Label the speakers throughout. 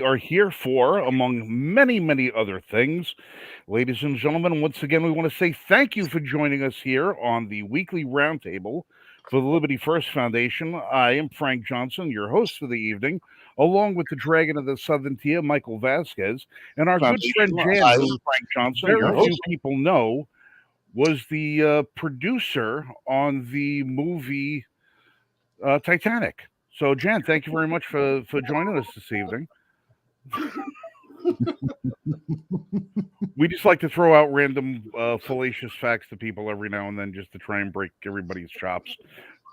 Speaker 1: are here for, among many, many other things. Ladies and gentlemen, once again, we want to say thank you for joining us here on the weekly roundtable for the Liberty First Foundation. I am Frank Johnson, your host for the evening, along with the Dragon of the Southern Tier, Michael Vasquez, and our good friend
Speaker 2: Foundation.
Speaker 1: Jan,
Speaker 2: I
Speaker 1: who Frank Johnson,
Speaker 2: very
Speaker 1: very
Speaker 2: hope
Speaker 1: few people know, was the producer on the movie Titanic. So, Jan, thank you very much for joining us this evening. We just like to throw out random fallacious facts to people every now and then just to try and break everybody's chops.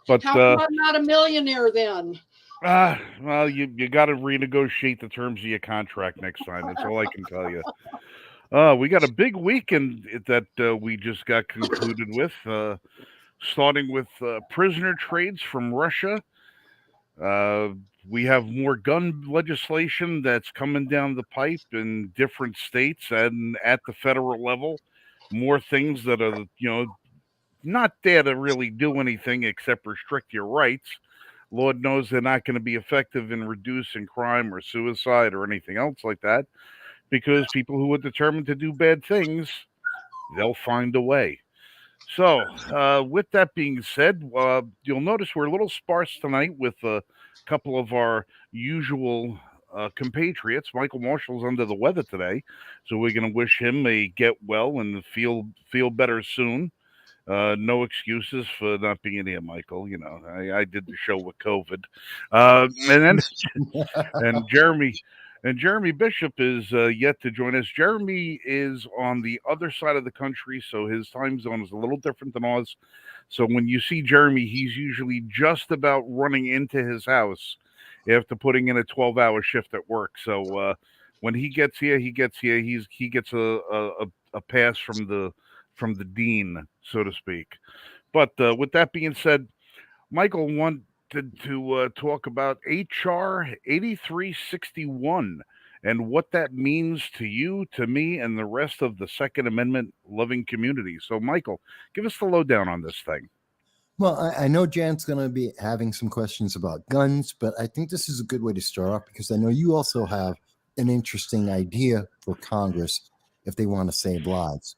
Speaker 1: But
Speaker 3: How come I'm not a millionaire then?
Speaker 1: well, you got to renegotiate the terms of your contract next time. That's all I can tell you. We got a big weekend that we just got concluded with, starting with prisoner trades from Russia. Uh, we have more gun legislation that's coming down the pipe in different states and at the federal level. More things that are, not there to really do anything except restrict your rights. Lord knows they're not going to be effective in reducing crime or suicide or anything else like that because people who are determined to do bad things, they'll find a way. So, with that being said, you'll notice we're a little sparse tonight with a couple of our usual compatriots. Michael Marshall's under the weather today, so we're going to wish him a get well and feel better soon. No excuses for not being here, Michael. You know, I did the show with COVID, and then and Jeremy Bishop is yet to join us. Jeremy is on the other side of the country, so his time zone is a little different than ours. So when you see Jeremy, he's usually just about running into his house after putting in a 12-hour shift at work. So when he gets here, he gets a pass from the dean, so to speak. But with that being said, Michael wanted to talk about HR 8361 and what that means to you, to me, and the rest of the Second Amendment loving community. So, Michael, give us the lowdown on this thing.
Speaker 2: Well, I know Jan's going to be having some questions about guns, but I think this is a good way to start off because I know you also have an interesting idea for Congress if they want to save lives.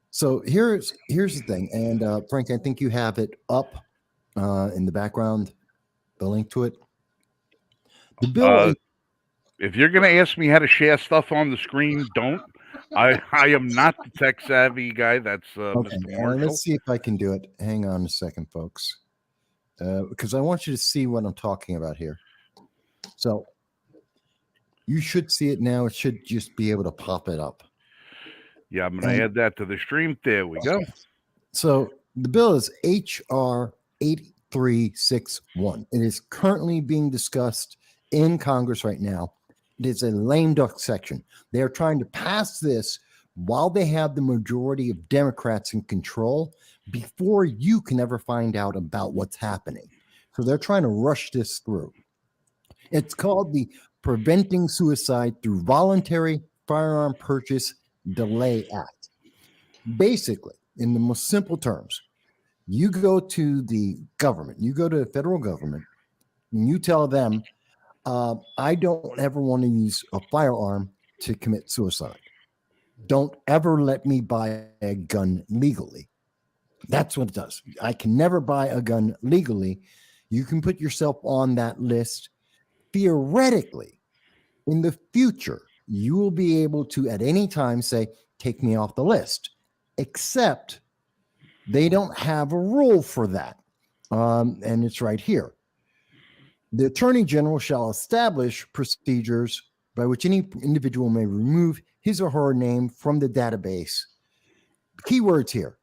Speaker 2: So here's the thing, and Frank, I think you have it up in the background, the link to it. The bill is
Speaker 1: If you're going to ask me how to share stuff on the screen, don't. I am not the tech savvy guy. That's
Speaker 2: okay.
Speaker 1: Mr. Marshall.
Speaker 2: Let's see if I can do it. Hang on a second, folks, because I want you to see what I'm talking about here. So you should see it now. It should just be able to pop it up.
Speaker 1: Yeah, I'm going to add that to the stream. There we go.
Speaker 2: So the bill is HR 8361. It is currently being discussed in Congress right now. It is a lame duck section. They are trying to pass this while they have the majority of Democrats in control before you can ever find out about what's happening. So they're trying to rush this through. It's called the Preventing Suicide Through Voluntary Firearm Purchase Delay Act. Basically, in the most simple terms, you go to the government, you go to the federal government, and you tell them, I don't ever want to use a firearm to commit suicide. Don't ever let me buy a gun legally. That's what it does. I can never buy a gun legally. You can put yourself on that list. Theoretically, in the future, you will be able to at any time say, take me off the list, except they don't have a rule for that. And it's right here. The Attorney General shall establish procedures by which any individual may remove his or her name from the database. Keywords here.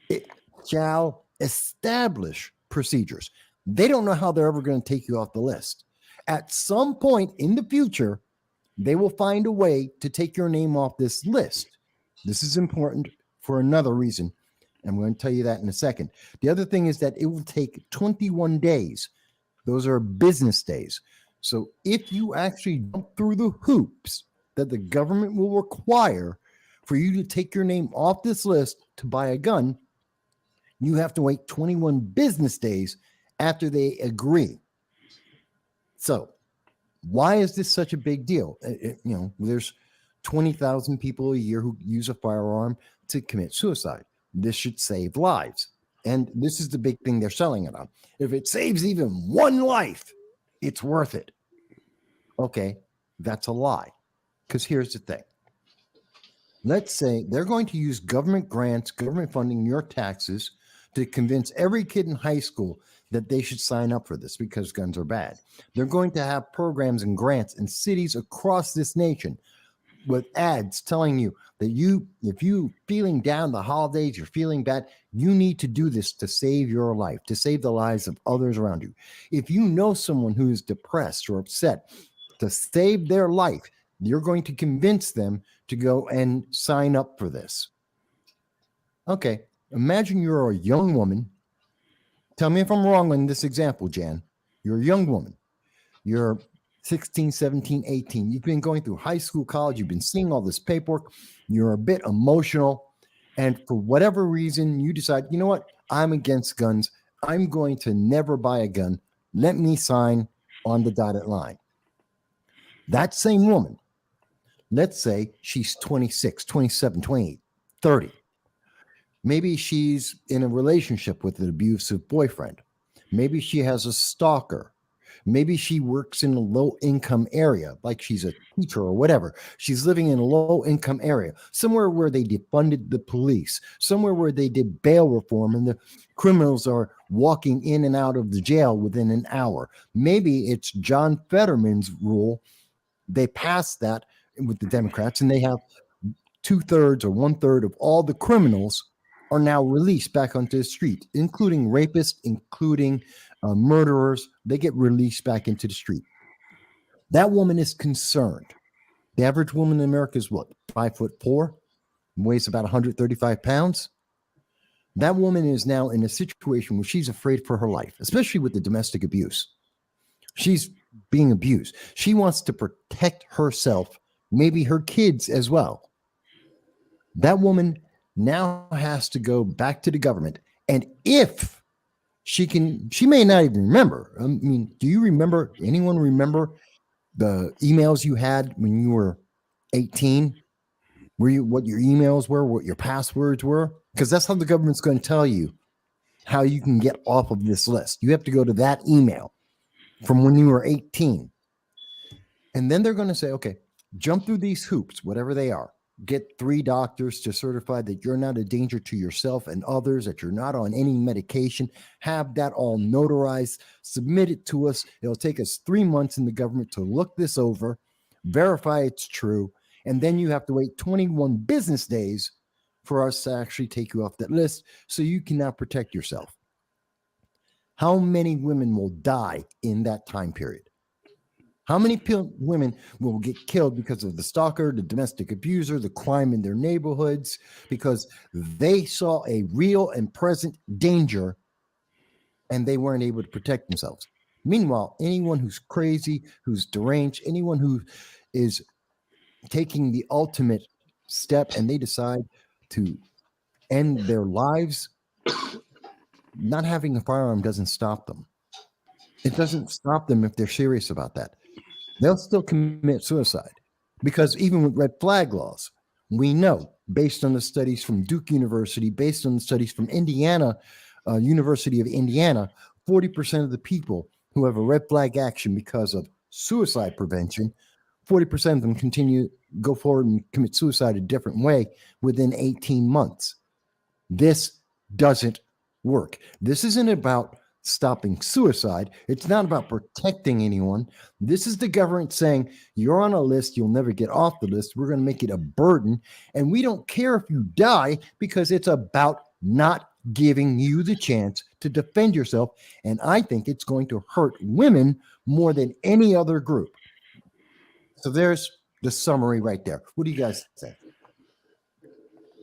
Speaker 2: It shall establish procedures. They don't know how they're ever going to take you off the list. At some point in the future, they will find a way to take your name off this list. This is important for another reason. I'm going to tell you that in a second. The other thing is that it will take 21 days. Those are business days. So if you actually jump through the hoops that the government will require for you to take your name off this list to buy a gun, you have to wait 21 business days after they agree. So Why is this such a big deal? There's 20,000 people a year who use a firearm to commit suicide. This should save lives. And this is the big thing they're selling it on. If it saves even one life, it's worth it. Okay, that's a lie. Because here's the thing. Let's say they're going to use government grants, government funding, your taxes to convince every kid in high school that they should sign up for this because guns are bad. They're going to have programs and grants in cities across this nation with ads telling you that if you feeling down the holidays, you're feeling bad, you need to do this to save your life, to save the lives of others around you. If you know someone who is depressed or upset, to save their life, you're going to convince them to go and sign up for this. Okay, imagine you're a young woman. Tell me if I'm wrong on this example, Jan. You're a young woman. You're 16, 17, 18. You've been going through high school, college. You've been seeing all this paperwork. You're a bit emotional. And for whatever reason, you decide, you know what? I'm against guns. I'm going to never buy a gun. Let me sign on the dotted line. That same woman, let's say she's 26, 27, 28, 30. Maybe she's in a relationship with an abusive boyfriend. Maybe she has a stalker. Maybe she works in a low income area, like she's a teacher or whatever. She's living in a low income area, somewhere where they defunded the police, somewhere where they did bail reform and the criminals are walking in and out of the jail within an hour. Maybe it's John Fetterman's rule. They passed that with the Democrats, and they have 2/3 or 1/3 of all the criminals are now released back onto the street, including rapists, including murderers. They get released back into the street. That woman is concerned. The average woman in America is what, 5'4", weighs about 135 pounds. That woman is now in a situation where she's afraid for her life, especially with the domestic abuse. She's being abused. She wants to protect herself, maybe her kids as well. That woman now has to go back to the government. And if she may not even remember. I mean, do you remember, anyone remember the emails you had when you were 18? What your emails were, what your passwords were? Because that's how the government's going to tell you how you can get off of this list. You have to go to that email from when you were 18. And then they're going to say, okay, jump through these hoops, whatever they are. Get 3 doctors to certify that you're not a danger to yourself and others, that you're not on any medication. Have that all notarized, submit it to us. It'll take us 3 months in the government to look this over, verify it's true, and then you have to wait 21 business days for us to actually take you off that list so you can now protect yourself. How many women will die in that time period? How many women will get killed because of the stalker, the domestic abuser, the crime in their neighborhoods, because they saw a real and present danger and they weren't able to protect themselves? Meanwhile, anyone who's crazy, who's deranged, anyone who is taking the ultimate step and they decide to end their lives, not having a firearm doesn't stop them. It doesn't stop them if they're serious about that. They'll still commit suicide because even with red flag laws, we know based on the studies from Duke University, based on the studies from Indiana, University of Indiana, 40% of the people who have a red flag action because of suicide prevention, 40% of them go forward and commit suicide a different way within 18 months. This doesn't work. This isn't about stopping suicide. It's not about protecting anyone. This is the government saying, you're on a list, you'll never get off the list. We're going to make it a burden. And we don't care if you die because it's about not giving you the chance to defend yourself. And I think it's going to hurt women more than any other group. So there's the summary right there. What do you guys think?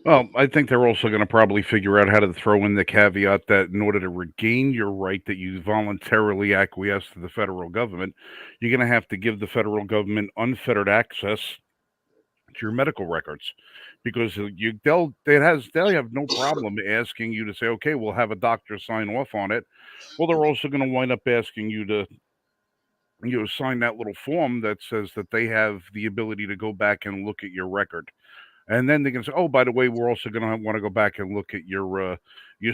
Speaker 1: Well, I think they're also going to probably figure out how to throw in the caveat that in order to regain your right that you voluntarily acquiesce to the federal government, you're going to have to give the federal government unfettered access to your medical records, because they'll have no problem asking you to say, okay, we'll have a doctor sign off on it. Well, they're also going to wind up asking you to sign that little form that says that they have the ability to go back and look at your record. And then they can say, "Oh, by the way, we're also going to want to go back and look at your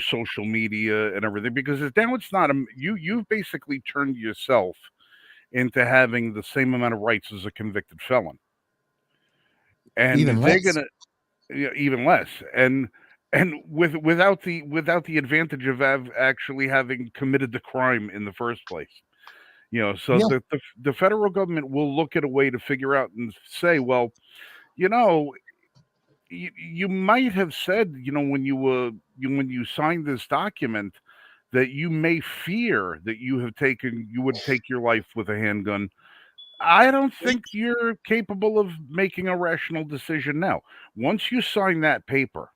Speaker 1: social media and everything because now it's not you've basically turned yourself into having the same amount of rights as a convicted felon, and
Speaker 2: Even
Speaker 1: they're
Speaker 2: less.
Speaker 1: gonna even less, and without the advantage of actually having committed the crime in the first place. So
Speaker 2: Yeah.
Speaker 1: the federal government will look at a way to figure out and say, well, you know, you might have said, when you signed this document that you may fear that you would take your life with a handgun. I don't think you're capable of making a rational decision now. Once you sign that paper,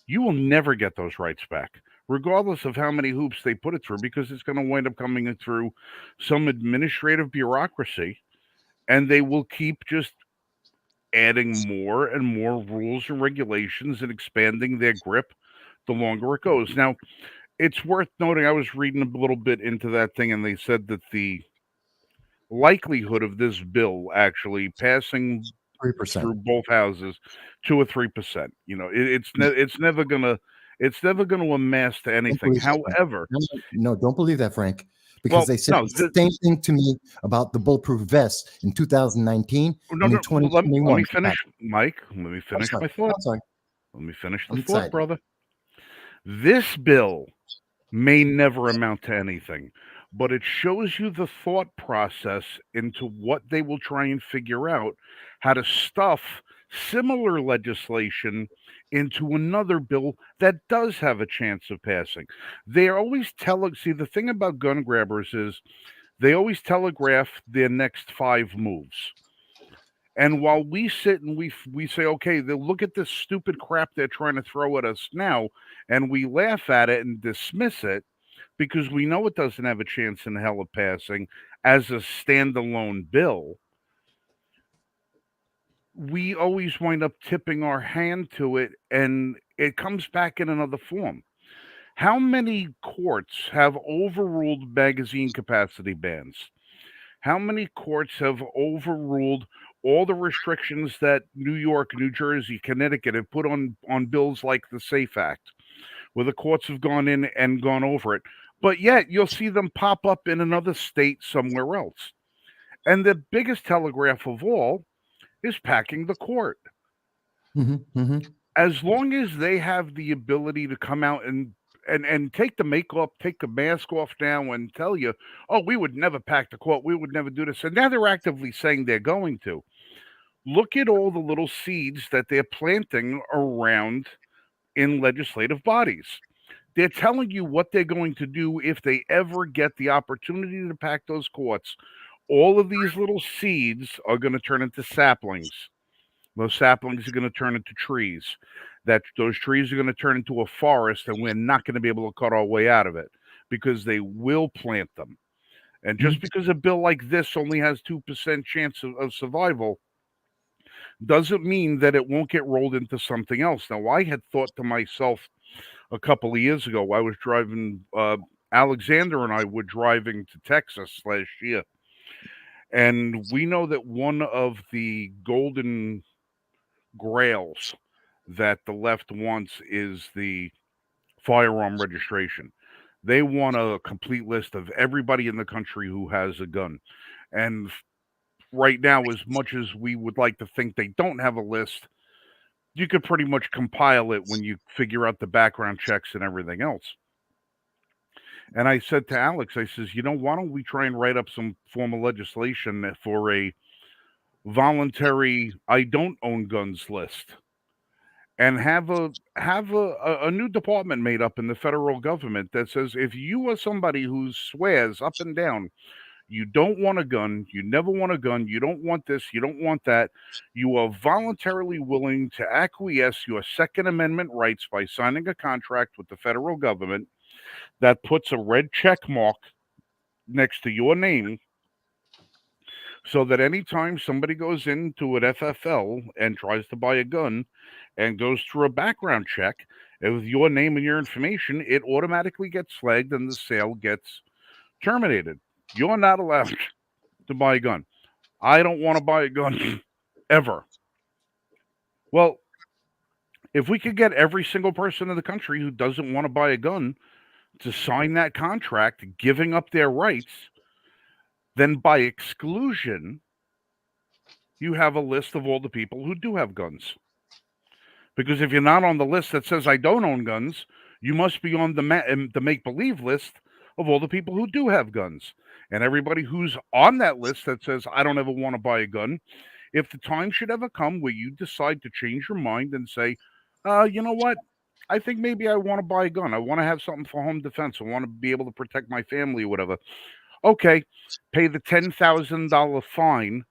Speaker 1: you will never get those rights back, regardless of how many hoops they put it through, because it's going to wind up coming through some administrative bureaucracy, and they will keep just adding more and more rules and regulations and expanding their grip the longer it goes. Now, it's worth noting, I was reading a little bit into that thing, and they said that the likelihood of this bill actually passing
Speaker 2: 3%.
Speaker 1: through both houses, 2 or 3%. It's never gonna amass to
Speaker 2: Don't
Speaker 1: anything.
Speaker 2: believe that, Frank.
Speaker 1: However,
Speaker 2: No, don't believe that, Frank, because
Speaker 1: well,
Speaker 2: they said
Speaker 1: no,
Speaker 2: the same thing to me about the bulletproof vest in 2019
Speaker 1: no,
Speaker 2: and in
Speaker 1: no. Let me
Speaker 2: 2021.
Speaker 1: finish, Mike. Let me
Speaker 2: I'm
Speaker 1: finish
Speaker 2: sorry.
Speaker 1: my thought.
Speaker 2: I'm sorry.
Speaker 1: Let me finish the
Speaker 2: I'm
Speaker 1: thought,
Speaker 2: excited.
Speaker 1: brother. This bill may never amount to anything, but it shows you the thought process into what they will try and figure out how to stuff similar legislation into another bill that does have a chance of passing. They always see, the thing about gun grabbers is they always telegraph their next five moves. And while we sit and we say, okay, look at this stupid crap they're trying to throw at us now, and we laugh at it and dismiss it because we know it doesn't have a chance in hell of passing as a standalone bill, we always wind up tipping our hand to it, and it comes back in another form. How many courts have overruled magazine capacity bans? How many courts have overruled all the restrictions that New York, New Jersey, Connecticut have put on bills like the SAFE Act, where the courts have gone in and gone over it? But yet you'll see them pop up in another state somewhere else. And the biggest telegraph of all is packing the court.
Speaker 2: Mm-hmm.
Speaker 1: As long as they have the ability to come out and take the makeup, take the mask off now and tell you, oh, we would never pack the court, we would never do this. And now they're actively saying they're going to. Look at all the little seeds that they're planting around in legislative bodies. They're telling you what they're going to do if they ever get the opportunity to pack those courts. All of these little seeds are going to turn into saplings. Those saplings are going to turn into trees. Those trees are going to turn into a forest, and we're not going to be able to cut our way out of it because they will plant them. And just because a bill like this only has 2% chance of survival doesn't mean that it won't get rolled into something else. Now, I had thought to myself a couple of years ago, I was driving, Alexander and I were driving to Texas last year. And we know that one of the golden grails that the left wants is the firearm registration. They want a complete list of everybody in the country who has a gun. And right now, as much as we would like to think they don't have a list, you could pretty much compile it when you figure out the background checks and everything else. And I said to Alex, I says, why don't we try and write up some form of legislation for a voluntary I don't own guns list and have a new department made up in the federal government that says if you are somebody who swears up and down you don't want a gun, you never want a gun, you don't want this, you don't want that, you are voluntarily willing to acquiesce your Second Amendment rights by signing a contract with the federal government that puts a red check mark next to your name so that anytime somebody goes into an FFL and tries to buy a gun and goes through a background check with your name and your information, it automatically gets flagged and the sale gets terminated. You're not allowed. to buy a gun. I don't want to buy a gun ever. Well, if we could get every single person in the country who doesn't want to buy a gun to sign that contract, giving up their rights, then by exclusion, you have a list of all the people who do have guns. Because if you're not on the list that says I don't own guns, you must be on the make-believe list of all the people who do have guns. And everybody who's on that list that says I don't ever want to buy a gun, if the time should ever come where you decide to change your mind and say, you know what? I think maybe I want to buy a gun. I want to have something for home defense. I want to be able to protect my family or whatever. Okay, pay the $10,000 fine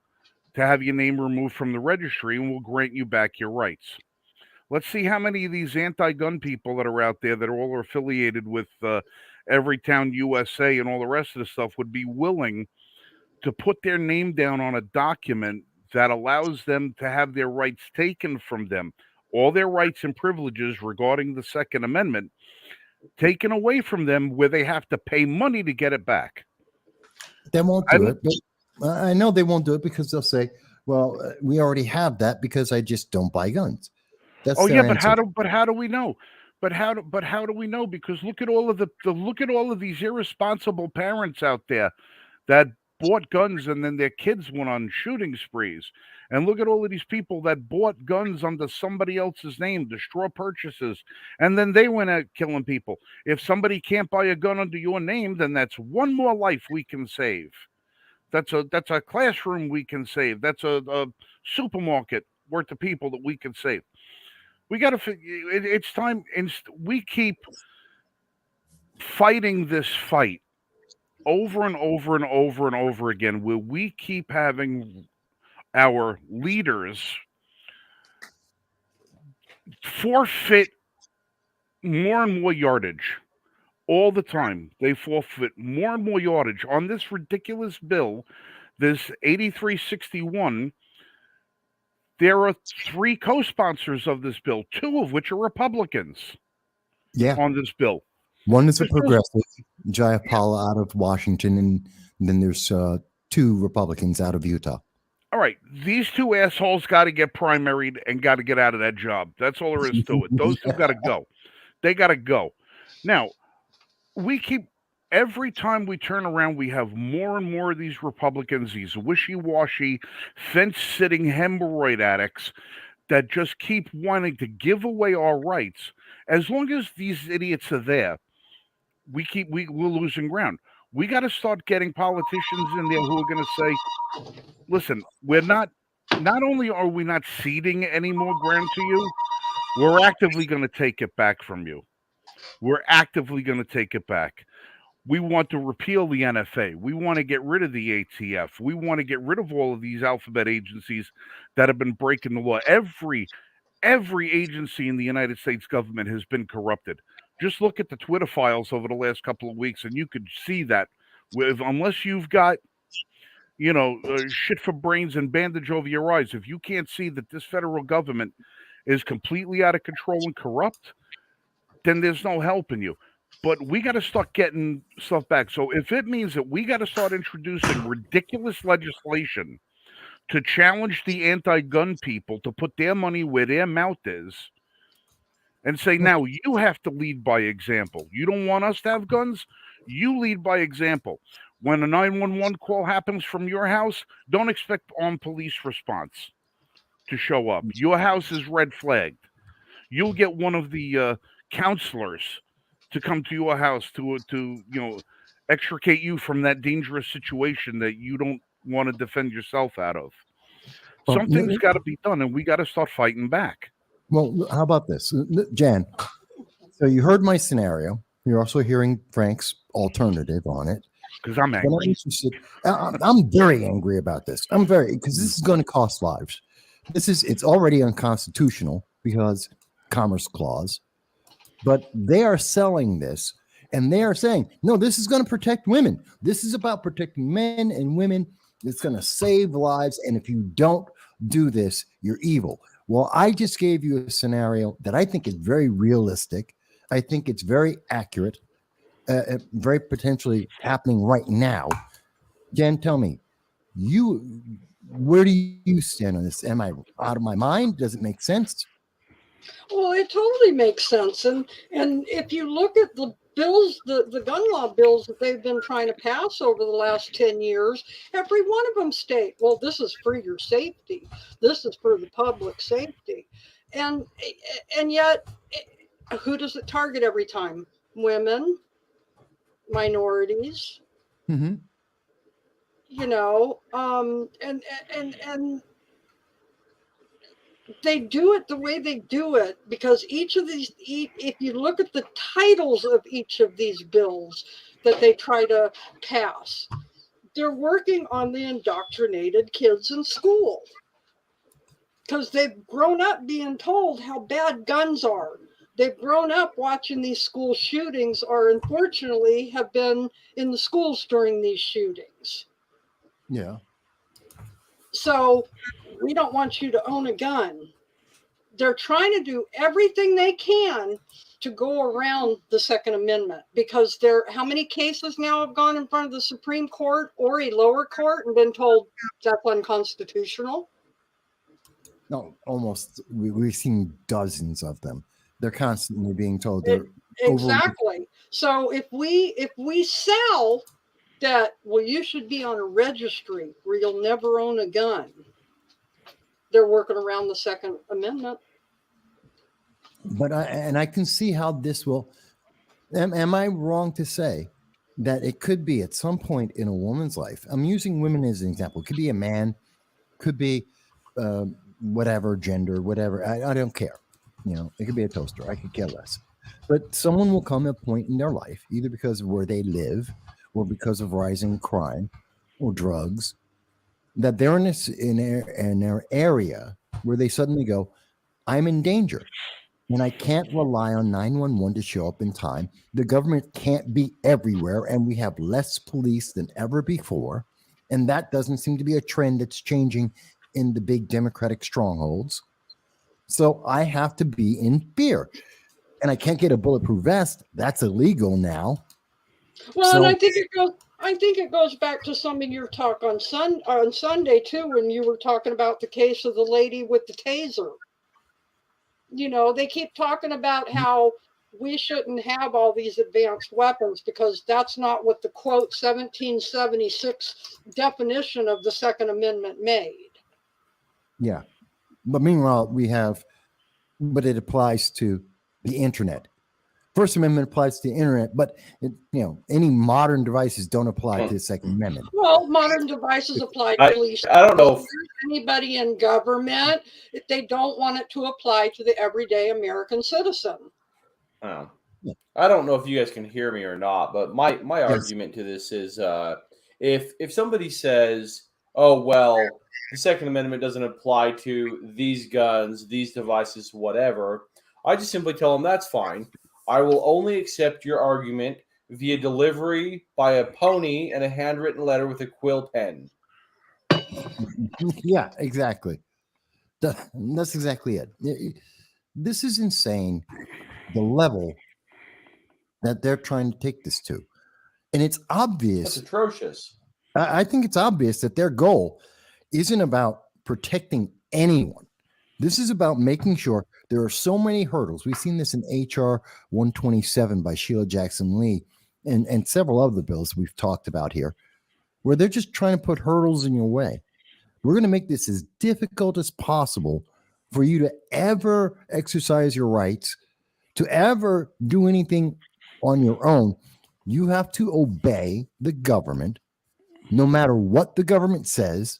Speaker 1: to have your name removed from the registry, and we'll grant you back your rights. Let's see how many of these anti-gun people that are out there that all are affiliated with Everytown USA and all the rest of the stuff would be willing to put their name down on a document that allows them to have their rights taken from them, all their rights and privileges regarding the Second Amendment taken away from them, where they have to pay money to get it back.
Speaker 2: They won't do it, but I know they won't do it because they'll say, well, we already have that because I just don't buy guns. That's
Speaker 1: Oh
Speaker 2: their
Speaker 1: yeah, but
Speaker 2: answer.
Speaker 1: how do we know? But how do we know? Because look at all of look at all of these irresponsible parents out there that bought guns and then their kids went on shooting sprees. And look at all of these people that bought guns under somebody else's name, the straw purchases, and then they went out killing people. If somebody can't buy a gun under your name, then that's one more life we can save. That's a classroom we can save. That's a supermarket worth of people that we can save. We got to. It's time. We keep fighting this fight over and over and over and over again, where we keep having our leaders forfeit more and more yardage all the time. They forfeit more and more yardage on this ridiculous bill, this 8361. There are 3 co-sponsors of this bill, 2 of which are Republicans.
Speaker 2: Yeah,
Speaker 1: on this bill.
Speaker 2: one is a progressive, Jayapal out of Washington, and then there's 2 Republicans out of Utah.
Speaker 1: All right, these 2 assholes got to get primaried and got to get out of that job. That's all there is to it. Those 2 got to go. They got to go. Now, every time we turn around, we have more and more of these Republicans, these wishy-washy, fence-sitting hemorrhoid addicts that just keep wanting to give away our rights. As long as these idiots are there, we're losing ground. We got to start getting politicians in there who are going to say, listen, we're not only are we not ceding any more ground to you, we're actively going to take it back from you. We're actively going to take it back. We want to repeal the NFA. We want to get rid of the ATF. We want to get rid of all of these alphabet agencies that have been breaking the law. Every agency in the United States government has been corrupted. Just look at the Twitter files over the last couple of weeks, and you could see that. Unless you've got, shit for brains and bandage over your eyes, if you can't see that this federal government is completely out of control and corrupt, then there's no helping you. But we got to start getting stuff back. So if it means that we got to start introducing ridiculous legislation to challenge the anti-gun people to put their money where their mouth is and say, now you have to lead by example. You don't want us to have guns? You lead by example. When a 911 call happens from your house, don't expect armed police response to show up. Your house is red flagged. You'll get one of the counselors to come to your house to extricate you from that dangerous situation that you don't want to defend yourself out of. Something's got to be done, and we got to start fighting back.
Speaker 2: Well, how about this, Jan? So you heard my scenario. You're also hearing Frank's alternative on it.
Speaker 1: Because I'm angry.
Speaker 2: I'm very angry about this. Because this is going to cost lives. It's already unconstitutional because Commerce Clause. But they are selling this, and they are saying, no, this is going to protect women. This is about protecting men and women. It's going to save lives. And if you don't do this, you're evil. Well, I just gave you a scenario that I think is very realistic. I think it's very accurate, very potentially happening right now. Jen, tell me, Where do you stand on this? Am I out of my mind? Does it make sense?
Speaker 3: Well, it totally makes sense. And if you look at the bills, the gun law bills that they've been trying to pass over the last 10 years, every one of them state, well, this is for your safety. This is for the public safety. And and yet, who does it target every time? Women, minorities,
Speaker 2: Mm-hmm.
Speaker 3: and they do it the way they do it because if you look at the titles of each of these bills that they try to pass, they're working on the indoctrinated kids in school because they've grown up being told how bad guns are. They've grown up watching these school shootings, or unfortunately have been in the schools during these shootings.
Speaker 2: Yeah.
Speaker 3: So we don't want you to own a gun. They're trying to do everything they can to go around the Second Amendment because how many cases now have gone in front of the Supreme Court or a lower court and been told that's unconstitutional?
Speaker 2: No, almost. We've seen dozens of them. They're constantly being told they're
Speaker 3: exactly. So if we sell that, well, you should be on a registry where you'll never own a gun, they're working around the Second Amendment.
Speaker 2: But I can see how this will. Am I wrong to say that it could be at some point in a woman's life? I'm using women as an example. It could be a man, could be whatever gender, whatever. I don't care. It could be a toaster. I could care less. But someone will come at a point in their life, either because of where they live, or because of rising crime, or drugs, that they're in an area where they suddenly go, "I'm in danger." And I can't rely on 911 to show up in time. The government can't be everywhere, and we have less police than ever before. And that doesn't seem to be a trend that's changing in the big Democratic strongholds. So I have to be in fear. And I can't get a bulletproof vest. That's illegal now.
Speaker 3: Well, and I think it goes back to some of your talk on Sunday too, when you were talking about the case of the lady with the taser. They keep talking about how we shouldn't have all these advanced weapons because that's not what the quote 1776 definition of the Second Amendment made.
Speaker 2: Yeah. But meanwhile, but it applies to the internet. First Amendment applies to the internet, but any modern devices don't apply to the Second Amendment.
Speaker 3: Well, modern devices apply to police.
Speaker 4: I don't know if
Speaker 3: anybody in government, if they don't want it to apply to the everyday American citizen.
Speaker 4: I don't know if you guys can hear me or not, but my argument to this is if somebody says, "Oh well, the Second Amendment doesn't apply to these guns, these devices, whatever," I just simply tell them that's fine. I will only accept your argument via delivery by a pony and a handwritten letter with a quill pen.
Speaker 2: Yeah, exactly. That's exactly it. This is insane, the level that they're trying to take this to. And it's obvious.
Speaker 4: That's atrocious.
Speaker 2: I think it's obvious that their goal isn't about protecting anyone. This is about making sure there are so many hurdles. We've seen this in HR 127 by Sheila Jackson Lee and several other bills we've talked about here, where they're just trying to put hurdles in your way. We're going to make this as difficult as possible for you to ever exercise your rights, to ever do anything on your own. You have to obey the government, no matter what the government says,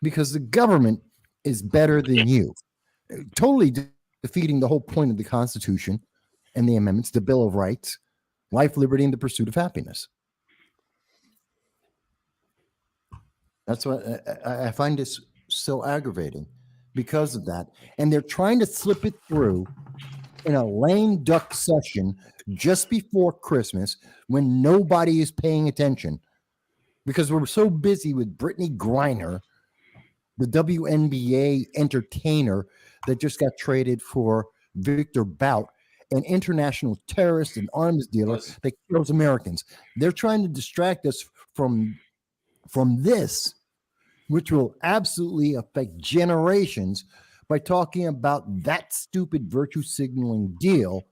Speaker 2: because the government is better than you. Totally defeating the whole point of the Constitution and the amendments, the Bill of Rights, life, liberty, and the pursuit of happiness. That's what I find this so aggravating because of that. And they're trying to slip it through in a lame duck session just before Christmas when nobody is paying attention because we're so busy with Brittany Griner, the WNBA entertainer that just got traded for Victor Bout, an international terrorist and arms dealer that kills Americans. They're trying to distract us from this which will absolutely affect generations by talking about that stupid virtue signaling deal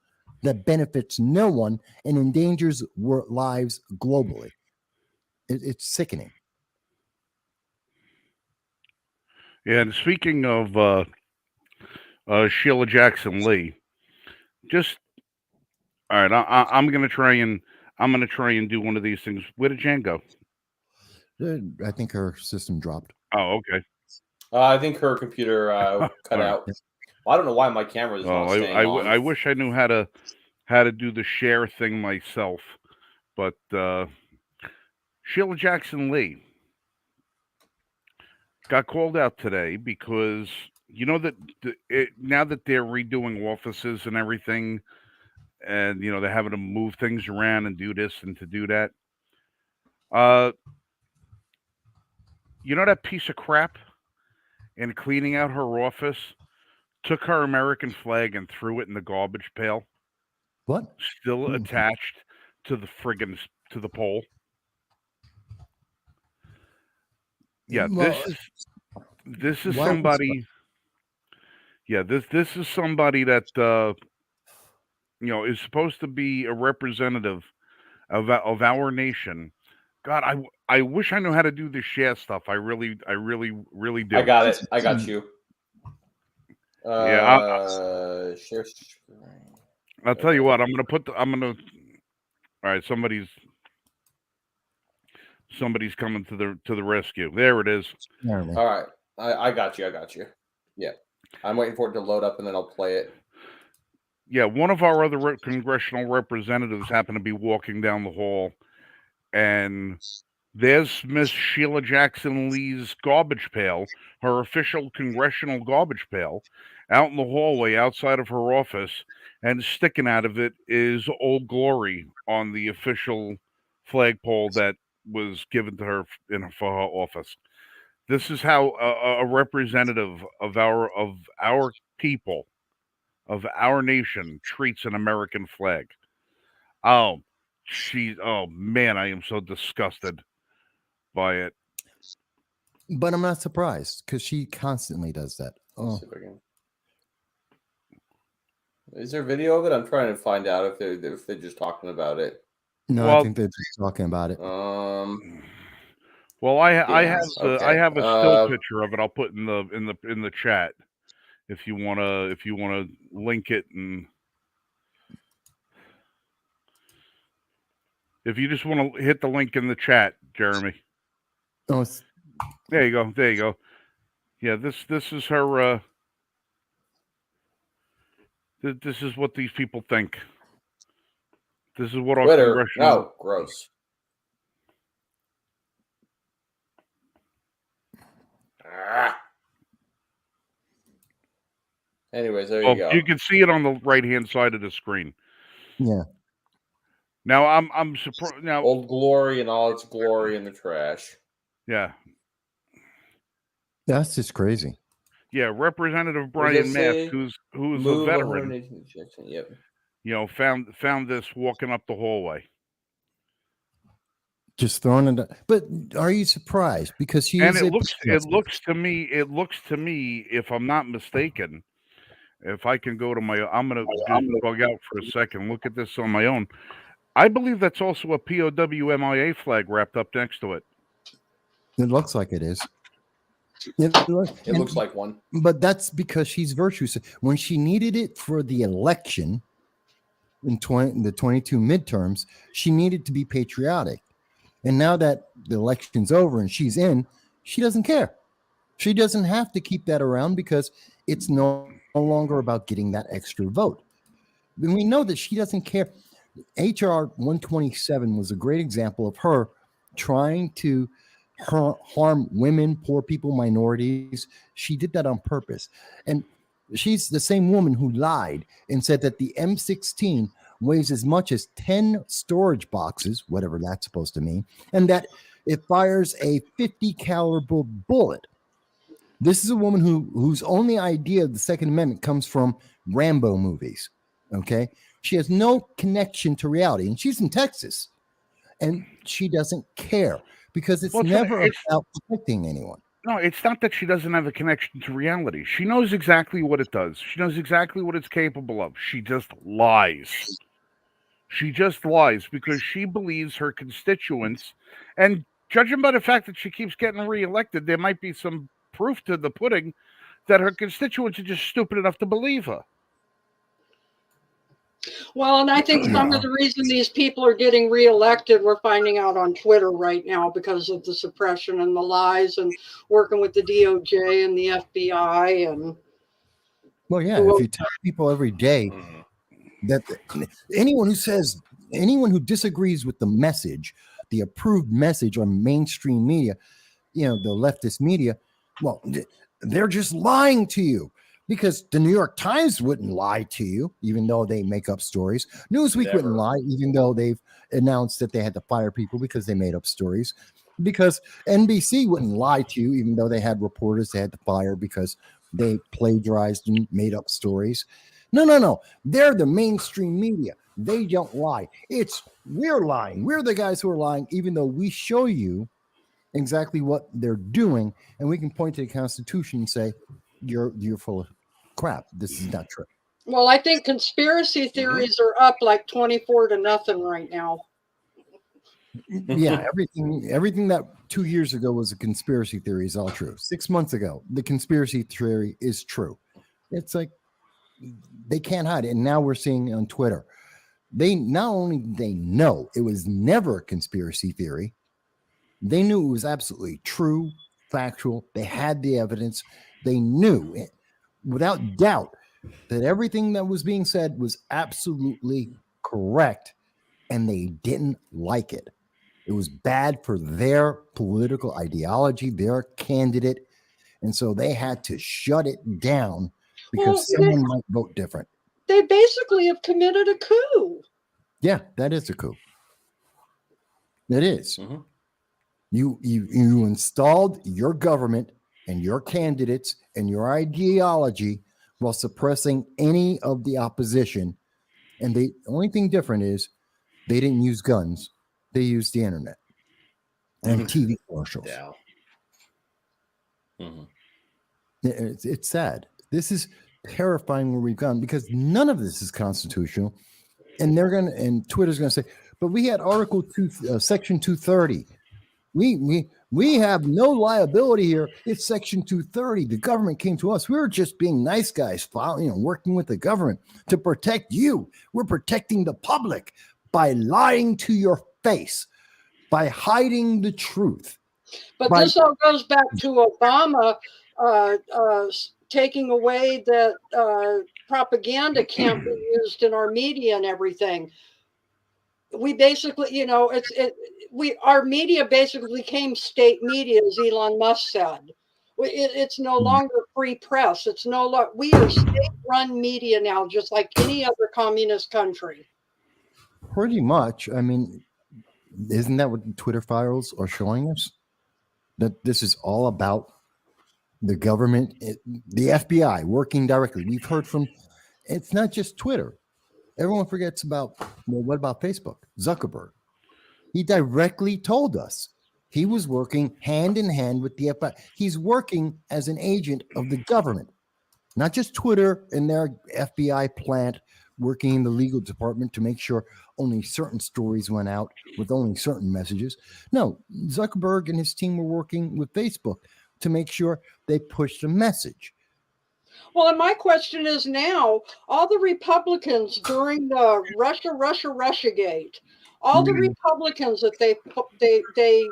Speaker 2: that benefits no one and endangers lives globally. It's sickening.
Speaker 1: And speaking of Sheila Jackson Lee, just all right. I'm gonna try and do one of these things. Where did Jan go?
Speaker 2: I think her system dropped.
Speaker 1: Oh, okay.
Speaker 4: I think her computer cut
Speaker 1: All right.
Speaker 4: out. Well, I don't know why my camera is not staying on.
Speaker 1: I wish I knew how to do the share thing myself, but Sheila Jackson Lee got called out today because you know that now that they're redoing offices and everything, and you know they're having to move things around and do this and to do that. Uh, you know that piece of crap in cleaning out her office took her American flag and threw it in the garbage pail,
Speaker 2: What?
Speaker 1: still attached to the to the pole. Yeah,
Speaker 2: Well,
Speaker 1: this is
Speaker 2: why would
Speaker 1: somebody. Yeah, this is somebody that you know is supposed to be a representative of our nation. God, I wish I knew how to do the share stuff. I really do.
Speaker 4: I got it. I got you.
Speaker 1: Yeah,
Speaker 4: Share.
Speaker 1: I'll tell you what. I'm gonna. All right, somebody's coming to the rescue. There it is.
Speaker 4: All right, I got you. I got you. Yeah, I'm waiting for it to load up and then I'll play it.
Speaker 1: Yeah, one of our other congressional representatives happened to be walking down the hall, and there's Miss Sheila Jackson Lee's garbage pail, her official congressional garbage pail, out in the hallway outside of her office, and sticking out of it is Old Glory on the official flagpole that was given to her for her office. This is how a representative of our people, of our nation, treats an American flag. Oh, oh man, I am so disgusted by it.
Speaker 2: But I'm not surprised because she constantly does that. Oh.
Speaker 4: Is there video of it? I'm trying to find out if they're just talking about it.
Speaker 2: No,
Speaker 1: Well,
Speaker 2: I think they're just talking about it.
Speaker 1: Well, I have a still
Speaker 4: Okay.
Speaker 1: picture of it. I'll put in the chat if you wanna link it, and if you just want to hit the link in the chat, Jeremy.
Speaker 2: Oh,
Speaker 1: there you go. There you go. Yeah, this is her. This is what these people think. This is what our
Speaker 4: Twitter.
Speaker 1: congressional.
Speaker 4: No, gross. Anyways, there you go.
Speaker 1: You can see it on the right-hand side of the screen.
Speaker 2: Yeah.
Speaker 1: Now I'm surprised. Now
Speaker 4: Old Glory and all its glory in the trash.
Speaker 1: Yeah.
Speaker 2: That's just crazy.
Speaker 1: Yeah, Representative Brian Mast, who's a veteran.
Speaker 4: Yep.
Speaker 1: You know, found this walking up the hallway.
Speaker 2: Just throwing it. But are you surprised? Because she
Speaker 1: and
Speaker 2: is.
Speaker 1: It looks to me, if I'm not mistaken, if I can go to my, I'm gonna bug out for a second. Look at this on my own. I believe that's also a POW MIA flag wrapped up next to it.
Speaker 2: It looks like it is.
Speaker 4: It looks like one.
Speaker 2: But that's because she's virtuous. When she needed it for the election in the 22 midterms, she needed to be patriotic. And now that the election's over and she's in, she doesn't care. She doesn't have to keep that around because it's no longer about getting that extra vote. And we know that she doesn't care. HR 127 was a great example of her trying to harm women, poor people, minorities. She did that on purpose. And she's the same woman who lied and said that the M16 weighs as much as 10 storage boxes, whatever that's supposed to mean, and that it fires a 50 caliber bullet. This is a woman whose only idea of the Second Amendment comes from Rambo movies. Okay. She has no connection to reality, and she's in Texas, and she doesn't care because it's never about protecting anyone.
Speaker 1: No, it's not that she doesn't have a connection to reality. She knows exactly what it does. She knows exactly what it's capable of. She just lies. She just lies because she believes her constituents, and judging by the fact that she keeps getting reelected, there might be some proof to the pudding that her constituents are just stupid enough to believe her.
Speaker 3: Well, and I think some of the reason these people are getting reelected, we're finding out on Twitter right now because of the suppression and the lies and working with the DOJ and the FBI and.
Speaker 2: Well, yeah, if you tell people every day that anyone who disagrees with the message, the approved message on mainstream media, the leftist media, well, they're just lying to you, because the New York Times wouldn't lie to you, even though they make up stories. Newsweek wouldn't lie, even though they've announced that they had to fire people because they made up stories. Because NBC wouldn't lie to you, even though they had reporters they had to fire because they plagiarized and made up stories. No. They're the mainstream media. They don't lie. We're lying. We're the guys who are lying, even though we show you exactly what they're doing, and we can point to the Constitution and say, you're full of crap. This is not true.
Speaker 3: Well, I think conspiracy theories are up like 24-0 right now.
Speaker 2: Yeah, everything that 2 years ago was a conspiracy theory is all true. 6 months ago, the conspiracy theory is true. It's like they can't hide it. And now we're seeing on Twitter, they know it was never a conspiracy theory. They knew it was absolutely true, factual. They had the evidence. They knew it, without doubt, that everything that was being said was absolutely correct, and they didn't like it. It was bad for their political ideology, their candidate, and so they had to shut it down because someone might vote different.
Speaker 3: They basically have committed a coup.
Speaker 2: Yeah, that is a coup. It is. You installed your government and your candidates and your ideology while suppressing any of the opposition. And the only thing different is they didn't use guns. They used the internet and TV commercials.
Speaker 4: Yeah.
Speaker 2: It's sad. This is terrifying where we've gone, because none of this is constitutional. And Twitter's going to say, but we had Article 2, Section 230. We have no liability here. It's Section 230. The government came to us. We were just being nice guys, working with the government to protect you. We're protecting the public by lying to your face, by hiding the truth.
Speaker 3: But this all goes back to Obama taking away that propaganda can't be used in our media and everything. We basically, our media basically became state media, as Elon Musk said. It's no longer free press. It's no longer. We are state-run media now, just like any other communist country.
Speaker 2: Pretty much. I mean, isn't that what the Twitter files are showing us? That this is all about the government, the FBI working directly. We've heard from. It's not just Twitter. Everyone forgets about, what about Facebook? Zuckerberg. He directly told us he was working hand in hand with the FBI. He's working as an agent of the government, not just Twitter and their FBI plant working in the legal department to make sure only certain stories went out with only certain messages. No, Zuckerberg and his team were working with Facebook to make sure they pushed a message.
Speaker 3: Well, and my question is now, all the Republicans during the Russiagate, all the Republicans that they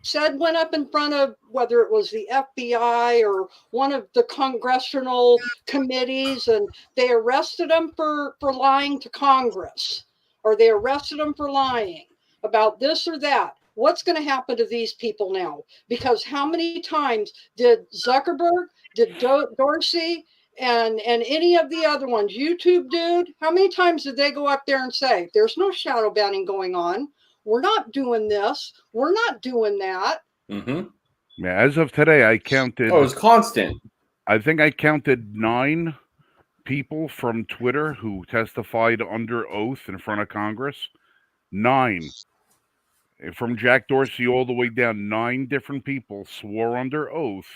Speaker 3: said went up in front of, whether it was the FBI or one of the congressional committees, and they arrested them for lying to Congress, or they arrested them for lying about this or that. What's going to happen to these people now? Because how many times did Zuckerberg, did Dorsey, and any of the other ones, YouTube dude, how many times did they go up there and say, there's no shadow banning going on? We're not doing this. We're not doing that.
Speaker 1: Yeah, as of today, I counted.
Speaker 4: Oh, it was constant.
Speaker 1: I think I counted 9 people from Twitter who testified under oath in front of Congress. 9. from Jack Dorsey all the way down, 9 different people swore under oath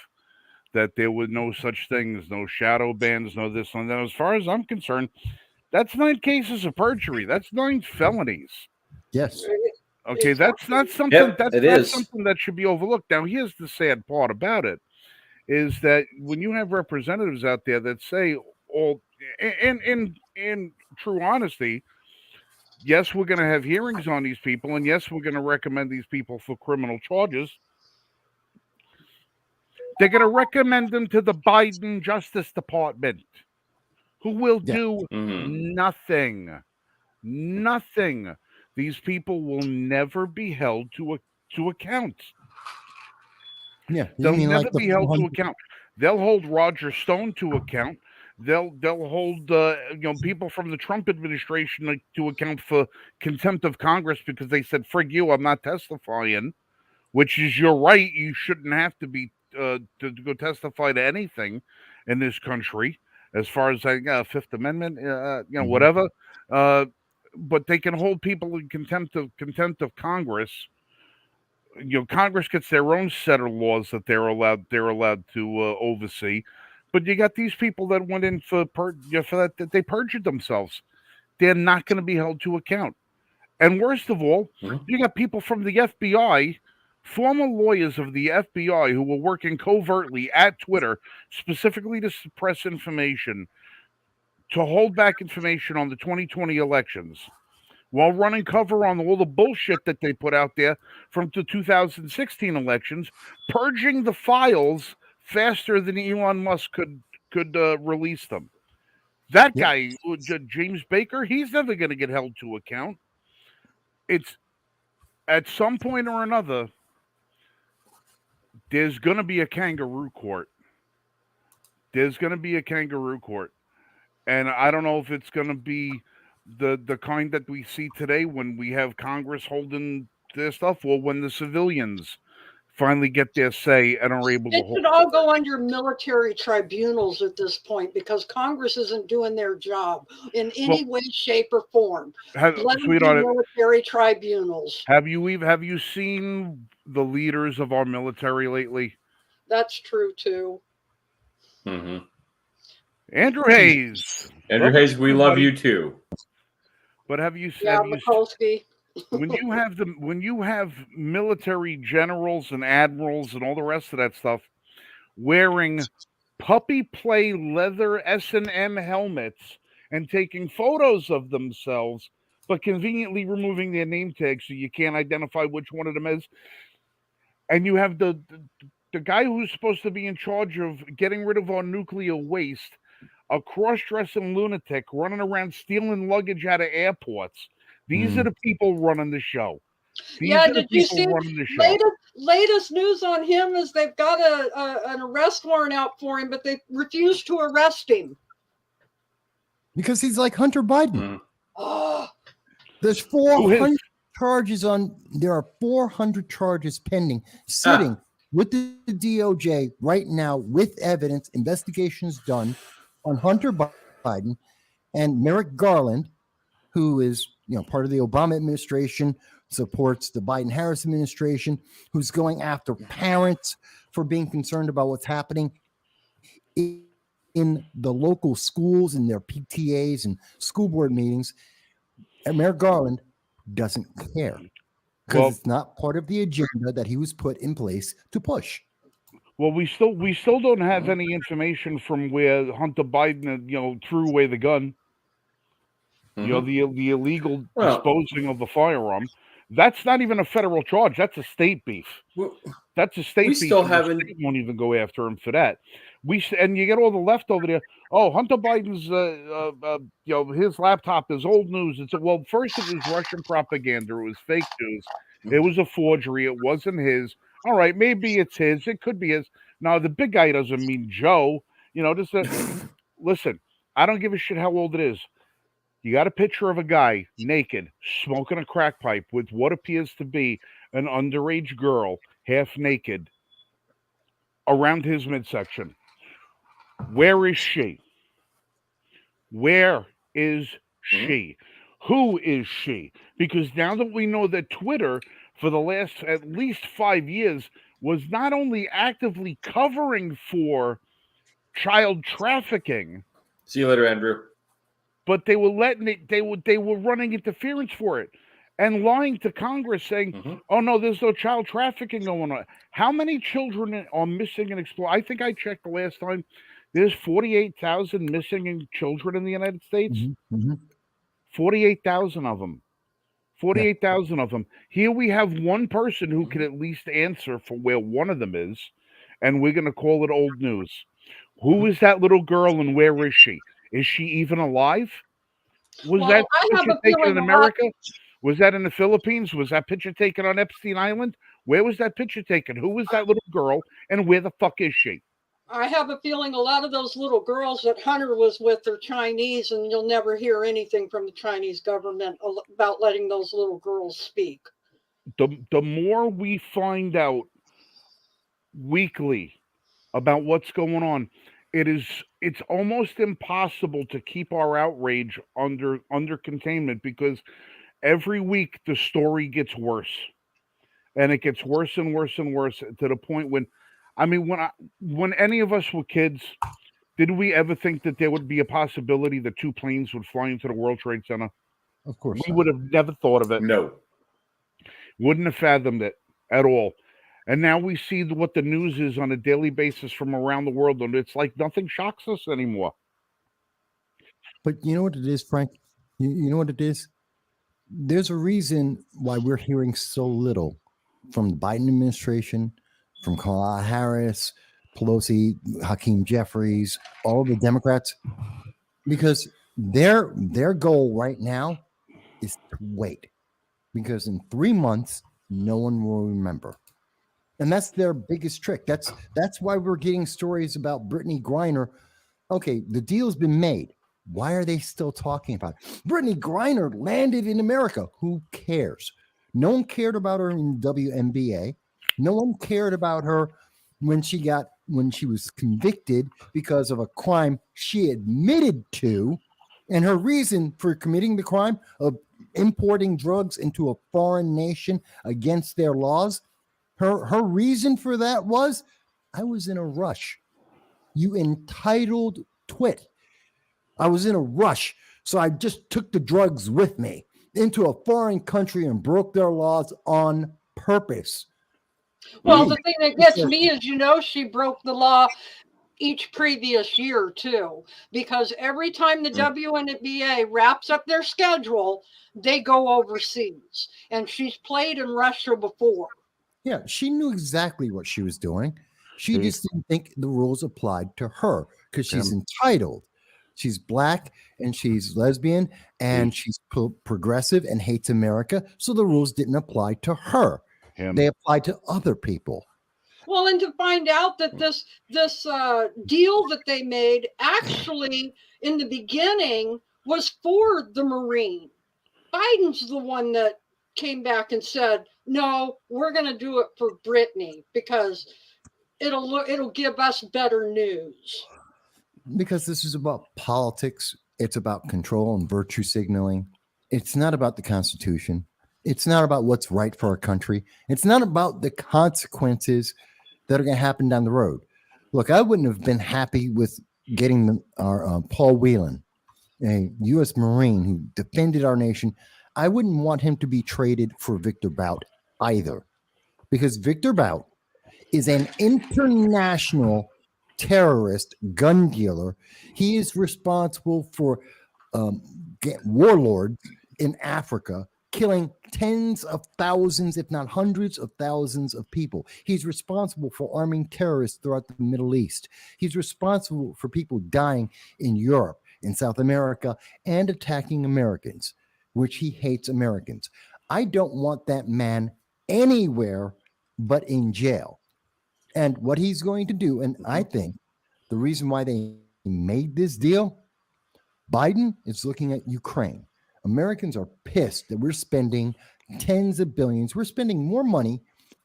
Speaker 1: that there was no such things, no shadow bans, no this and that. As far as I'm concerned, that's 9 cases of perjury. That's 9 felonies.
Speaker 2: Yes.
Speaker 1: Okay, that's not something
Speaker 4: Yep,
Speaker 1: that's
Speaker 4: it
Speaker 1: not
Speaker 4: is.
Speaker 1: something that should be overlooked. Now, here's the sad part about it is that when you have representatives out there that say all in true honesty, yes, we're going to have hearings on these people, and yes, we're going to recommend these people for criminal charges. They're going to recommend them to the Biden Justice Department, who will
Speaker 2: Yeah.
Speaker 1: do nothing. Nothing. These people will never be held to account.
Speaker 2: Yeah. You
Speaker 1: They'll
Speaker 2: mean
Speaker 1: never
Speaker 2: like the
Speaker 1: be held to
Speaker 2: 400
Speaker 1: account. They'll hold Roger Stone to account. They'll hold people from the Trump administration to account for contempt of Congress because they said, "Frig you, I'm not testifying," which is your right. You shouldn't have to be to go testify to anything in this country, as far as Fifth Amendment, whatever. But they can hold people in contempt of Congress. Congress gets their own set of laws that they're allowed to oversee, but you got these people that went in for that they perjured themselves. They're not going to be held to account. And worst of all, you got people from the FBI, former lawyers of the FBI, who were working covertly at Twitter specifically to suppress information, to hold back information on the 2020 elections, while running cover on all the bullshit that they put out there from the 2016 elections, purging the files faster than Elon Musk could release them. That guy, James Baker, he's never going to get held to account. It's at some point or another, there's going to be a kangaroo court. There's going to be a kangaroo court. And I don't know if it's going to be the kind that we see today when we have Congress holding their stuff, or when the civilians finally get their say and are able to
Speaker 3: It
Speaker 1: hold.
Speaker 3: should all go under military tribunals at this point because Congress isn't doing their job in any way, shape, or form. Let them do
Speaker 1: Sweetheart,
Speaker 3: military tribunals.
Speaker 1: have you seen the leaders of our military lately?
Speaker 3: That's true too.
Speaker 1: Andrew Hayes.
Speaker 4: Andrew Hayes, we love you too.
Speaker 1: But have you
Speaker 3: Yeah, Mikulski.
Speaker 1: when you have military generals and admirals and all the rest of that stuff wearing puppy play leather S&M helmets and taking photos of themselves, but conveniently removing their name tag so you can't identify which one of them is, and you have the guy who's supposed to be in charge of getting rid of our nuclear waste, a cross-dressing lunatic running around stealing luggage out of airports. These are the people running the show.
Speaker 3: Did you see latest news on him is they've got an arrest warrant out for him, but they refuse to arrest him.
Speaker 2: Because he's like Hunter Biden.
Speaker 3: Oh.
Speaker 2: There's 400 charges there are 400 charges pending, sitting with the DOJ right now with evidence, investigations done on Hunter Biden and Merrick Garland, who is part of the Obama administration, supports the Biden-Harris administration, who's going after parents for being concerned about what's happening in the local schools and their PTAs and school board meetings. And Merrick Garland doesn't care because it's not part of the agenda that he was put in place to push.
Speaker 1: Well, we still don't have any information from where Hunter Biden, threw away the gun. The illegal disposing of the firearm. That's not even a federal charge. That's a state beef. That's a state beef.
Speaker 4: Still
Speaker 1: haven't. The state won't even go after him for that. And you get all the left over there. Oh, Hunter Biden's, his laptop is old news. First it was Russian propaganda. It was fake news. It was a forgery. It wasn't his. All right, maybe it's his. It could be his. Now, the big guy doesn't mean Joe. Listen, I don't give a shit how old it is. You got a picture of a guy naked, smoking a crack pipe with what appears to be an underage girl, half naked, around his midsection. Where is she? Where is she? Who is she? Because now that we know that Twitter for the last at least 5 years was not only actively covering for child trafficking,
Speaker 4: See you later, Andrew.
Speaker 1: but they were letting it. They were running interference for it and lying to Congress, saying,
Speaker 4: Mhm.
Speaker 1: "Oh no, there's no child trafficking going on." How many children are missing and exploited? I think I checked the last time. There's 48,000 missing children in the United States.
Speaker 2: Mm-hmm. Mm-hmm.
Speaker 1: 48,000 of them.
Speaker 2: Yeah.
Speaker 1: 48,000 of them. Here we have one person who can at least answer for where one of them is, and we're going to call it old news. Who is that little girl and where is she? Is she even alive? Was
Speaker 3: Well,
Speaker 1: that
Speaker 3: I have
Speaker 1: picture
Speaker 3: a
Speaker 1: taken
Speaker 3: feeling
Speaker 1: in
Speaker 3: a lot.
Speaker 1: America? Was that in the Philippines? Was that picture taken on Epstein Island? Where was that picture taken? Who was that little girl and where the fuck is she?
Speaker 3: I have a feeling a lot of those little girls that Hunter was with are Chinese, and you'll never hear anything from the Chinese government about letting those little girls speak.
Speaker 1: The more we find out weekly about what's going on, it's almost impossible to keep our outrage under containment because every week the story gets worse. And it gets worse and worse and worse to the point when, I mean, when any of us were kids, did we ever think that there would be a possibility that two planes would fly into the World Trade Center?
Speaker 2: Of course.
Speaker 1: We
Speaker 2: not.
Speaker 1: would have never thought of it.
Speaker 4: No.
Speaker 1: Wouldn't have fathomed it at all. And now we see what the news is on a daily basis from around the world, and it's like nothing shocks us anymore.
Speaker 2: But you know what it is, Frank? You know what it is? There's a reason why we're hearing so little from the Biden administration, from Kamala Harris, Pelosi, Hakeem Jeffries, all the Democrats, because their goal right now is to wait. Because in 3 months, no one will remember. And that's their biggest trick. That's why we're getting stories about Brittany Griner. Okay, the deal's been made. Why are they still talking about it? Brittany Griner landed in America. Who cares? No one cared about her in WNBA. No one cared about her when she was convicted because of a crime she admitted to, and her reason for committing the crime of importing drugs into a foreign nation against their laws. Her reason for that was, I was in a rush. You entitled twit. I was in a rush, so I just took the drugs with me into a foreign country and broke their laws on purpose.
Speaker 3: Well, the thing that gets me is, she broke the law each previous year too, because every time the WNBA wraps up their schedule, they go overseas, and she's played in Russia before.
Speaker 2: Yeah, she knew exactly what she was doing. She just didn't think the rules applied to her because she's entitled. She's black and she's lesbian and she's progressive and hates America. So the rules didn't apply to her. They applied to other people.
Speaker 3: Well, and to find out that this deal that they made actually in the beginning was for the Marine. Biden's the one that came back and said, no, we're going to do it for Brittany because it'll give us better news.
Speaker 2: Because this is about politics. It's about control and virtue signaling. It's not about the Constitution. It's not about what's right for our country. It's not about the consequences that are going to happen down the road. Look, I wouldn't have been happy with getting our Paul Whelan, a U.S. Marine who defended our nation. I wouldn't want him to be traded for Victor Bout either, because Victor Bout is an international terrorist gun dealer. He is responsible for warlords in Africa killing tens of thousands, if not hundreds of thousands of people. He's responsible for arming terrorists throughout the Middle East. He's responsible for people dying in Europe, in South America, and attacking Americans, which he hates Americans. I don't want that man anywhere but in jail. And what he's going to do, and I think the reason why they made this deal, Biden is looking at Ukraine. Americans are pissed that we're spending tens of billions. We're spending more money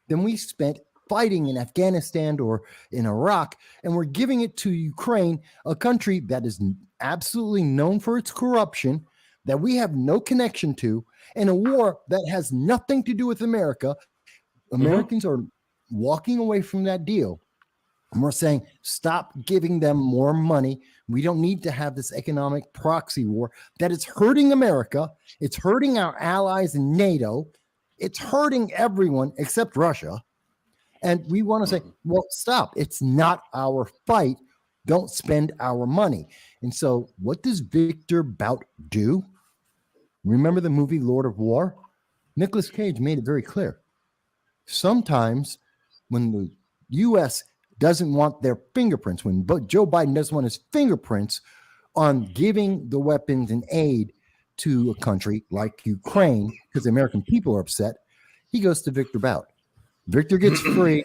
Speaker 2: than we spent fighting in Afghanistan or in Iraq, and we're giving it to Ukraine, a country that is absolutely known for its corruption, that we have no connection to, in a war that has nothing to do with America. Americans are walking away from that deal. And we're saying, stop giving them more money. We don't need to have this economic proxy war that is hurting America. It's hurting our allies in NATO. It's hurting everyone except Russia. And we want to say, well, stop. It's not our fight. Don't spend our money. And so what does Victor Bout do? Remember the movie Lord of War? Nicolas Cage made it very clear. Sometimes when the U.S. doesn't want their fingerprints, when Joe Biden doesn't want his fingerprints on giving the weapons and aid to a country like Ukraine, because the American people are upset, he goes to Victor Bout. Victor gets free.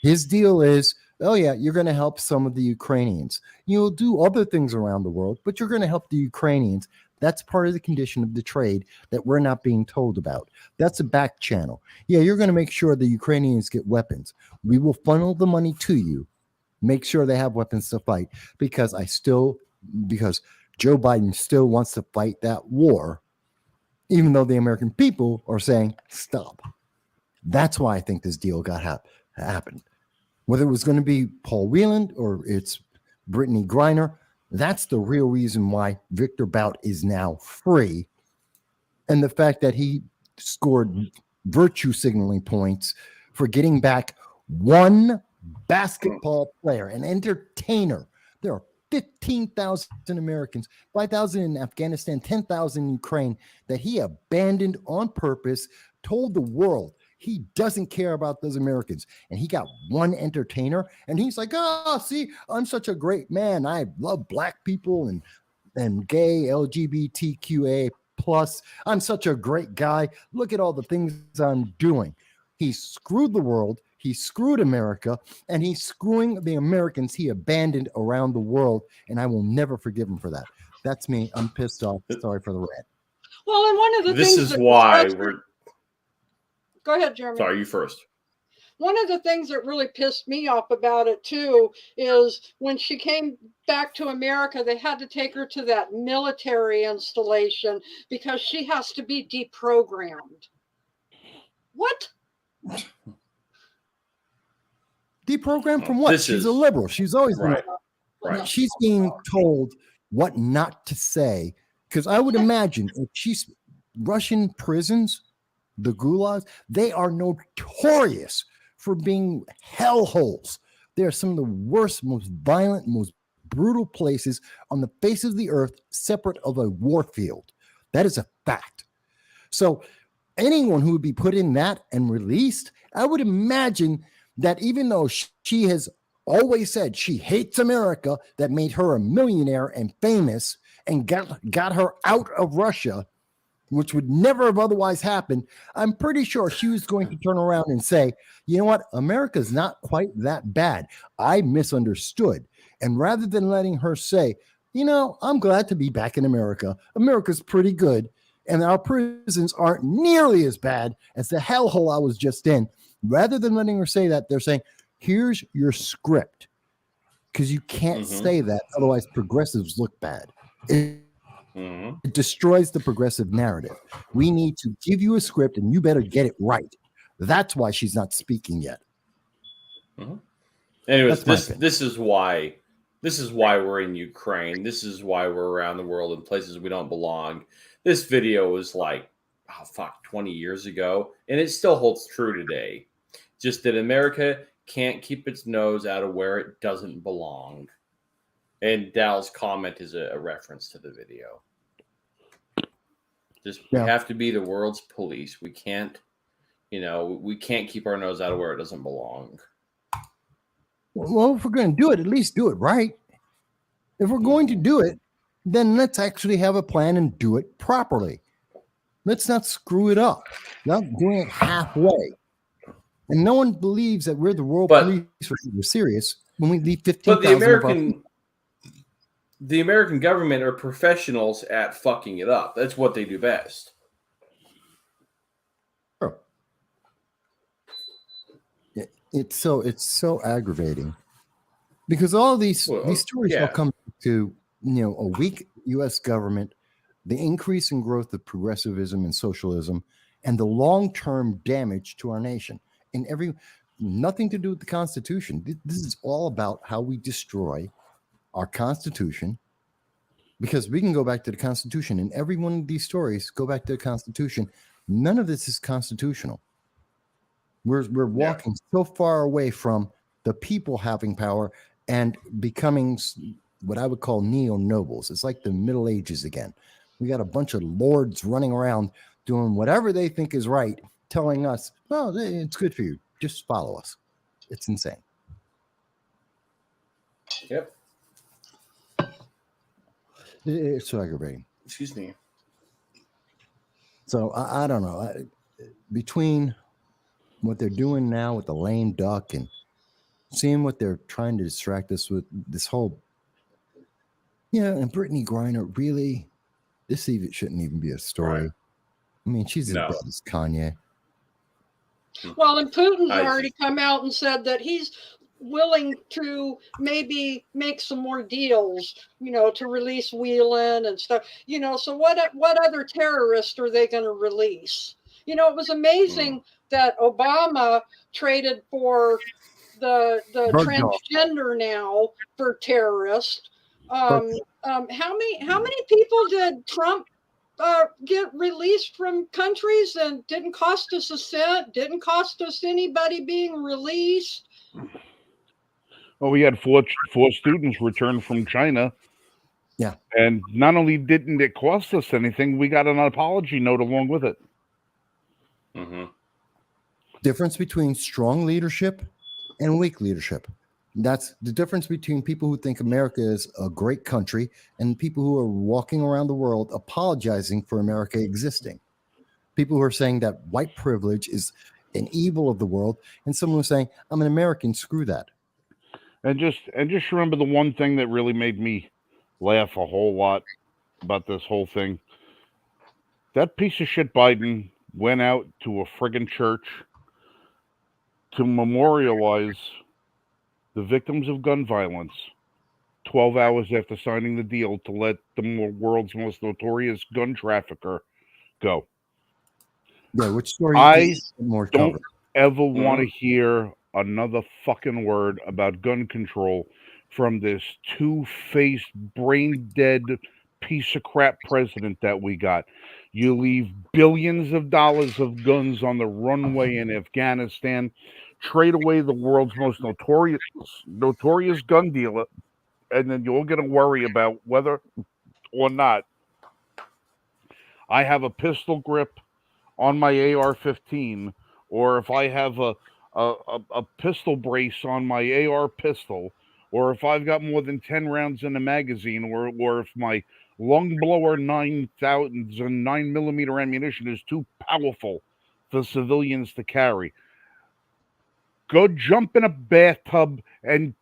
Speaker 2: His deal is, oh yeah, you're going to help some of the Ukrainians. You'll do other things around the world, but you're going to help the Ukrainians. That's part of the condition of the trade that we're not being told about. That's a back channel. Yeah, you're going to make sure the Ukrainians get weapons. We will funnel the money to you. Make sure they have weapons to fight, because Joe Biden still wants to fight that war, even though the American people are saying, stop. That's why I think this deal happened. Whether it was going to be Paul Whelan or it's Brittany Griner, that's the real reason why Victor Bout is now free. And the fact that he scored virtue signaling points for getting back one basketball player, an entertainer. There are 15,000 Americans, 5,000 in Afghanistan, 10,000 in Ukraine, that he abandoned on purpose, told the world he doesn't care about those Americans. And he got one entertainer, and he's like, oh, see, I'm such a great man. I love black people and gay, LGBTQA plus. I'm such a great guy. Look at all the things I'm doing. He screwed the world. He screwed America, and he's screwing the Americans he abandoned around the world. And I will never forgive him for that. That's me. I'm pissed off. Sorry for the rant.
Speaker 3: Well, and one of the
Speaker 4: This
Speaker 3: things
Speaker 4: is why
Speaker 3: we're. Go ahead, Jeremy.
Speaker 4: Sorry, you first.
Speaker 3: One of the things that really pissed me off about it, too, is when she came back to America, they had to take her to that military installation because she has to be deprogrammed. What?
Speaker 2: Deprogrammed from what? She's a liberal. She's always been.
Speaker 4: Right.
Speaker 2: She's being told what not to say. Because I would imagine if she's Russian prisons, the gulags, they are notorious for being hellholes. They are some of the worst, most violent, most brutal places on the face of the earth, separate of a war field. That is a fact. So anyone who would be put in that and released, I would imagine that even though she has always said she hates America, that made her a millionaire and famous and got her out of Russia, which would never have otherwise happened, I'm pretty sure she was going to turn around and say, you know what? America's not quite that bad. I misunderstood. And rather than letting her say, you know, I'm glad to be back in America. America's pretty good. And our prisons aren't nearly as bad as the hellhole I was just in. Rather than letting her say that, they're saying, here's your script. Because you can't say that. Otherwise, progressives look bad. It destroys the progressive narrative. We need to give you a script, and you better get it right. That's why she's not speaking yet.
Speaker 4: Anyways, this is why we're in Ukraine. This is why we're around the world in places we don't belong. This video was like, 20 years ago, and it still holds true today. Just that America can't keep its nose out of where it doesn't belong. And Dal's comment is a reference to the video. We have to be the world's police. We can't, we can't keep our nose out of where it doesn't belong.
Speaker 2: Well, if we're going to do it, at least do it right. If we're going to do it, then let's actually have a plan and do it properly. Let's not screw it up. Not doing it halfway. And no one believes that we're the world police or we're serious when we leave 15,000.
Speaker 4: But the American government are professionals at fucking it up. That's what they do best.
Speaker 2: Sure. It's so aggravating because all these stories all come to a weak U.S. government, the increase in growth of progressivism and socialism, and the long-term damage to our nation. And nothing to do with the Constitution. This is all about how we destroy our Constitution, because we can go back to the Constitution, and every one of these stories go back to the Constitution. None of this is constitutional. We're walking so far away from the people having power and becoming what I would call neo-nobles. It's like the Middle Ages again. We got a bunch of lords running around doing whatever they think is right, telling us, well, it's good for you. Just follow us. It's insane.
Speaker 4: Yep.
Speaker 2: It's so aggravating.
Speaker 4: Excuse me.
Speaker 2: So I don't know. Between what they're doing now with the lame duck and seeing what they're trying to distract us with, this whole, and Brittany Griner, really, this even shouldn't even be a story. Right. I mean, she's as bad as Kanye.
Speaker 3: Well, and Putin's already come out and said that he's willing to maybe make some more deals, to release Whelan and stuff, so what other terrorist are they going to release? It was amazing that Obama traded for the transgender now for terrorist. How many people did Trump get released from countries and didn't cost us a cent, didn't cost us anybody being released?
Speaker 1: Well, we had four students return from China.
Speaker 2: Yeah.
Speaker 1: And not only didn't it cost us anything, we got an apology note along with it.
Speaker 4: Mm-hmm.
Speaker 2: Difference between strong leadership and weak leadership. That's the difference between people who think America is a great country and people who are walking around the world apologizing for America existing. People who are saying that white privilege is an evil of the world, and someone who's saying, I'm an American, screw that.
Speaker 1: And just remember the one thing that really made me laugh a whole lot about this whole thing. That piece of shit Biden went out to a friggin' church to memorialize the victims of gun violence 12 hours after signing the deal to let the world's most notorious gun trafficker go.
Speaker 2: Yeah, which story
Speaker 1: I
Speaker 2: more
Speaker 1: don't
Speaker 2: covered?
Speaker 1: Ever want to hear another fucking word about gun control from this two-faced, brain-dead piece of crap president that we got. You leave billions of dollars of guns on the runway in Afghanistan, trade away the world's most notorious gun dealer, and then you're going to worry about whether or not I have a pistol grip on my AR-15, or if I have a pistol brace on my AR pistol, or if I've got more than 10 rounds in a magazine, or if my lung blower 9mm ammunition is too powerful for civilians to carry. Go jump in a bathtub and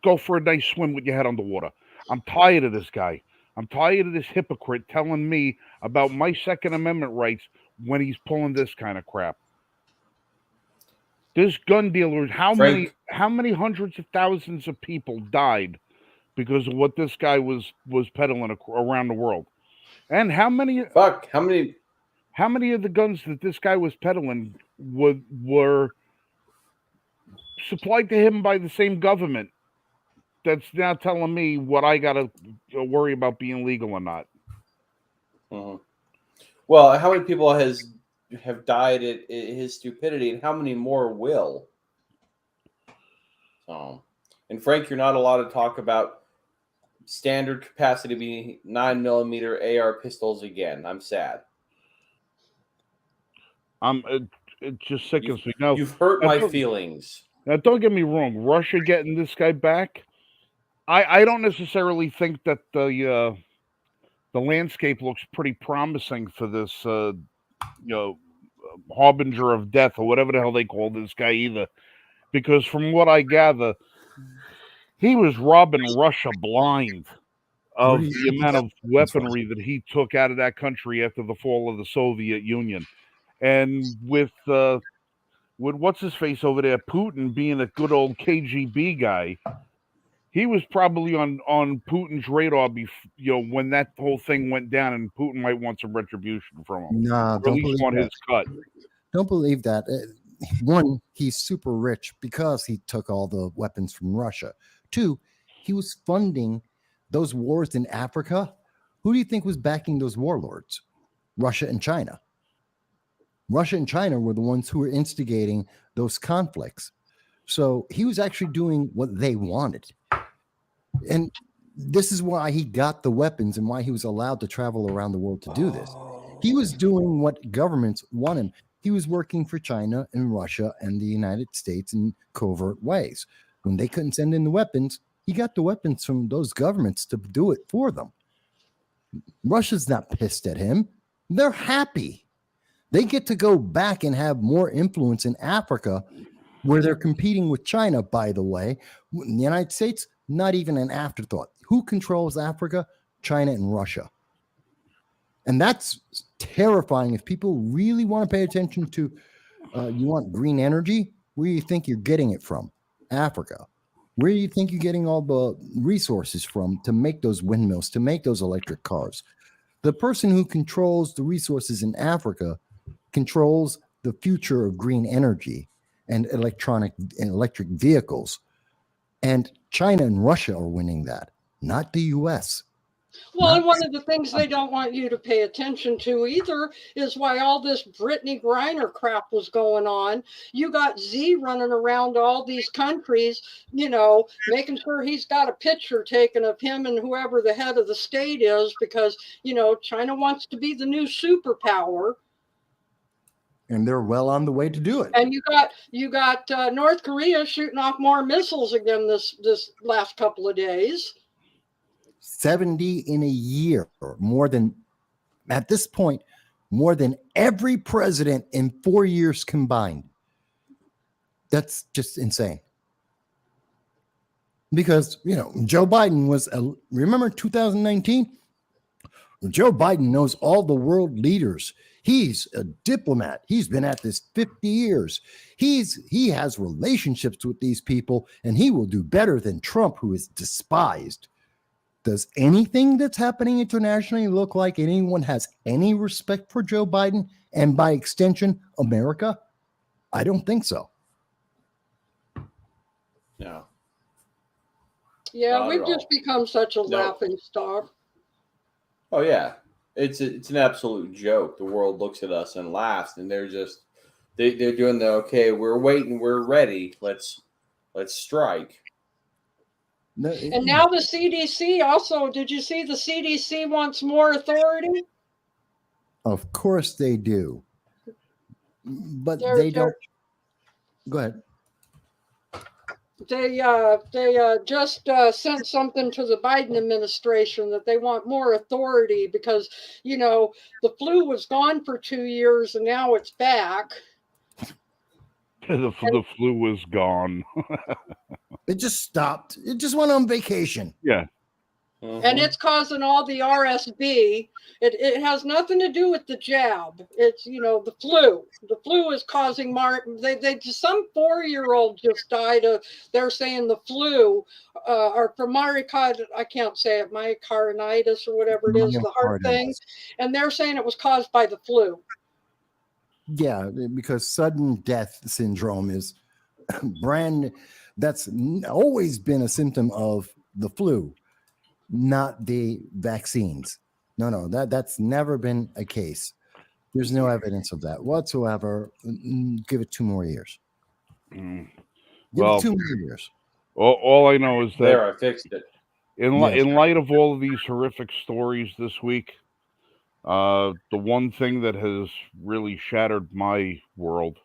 Speaker 1: go for a nice swim with your head underwater. I'm tired of this guy. I'm tired of this hypocrite telling me about my Second Amendment rights when he's pulling this kind of crap. This gun dealer, how many hundreds of thousands of people died because of what this guy was peddling around the world? And how many of the guns that this guy was peddling were supplied to him by the same government that's now telling me what I got to worry about being legal or not?
Speaker 4: Mm-hmm. Well, how many people have died at his stupidity, and how many more will? So, and Frank, you're not allowed to talk about standard capacity being 9mm AR pistols again. I'm sad.
Speaker 1: It just sickens me. No,
Speaker 4: you've hurt my feelings.
Speaker 1: Now, don't get me wrong. Russia getting this guy back, I don't necessarily think that the landscape looks pretty promising for this, harbinger of death or whatever the hell they call this guy either. Because from what I gather, he was robbing Russia blind of the amount of weaponry that he took out of that country after the fall of the Soviet Union. And with what's his face over there, Putin being a good old KGB guy, he was probably on Putin's radar when that whole thing went down, and Putin might want some retribution from him,
Speaker 2: Nah,
Speaker 1: or at
Speaker 2: don't
Speaker 1: least
Speaker 2: believe
Speaker 1: want
Speaker 2: that.
Speaker 1: his cut.
Speaker 2: Don't believe that. One, he's super rich because he took all the weapons from Russia. Two, he was funding those wars in Africa. Who do you think was backing those warlords? Russia and China. Russia and China were the ones who were instigating those conflicts. So he was actually doing what they wanted. And this is why he got the weapons and why he was allowed to travel around the world to do this. He was doing what governments want him. He was working for China and Russia and the United States in covert ways. When they couldn't send in the weapons, he got the weapons from those governments to do it for them. Russia's not pissed at him. They're happy. They get to go back and have more influence in Africa, where they're competing with China, by the way. In the United States, not even an afterthought. Who controls Africa? China and Russia. And that's terrifying. If people really want to pay attention to, you want green energy, where do you think you're getting it from? Africa. Where do you think you're getting all the resources from to make those windmills, to make those electric cars? The person who controls the resources in Africa controls the future of green energy and electric vehicles. And China and Russia are winning that, not the U.S.
Speaker 3: Well, and one of the things they don't want you to pay attention to either is why all this Brittany Griner crap was going on. You got Z running around all these countries, making sure he's got a picture taken of him and whoever the head of the state is, because, China wants to be the new superpower.
Speaker 2: And they're well on the way to do it.
Speaker 3: And you got North Korea shooting off more missiles again this last couple of days.
Speaker 2: 70 in a year, more than, at this point, more than every president in 4 years combined. That's just insane. Because, Joe Biden was, remember 2019? Joe Biden knows all the world leaders. He's a diplomat. He's been at this 50 years. He has relationships with these people, and he will do better than Trump, who is despised. Does anything that's happening internationally look like anyone has any respect for Joe Biden and, by extension, America? I don't think so.
Speaker 4: No.
Speaker 3: Yeah, we've just become such a laughing stock.
Speaker 4: Oh yeah, it's an absolute joke. The world looks at us and laughs, and they're doing the okay. We're waiting. We're ready. Let's strike.
Speaker 3: And now the CDC also. Did you see the CDC wants more authority?
Speaker 2: Of course they do, but they don't. Go ahead.
Speaker 3: They just sent something to the Biden administration that they want more authority because, the flu was gone for 2 years and now it's back.
Speaker 1: The flu was gone.
Speaker 2: It just stopped. It just went on vacation.
Speaker 1: Yeah.
Speaker 3: Mm-hmm. And it's causing all the RSV. It has nothing to do with the jab. It's, the flu. The flu is causing some 4-year-old just died of, they're saying the flu, or from I can't say it, myocarditis or whatever it is, the heart thing. And they're saying it was caused by the flu.
Speaker 2: Yeah, because sudden death syndrome is that's always been a symptom of the flu, not the vaccines. No, that's never been a case. There's no evidence of that whatsoever. Give it 2 more years. Give it 2 more years.
Speaker 1: All I know is that
Speaker 4: I fixed it.
Speaker 1: In light of all of these horrific stories this week, the one thing that has really shattered my world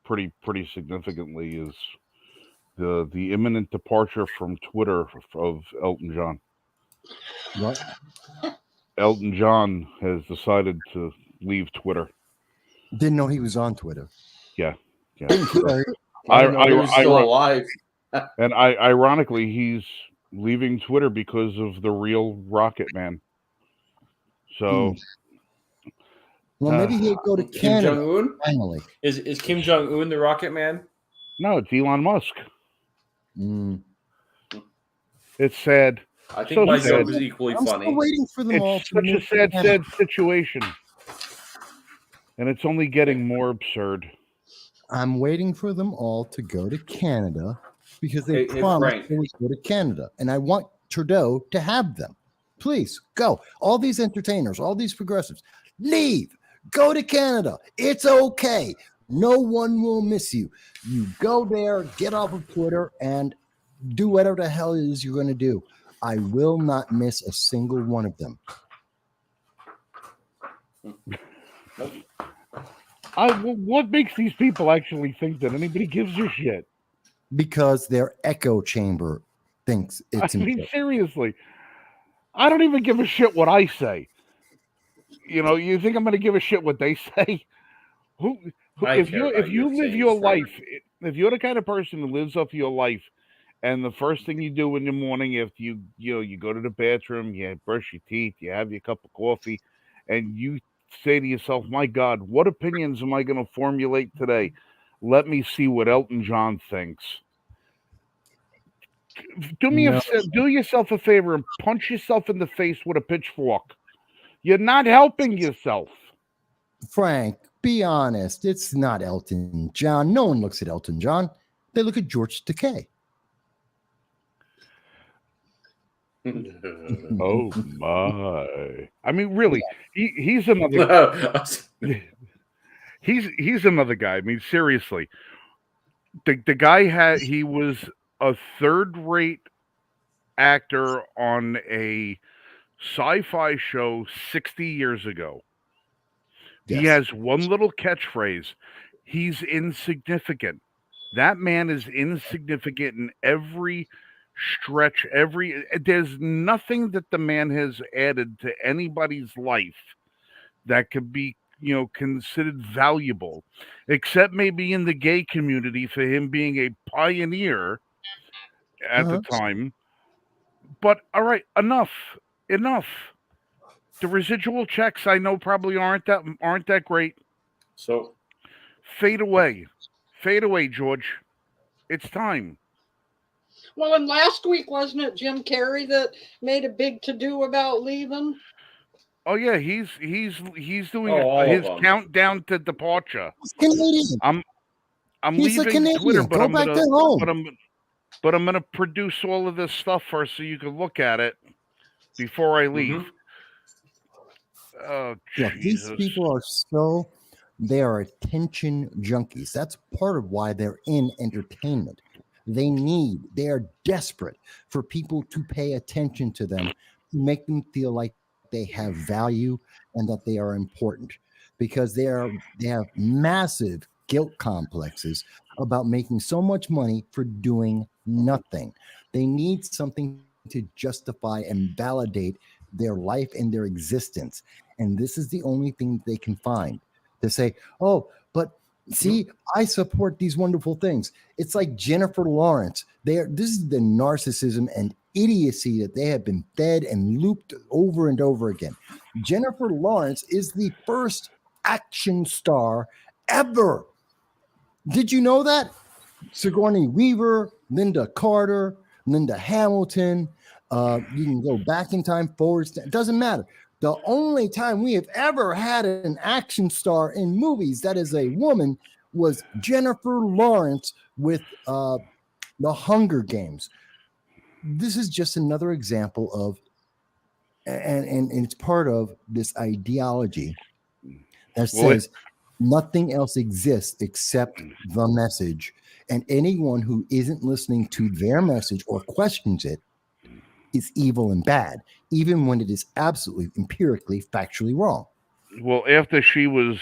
Speaker 1: pretty significantly is the imminent departure from Twitter of Elton John.
Speaker 2: What?
Speaker 1: Elton John has decided to leave Twitter.
Speaker 2: Didn't know he was on Twitter.
Speaker 1: Yeah.
Speaker 4: I was still alive.
Speaker 1: And ironically, he's leaving Twitter because of the real Rocket Man. So,
Speaker 2: well, maybe he'll go to Canada.
Speaker 4: Kim Jong-un?
Speaker 2: Finally,
Speaker 4: is Kim Jong-un the Rocket Man?
Speaker 1: No, it's Elon Musk. It's sad.
Speaker 4: I think
Speaker 1: So
Speaker 4: myself
Speaker 1: sad.
Speaker 4: is equally
Speaker 2: I'm
Speaker 4: funny.
Speaker 2: still waiting for them all
Speaker 1: It's
Speaker 2: to
Speaker 1: such a
Speaker 2: move to
Speaker 1: sad,
Speaker 2: Canada.
Speaker 1: sad situation. And it's only getting more absurd.
Speaker 2: I'm waiting for them all to go to Canada because they
Speaker 4: Hey,
Speaker 2: promised
Speaker 4: Frank.
Speaker 2: they would go to Canada. And I want Trudeau to have them. Please go. All these entertainers, all these progressives, leave. Go to Canada. It's okay. No one will miss you. You go there, get off of Twitter, and do whatever the hell it is you're going to do. I will not miss a single one of them.
Speaker 1: What makes these people actually think that anybody gives a shit?
Speaker 2: Because their echo chamber thinks it's
Speaker 1: I mean,
Speaker 2: important.
Speaker 1: seriously. I don't even give a shit what I say. You think I'm going to give a shit what they say? Who
Speaker 4: I
Speaker 1: if
Speaker 4: care
Speaker 1: you
Speaker 4: about your
Speaker 1: live
Speaker 4: things,
Speaker 1: your
Speaker 4: Frank.
Speaker 1: life, if you're the kind of person who lives off your life, and the first thing you do in the morning after you go to the bathroom, you brush your teeth, you have your cup of coffee, and you say to yourself, "My God, what opinions am I going to formulate today? Let me see what Elton John thinks."
Speaker 2: No,
Speaker 1: Do yourself a favor and punch yourself in the face with a pitchfork. You're not helping yourself.
Speaker 2: Frank, be honest. It's not Elton John. No one looks at Elton John. They look at George Takei.
Speaker 1: Oh my! I mean, really, he's another he's another guy. I mean, seriously, the guy he was a third-rate actor on a sci-fi show 60 years ago. He
Speaker 2: Yes.
Speaker 1: has one little catchphrase. He's insignificant. That man is insignificant in every stretch. There's nothing that the man has added to anybody's life that could be considered valuable, except maybe in the gay community for him being a pioneer at the
Speaker 2: Uh-huh.
Speaker 1: time. But all right, enough. The residual checks I know probably aren't that great.
Speaker 4: So
Speaker 1: Fade away, George. It's time.
Speaker 3: Well, and last week, wasn't it Jim Carrey that made a big to do about leaving?
Speaker 1: Oh yeah, he's doing
Speaker 4: all of
Speaker 1: his
Speaker 4: them.
Speaker 1: countdown to departure.
Speaker 2: He's Canadian.
Speaker 1: I'm I'm
Speaker 2: He's a
Speaker 1: leaving Twitter,
Speaker 2: Canadian.
Speaker 1: but
Speaker 2: Go
Speaker 1: I'm
Speaker 2: back to
Speaker 1: gonna
Speaker 2: home.
Speaker 1: but I'm gonna produce all of this stuff first so you can look at it before I leave. Oh
Speaker 2: Look, these
Speaker 1: Jesus!
Speaker 2: people they are attention junkies. That's part of why they're in entertainment. They are desperate for people to pay attention to them, to make them feel like they have value and that they are important because they have massive guilt complexes about making so much money for doing nothing. They need something to justify and validate their life and their existence. And this is the only thing they can find to say, oh, but see, I support these wonderful things. It's like Jennifer Lawrence. This is the narcissism and idiocy that they have been fed and looped over and over again. Jennifer Lawrence is the first action star ever. Did you know that? Sigourney Weaver, Linda Carter, Linda Hamilton. You can go back in time, forwards. It doesn't matter. The only time we have ever had an action star in movies that is a woman was Jennifer Lawrence with The Hunger Games. This is just another example of, and it's part of this ideology that says nothing else exists except the message. And anyone who isn't listening to their message or questions it is evil and bad, even when it is absolutely empirically, factually wrong.
Speaker 1: Well, after she was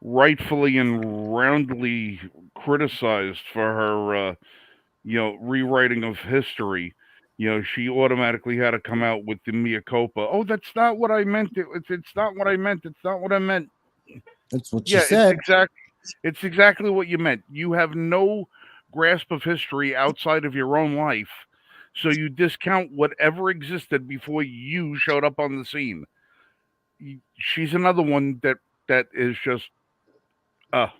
Speaker 1: rightfully and roundly criticized for her, rewriting of history, she automatically had to come out with the mea culpa. Oh, that's not what I meant. It's not what I meant. It's not what I meant.
Speaker 2: That's what she
Speaker 1: Yeah,
Speaker 2: said.
Speaker 1: it's exactly what you meant. You have no grasp of history outside of your own life, so you discount whatever existed before you showed up on the scene. She's another one that is just I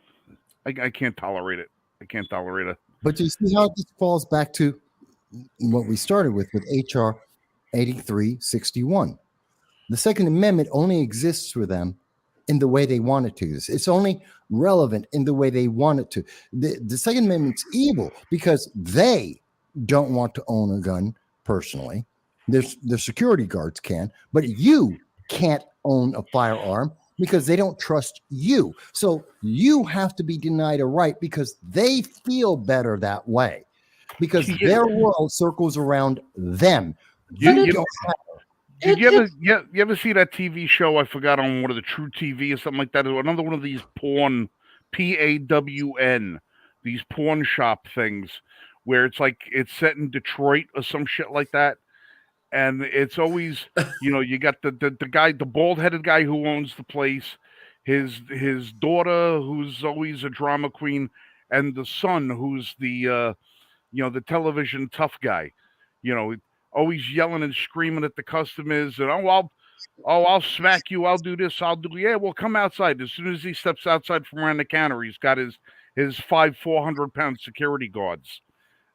Speaker 1: can't tolerate it. I can't tolerate it.
Speaker 2: But you see how this falls back to what we started with HR 8361. The Second Amendment only exists for them in the way they want it to. It's only relevant in the way they want it to. The Second Amendment's evil because they don't want to own a gun personally. The security guards can, but you can't own a firearm because they don't trust you. So you have to be denied a right because they feel better that way because their world circles around them.
Speaker 1: You,
Speaker 2: You
Speaker 1: you,
Speaker 2: don't
Speaker 1: did you ever see that TV show? I forgot on one of the True TV or something like that. Another one of these porn, PAWN, these pawn shop things, where it's like it's set in Detroit or some shit like that, and it's always you got the guy, the bald headed guy who owns the place, his daughter who's always a drama queen, and the son who's the television tough guy, you know, always yelling and screaming at the customers and I'll smack you, I'll do this, I'll do yeah, well come outside. As soon as he steps outside from around the counter, he's got his 400-pound security guards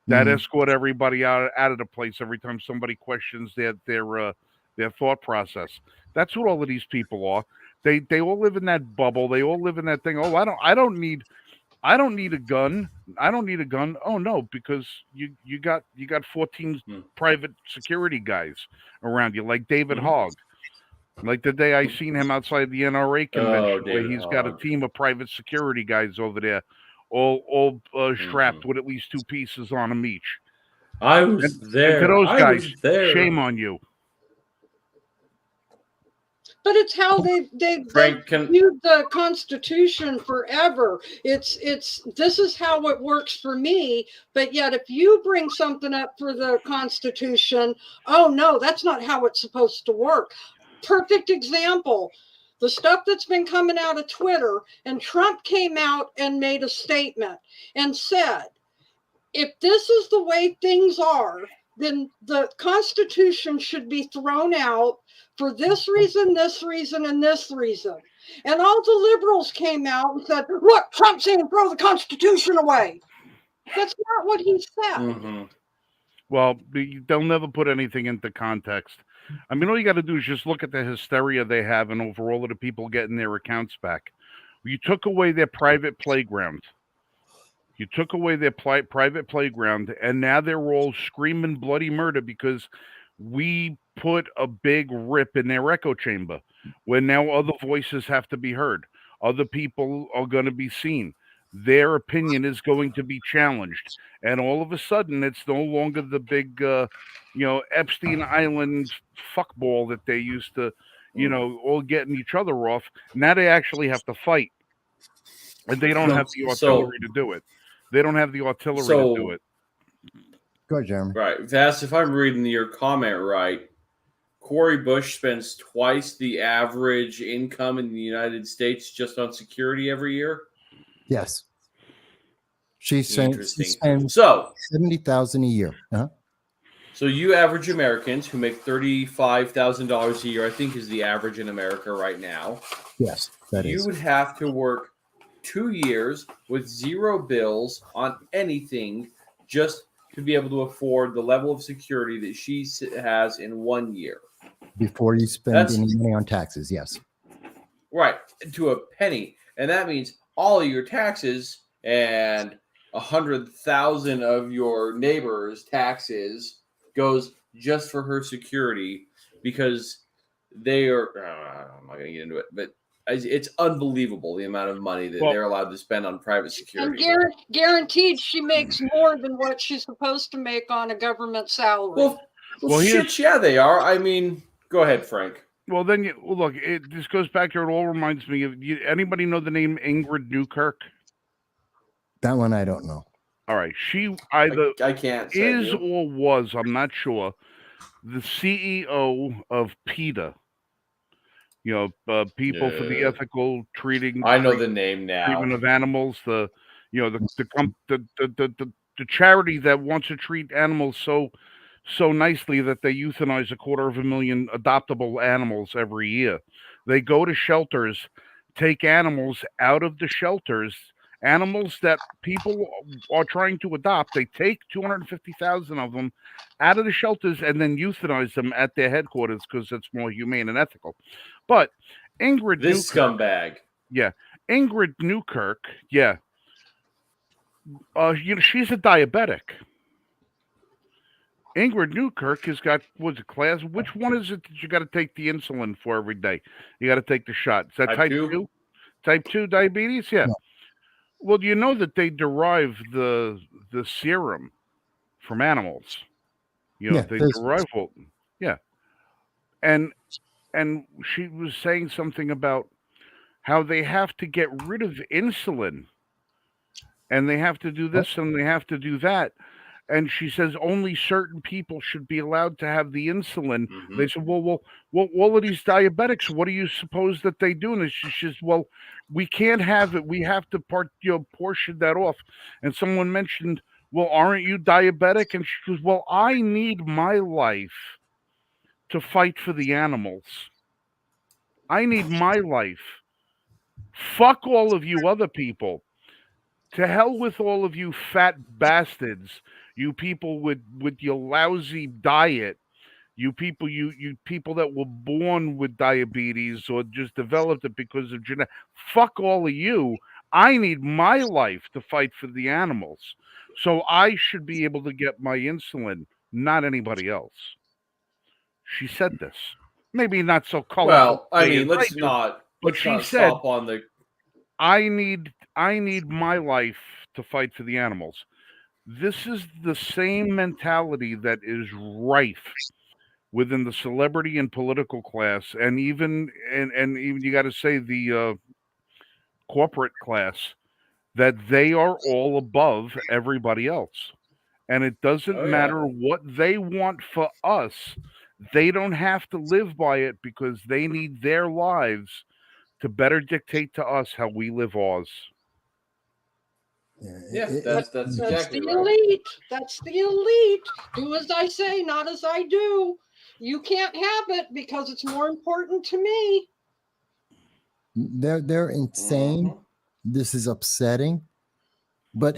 Speaker 1: that escort everybody out of the place every time somebody questions their thought process. That's what all of these people are. They all live in that bubble. They all live in that thing. Oh, I don't need a gun. I don't need a gun. Oh no, because you got 14 private security guys around you, like David Hogg. Like the day I seen him outside the NRA convention, where he's got a team of private security guys over there, all strapped with at least 2 pieces on them each.
Speaker 4: I was there.
Speaker 1: And to those
Speaker 4: I
Speaker 1: guys,
Speaker 4: was there.
Speaker 1: shame on you.
Speaker 3: But it's how they've viewed the Constitution forever. It's this is how it works for me. But yet, if you bring something up for the Constitution, oh no, that's not how it's supposed to work. Perfect example. The stuff that's been coming out of Twitter, and Trump came out and made a statement and said, if this is the way things are, then the Constitution should be thrown out for this reason, and this reason. And all the liberals came out and said, look, Trump's saying throw the Constitution away. That's not what he said.
Speaker 1: Well, they'll never put anything into context. I mean, all you got to do is just look at the hysteria they have and over all of the people getting their accounts back. You took away their private playground. You took away their private playground, and now they're all screaming bloody murder because we put a big rip in their echo chamber where now other voices have to be heard. Other people are going to be seen. Their opinion is going to be challenged. And all of a sudden, it's no longer the big, Epstein Island fuckball that they used to, all getting each other off. Now they actually have to fight. And they don't have the artillery to do it. They don't have the artillery to do it.
Speaker 2: Go ahead, Jeremy.
Speaker 4: Right. That's if I'm reading your comment right. Cori Bush spends twice the average income in the United States just on security every year.
Speaker 2: Yes. She spends $70,000 a year.
Speaker 4: So you average Americans who make $35,000 a year, I think is the average in America right now.
Speaker 2: Yes, that is.
Speaker 4: You would have to work 2 years with 0 bills on anything just to be able to afford the level of security that she has in 1 year.
Speaker 2: Before you spend any money on taxes, yes.
Speaker 4: Right, to a penny. And that means all of your taxes and 100,000 of your neighbors' taxes goes just for her security because they are, I'm not going to get into it, but it's unbelievable the amount of money that they're allowed to spend on private security.
Speaker 3: And guaranteed she makes more than what she's supposed to make on a government salary.
Speaker 4: Well, shit, yeah, they are. I mean, go ahead, Frank.
Speaker 1: Well, then, look, this goes back to, it all reminds me of, anybody know the name Ingrid Newkirk?
Speaker 2: That one I don't know.
Speaker 1: All right. She either
Speaker 4: I can't
Speaker 1: is or was, I'm not sure, the CEO of PETA. People for the ethical treating.
Speaker 4: I know the name now.
Speaker 1: Treatment of animals. The charity that wants to treat animals so nicely that they euthanize 250,000 adoptable animals every year. They go to shelters, take animals out of the shelters, Animals that people are trying to adopt, they take 250,000 of them out of the shelters and then euthanize them at their headquarters because it's more humane and ethical. But Ingrid
Speaker 4: This
Speaker 1: Newkirk,
Speaker 4: scumbag.
Speaker 1: yeah, Ingrid Newkirk, yeah, she's a diabetic. Ingrid Newkirk has got what's it class? Which one is it that you got to take the insulin for every day? You got to take the shot. Is that
Speaker 4: Type
Speaker 1: type
Speaker 4: 2?
Speaker 1: 2? Type 2 diabetes? Yeah.
Speaker 2: No.
Speaker 1: Well, you know that they derive the serum from animals.
Speaker 2: Yeah,
Speaker 1: They
Speaker 2: there's-
Speaker 1: derive yeah. And she was saying something about how they have to get rid of insulin and they have to do this and they have to do that. And she says only certain people should be allowed to have the insulin.
Speaker 4: Mhm.
Speaker 1: They said, well, all of these diabetics, what do you suppose that they do? And she says, well, we can't have it. We have to portion that off. And someone mentioned, well, aren't you diabetic? And she goes, well, I need my life to fight for the animals. I need my life. Fuck all of you other people. To hell with all of you fat bastards. You people with your lousy diet. You people that were born with diabetes or just developed it because of genetic. Fuck all of you. I need my life to fight for the animals. So I should be able to get my insulin, not anybody else. She said this. Maybe not so colorful.
Speaker 4: Well, I
Speaker 1: way
Speaker 4: mean,
Speaker 1: as
Speaker 4: let's
Speaker 1: do,
Speaker 4: not
Speaker 1: but she said,
Speaker 4: stop on the.
Speaker 1: I need my life to fight for the animals. This is the same mentality that is rife within the celebrity and political class, and even you got to say the corporate class, that they are all above everybody else, and it doesn't
Speaker 4: Oh, yeah.
Speaker 1: matter what they want for us. They don't have to live by it because they need their lives to better dictate to us how we live ours.
Speaker 4: Yeah, that's
Speaker 3: That's
Speaker 4: exactly
Speaker 3: the
Speaker 4: right.
Speaker 3: elite. That's the elite. Do as I say, not as I do. You can't have it because it's more important to me.
Speaker 2: they're insane.
Speaker 4: Mhm.
Speaker 2: This is upsetting, but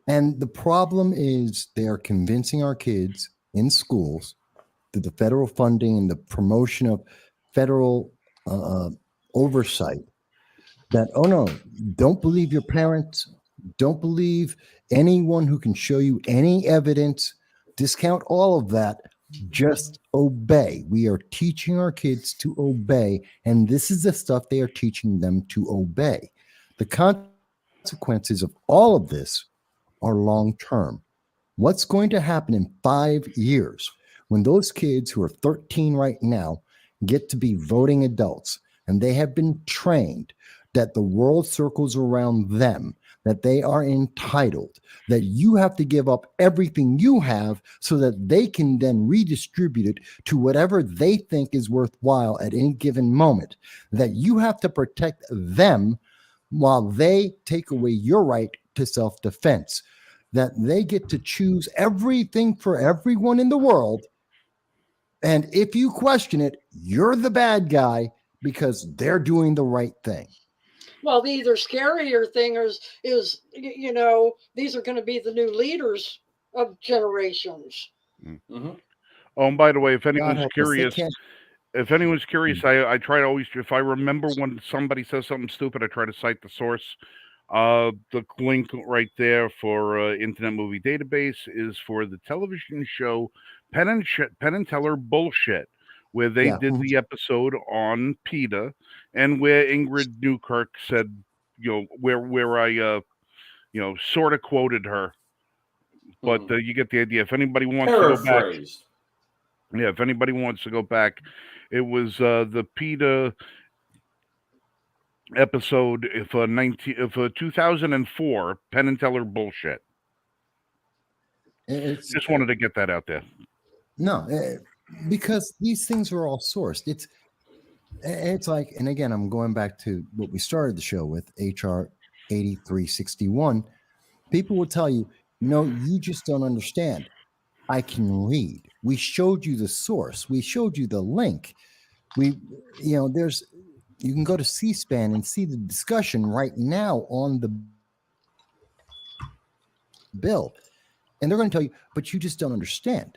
Speaker 2: and the problem is they are convincing our kids in schools through the federal funding and the promotion of federal oversight that, oh no, don't believe your parents, don't believe anyone who can show you any evidence, discount all of that, just obey. We are teaching our kids to obey, and this is the stuff they are teaching them to obey. The consequences of all of this are long term. What's going to happen in 5 years when those kids who are 13 right now get to be voting adults and they have been trained that the world circles around them, that they are entitled, that you have to give up everything you have so that they can then redistribute it to whatever they think is worthwhile at any given moment, that you have to protect them while they take away your right to self-defense, that they get to choose everything for everyone in the world. And if you question it, you're the bad guy because they're doing the right thing.
Speaker 3: Well, the either scarier thing is these are going to be the new leaders of generations.
Speaker 4: Mhm.
Speaker 1: Oh, and by the way, if
Speaker 2: God
Speaker 1: anyone's
Speaker 2: help us, they
Speaker 1: curious,
Speaker 2: can't.
Speaker 1: I try to always, if I remember when somebody says something stupid, I try to cite the source. The link right there for Internet Movie Database is for the television show Penn and Teller Bullshit, where they
Speaker 2: Yeah.
Speaker 1: did the episode on PETA, and where Ingrid Newkirk said, where I sort of quoted her, but
Speaker 4: Mhm.
Speaker 1: you get the idea. If anybody wants to go back,
Speaker 4: Paraphrased.
Speaker 1: yeah, if anybody wants to go back, it was the PETA episode of 2004, Penn and Teller Bullshit.
Speaker 2: It's
Speaker 1: Just wanted to get that out there.
Speaker 2: no, because these things are all sourced. It's like, and again, I'm going back to what we started the show with, HR 8361. People will tell you, no, you just don't understand. I can read. We showed you the source. We showed you the link. There's You can go to C-SPAN and see the discussion right now on the bill. And they're going to tell you, but you just don't understand.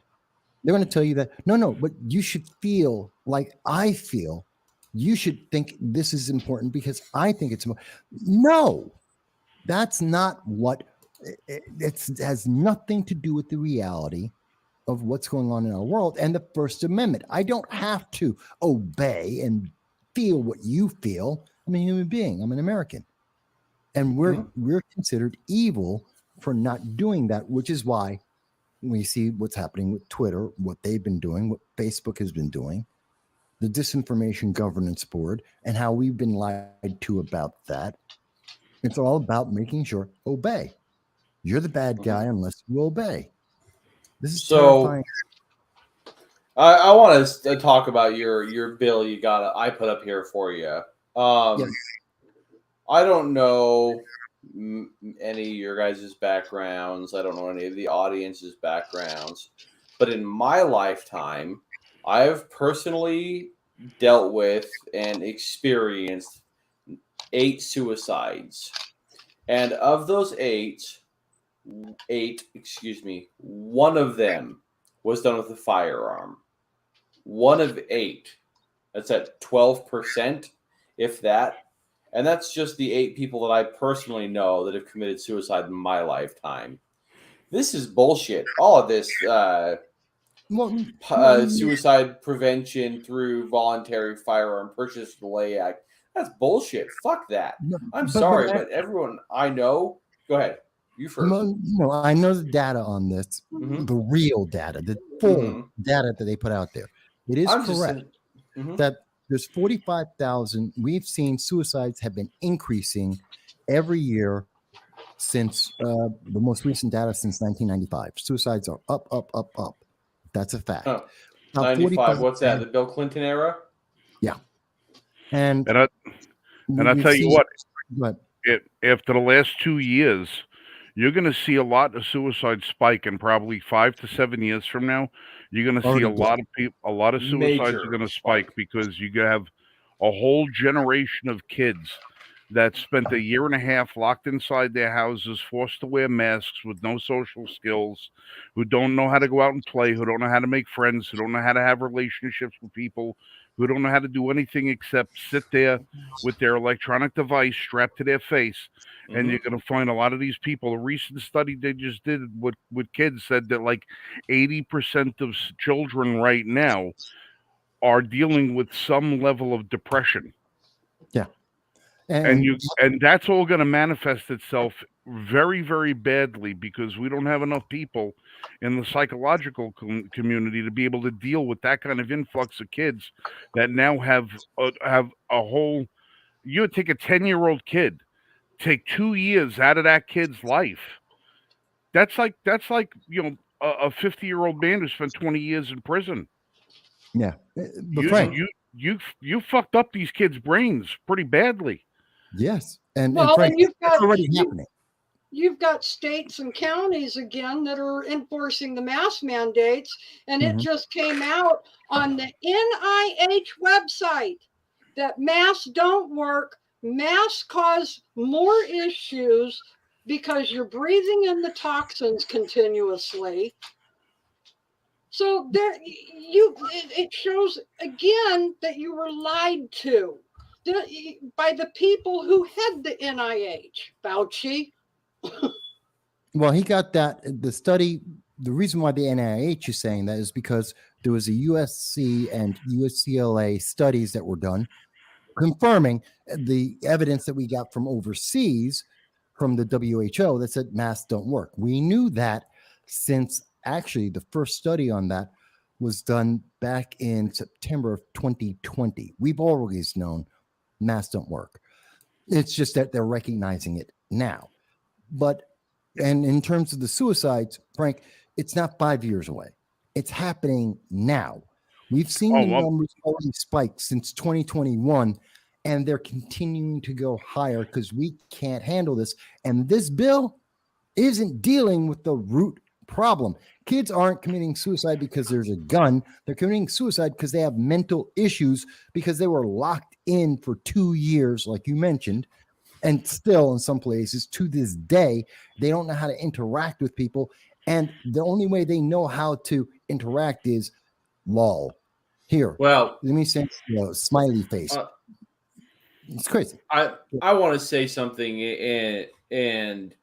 Speaker 2: They're going to tell you that, no, but you should feel like I feel. You should think this is important because I think it's important. No, that's not what it has nothing to do with the reality of what's going on in our world and the First Amendment. I don't have to obey and feel what you feel. I'm a human being. I'm an American. And we're considered evil for not doing that, which is why we see what's happening with Twitter, what they've been doing, what Facebook has been doing, the Disinformation Governance Board, and how we've been lied to about that. It's all about making sure obey. You're the bad guy unless you obey. This is terrifying.
Speaker 4: I want to talk about your bill I put up here for you.
Speaker 2: Yes.
Speaker 4: I don't know any of your guys' backgrounds. I don't know any of the audience's backgrounds. But in my lifetime, I've personally dealt with and experienced 8 suicides. And of those 8, one of them was done with a firearm. 1 of 8. That's at 12%, if that. And that's just the 8 people that I personally know that have committed suicide in my lifetime. This is bullshit. All of this suicide prevention through voluntary firearm purchase delay act. That's bullshit. Fuck that. I'm sorry, but everyone I know. Go ahead. You first.
Speaker 2: I know the data on this, the real data, the full data that they put out there. It is correct that there's 45,000. We've seen suicides have been increasing every year since the most recent data since 1995. Suicides are up, up, up, up. That's a fact.
Speaker 4: 95. What's that? The Bill Clinton era?
Speaker 2: Yeah. And
Speaker 1: I tell you what, after the last 2 years, you're going to see a lot of suicide spike, and probably 5 to 7 years from now, you're going to see a lot of people, a lot of suicides are going to spike because you have a whole generation of kids that spent a year and a half locked inside their houses, forced to wear masks with no social skills, who don't know how to go out and play, who don't know how to make friends, who don't know how to have relationships with people, who don't know how to do anything except sit there with their electronic device strapped to their face. And you're going to find a lot of these people. A recent study they just did with kids said that like 80% of children right now are dealing with some level of depression.
Speaker 2: Yeah.
Speaker 1: And that's all going to manifest itself very, very badly because we don't have enough people in the psychological community to be able to deal with that kind of influx of kids that now have a whole. You would take a 10-year-old kid, take 2 years out of that kid's life. That's like a 50-year-old man who spent 20 years in prison.
Speaker 2: Yeah, but Frank,
Speaker 1: you fucked up these kids' brains pretty badly.
Speaker 2: Yes, and Frank, it's already happening.
Speaker 3: You've got states and counties again that are enforcing the mask mandates, and it just came out on the NIH website that masks don't work. Masks cause more issues because you're breathing in the toxins continuously. So it shows again that you were lied to by the people who head the NIH, Fauci.
Speaker 2: Well, he got that. The study, the reason why the NIH is saying that is because there was a USC and UCLA studies that were done confirming the evidence that we got from overseas from the WHO that said masks don't work. We knew that since actually the first study on that was done back in September of 2020. We've always known masks don't work. It's just that they're recognizing it now. And in terms of the suicides, Frank, it's not 5 years away. It's happening now. We've seen the numbers already spike since 2021, and they're continuing to go higher because we can't handle this. And this bill isn't dealing with the root problem. Kids aren't committing suicide because there's a gun. They're committing suicide because they have mental issues because they were locked in for 2 years, like you mentioned. And still, in some places, to this day, they don't know how to interact with people. And the only way they know how to interact is lol. Here,
Speaker 4: Well,
Speaker 2: let me say, smiley face. It's crazy.
Speaker 4: I want to say something, and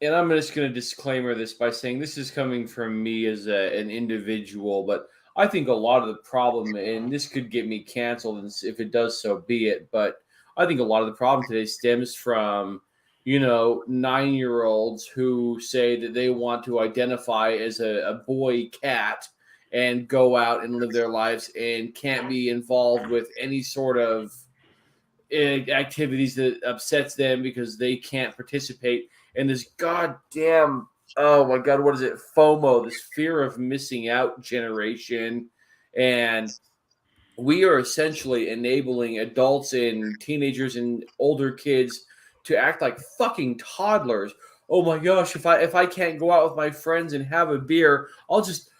Speaker 4: I'm just going to disclaimer this by saying this is coming from me as an individual, but I think a lot of the problem, and this could get me canceled, and if it does, so be it. But I think a lot of the problem today stems from, 9-year-olds who say that they want to identify as a boy cat and go out and live their lives and can't be involved with any sort of activities that upsets them because they can't participate in this goddamn, oh my God, what is it? FOMO, this fear of missing out generation. And we are essentially enabling adults and teenagers and older kids to act like fucking toddlers. Oh my gosh, if I can't go out with my friends and have a beer, I'll just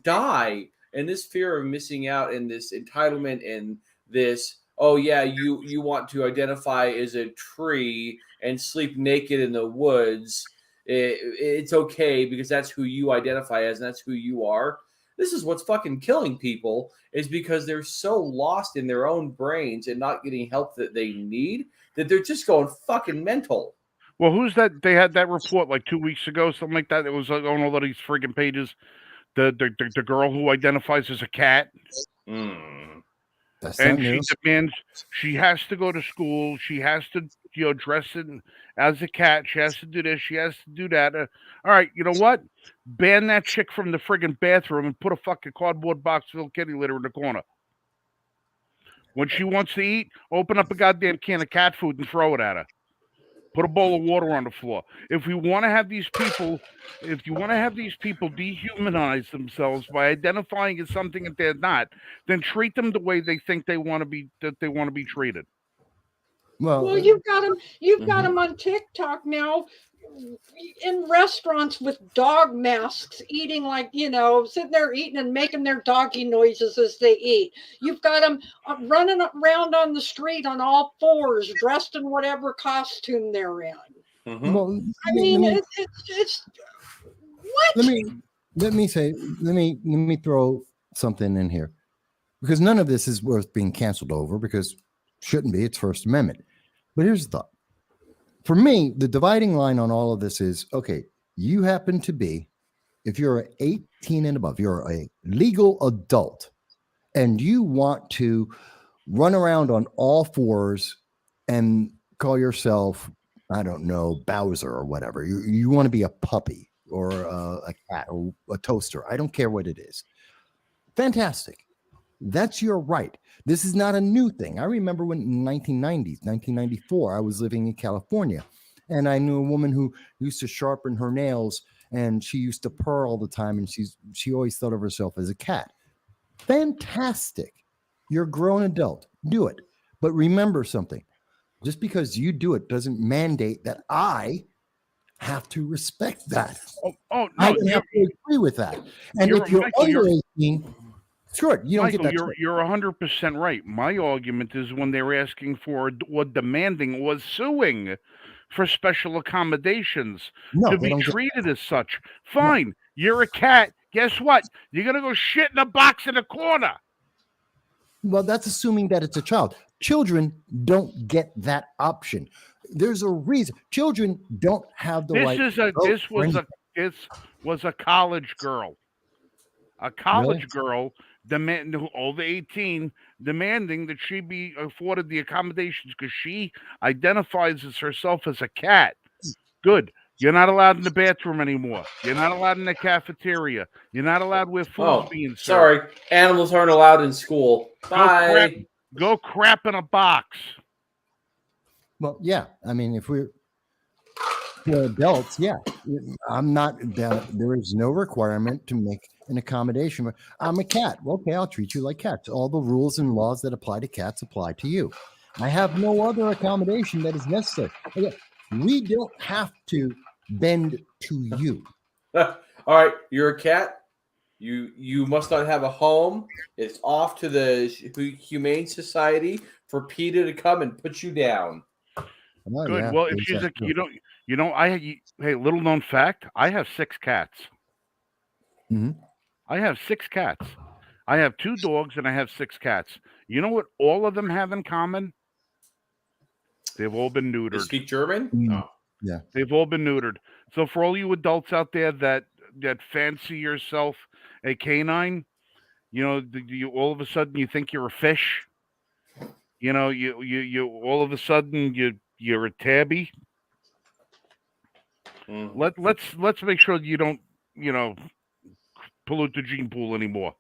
Speaker 4: die. And this fear of missing out and this entitlement and this, oh yeah, you want to identify as a tree and sleep naked in the woods. It's okay because that's who you identify as and that's who you are. This is what's fucking killing people, is because they're so lost in their own brains and not getting help that they need that they're just going fucking mental.
Speaker 1: Well, who's that? They had that report like 2 weeks ago, something like that. It was on all of these friggin' pages. The girl who identifies as a cat.
Speaker 2: That's
Speaker 1: And
Speaker 2: not
Speaker 1: she
Speaker 2: news.
Speaker 1: demands she has to go to school. She has to, dress as a cat. She has to do this. She has to do that. All right, you know what? Ban that chick from the friggin' bathroom and put a fucking cardboard box full of kitty litter in the corner. When she wants to eat, open up a goddamn can of cat food and throw it at her. Put a bowl of water on the floor. If you want to have these people dehumanize themselves by identifying as something that they're not, then treat them the way they think they want to be treated.
Speaker 3: Well, you've got them on TikTok now in restaurants with dog masks, eating like, sitting there eating and making their doggy noises as they eat. You've got them running around on the street on all fours, dressed in whatever costume they're in.
Speaker 4: Mm-hmm.
Speaker 2: Well,
Speaker 3: I mean, it's what?
Speaker 2: Let me throw something in here, because none of this is worth being canceled over, because shouldn't be. It's First Amendment. But here's the thought. For me, the dividing line on all of this is, okay, you happen to be, if you're 18 and above, you're a legal adult, and you want to run around on all fours and call yourself, I don't know, Bowser or whatever. You want to be a puppy or a cat or a toaster. I don't care what it is. Fantastic. That's your right. This is not a new thing. I remember when in 1994, I was living in California, and I knew a woman who used to sharpen her nails, and she used to purr all the time, and she always thought of herself as a cat. Fantastic. You're a grown adult. Do it. But remember something. Just because you do it doesn't mandate that I have to respect that.
Speaker 1: No,
Speaker 2: I don't have to agree with that. And if you're under 18, sure, you don't
Speaker 1: Michael,
Speaker 2: get that.
Speaker 1: you're 100% right. My argument is when they're asking for or demanding or suing for special accommodations to be treated as such. Fine, you're a cat. Guess what? You're gonna go shit in a box in a corner.
Speaker 2: Well, that's assuming that it's a child. Children don't get that option. There's a reason. Children don't have the right.
Speaker 1: This was a college girl. A college girl over 18, demanding that she be afforded the accommodations because she identifies as herself as a cat. Good. You're not allowed in the bathroom anymore. You're not allowed in the cafeteria. You're not allowed where food's being served.
Speaker 4: Sorry, animals aren't allowed in school. Bye.
Speaker 1: Go crap in a box.
Speaker 2: Well, yeah. I mean, if we're adults, yeah. I'm not. There is no requirement to make an accommodation. I'm a cat. Okay, I'll treat you like cats. All the rules and laws that apply to cats apply to you. I have no other accommodation that is necessary. Okay, we don't have to bend to you.
Speaker 4: All right, you're a cat. You must not have a home. It's off to the Humane Society for PETA to come and put you down.
Speaker 2: Oh,
Speaker 1: Good.
Speaker 2: yeah.
Speaker 1: Well, if
Speaker 2: there's
Speaker 1: she's
Speaker 2: that
Speaker 1: a,
Speaker 2: too.
Speaker 1: hey, little known fact, I have 6 cats.
Speaker 2: Mhm.
Speaker 1: I have 6 cats. I have 2 dogs and I have 6 cats. You know what all of them have in common? They've all been
Speaker 4: They
Speaker 1: neutered.
Speaker 4: speak German?
Speaker 2: Mm.
Speaker 4: Oh.
Speaker 2: Yeah.
Speaker 1: They've all been neutered. So for all you adults out there that fancy yourself a canine, you all of a sudden you think you're a fish. You all of a sudden you're a tabby.
Speaker 4: Mm.
Speaker 1: Let's make sure you don't you know pollute the gene pool anymore.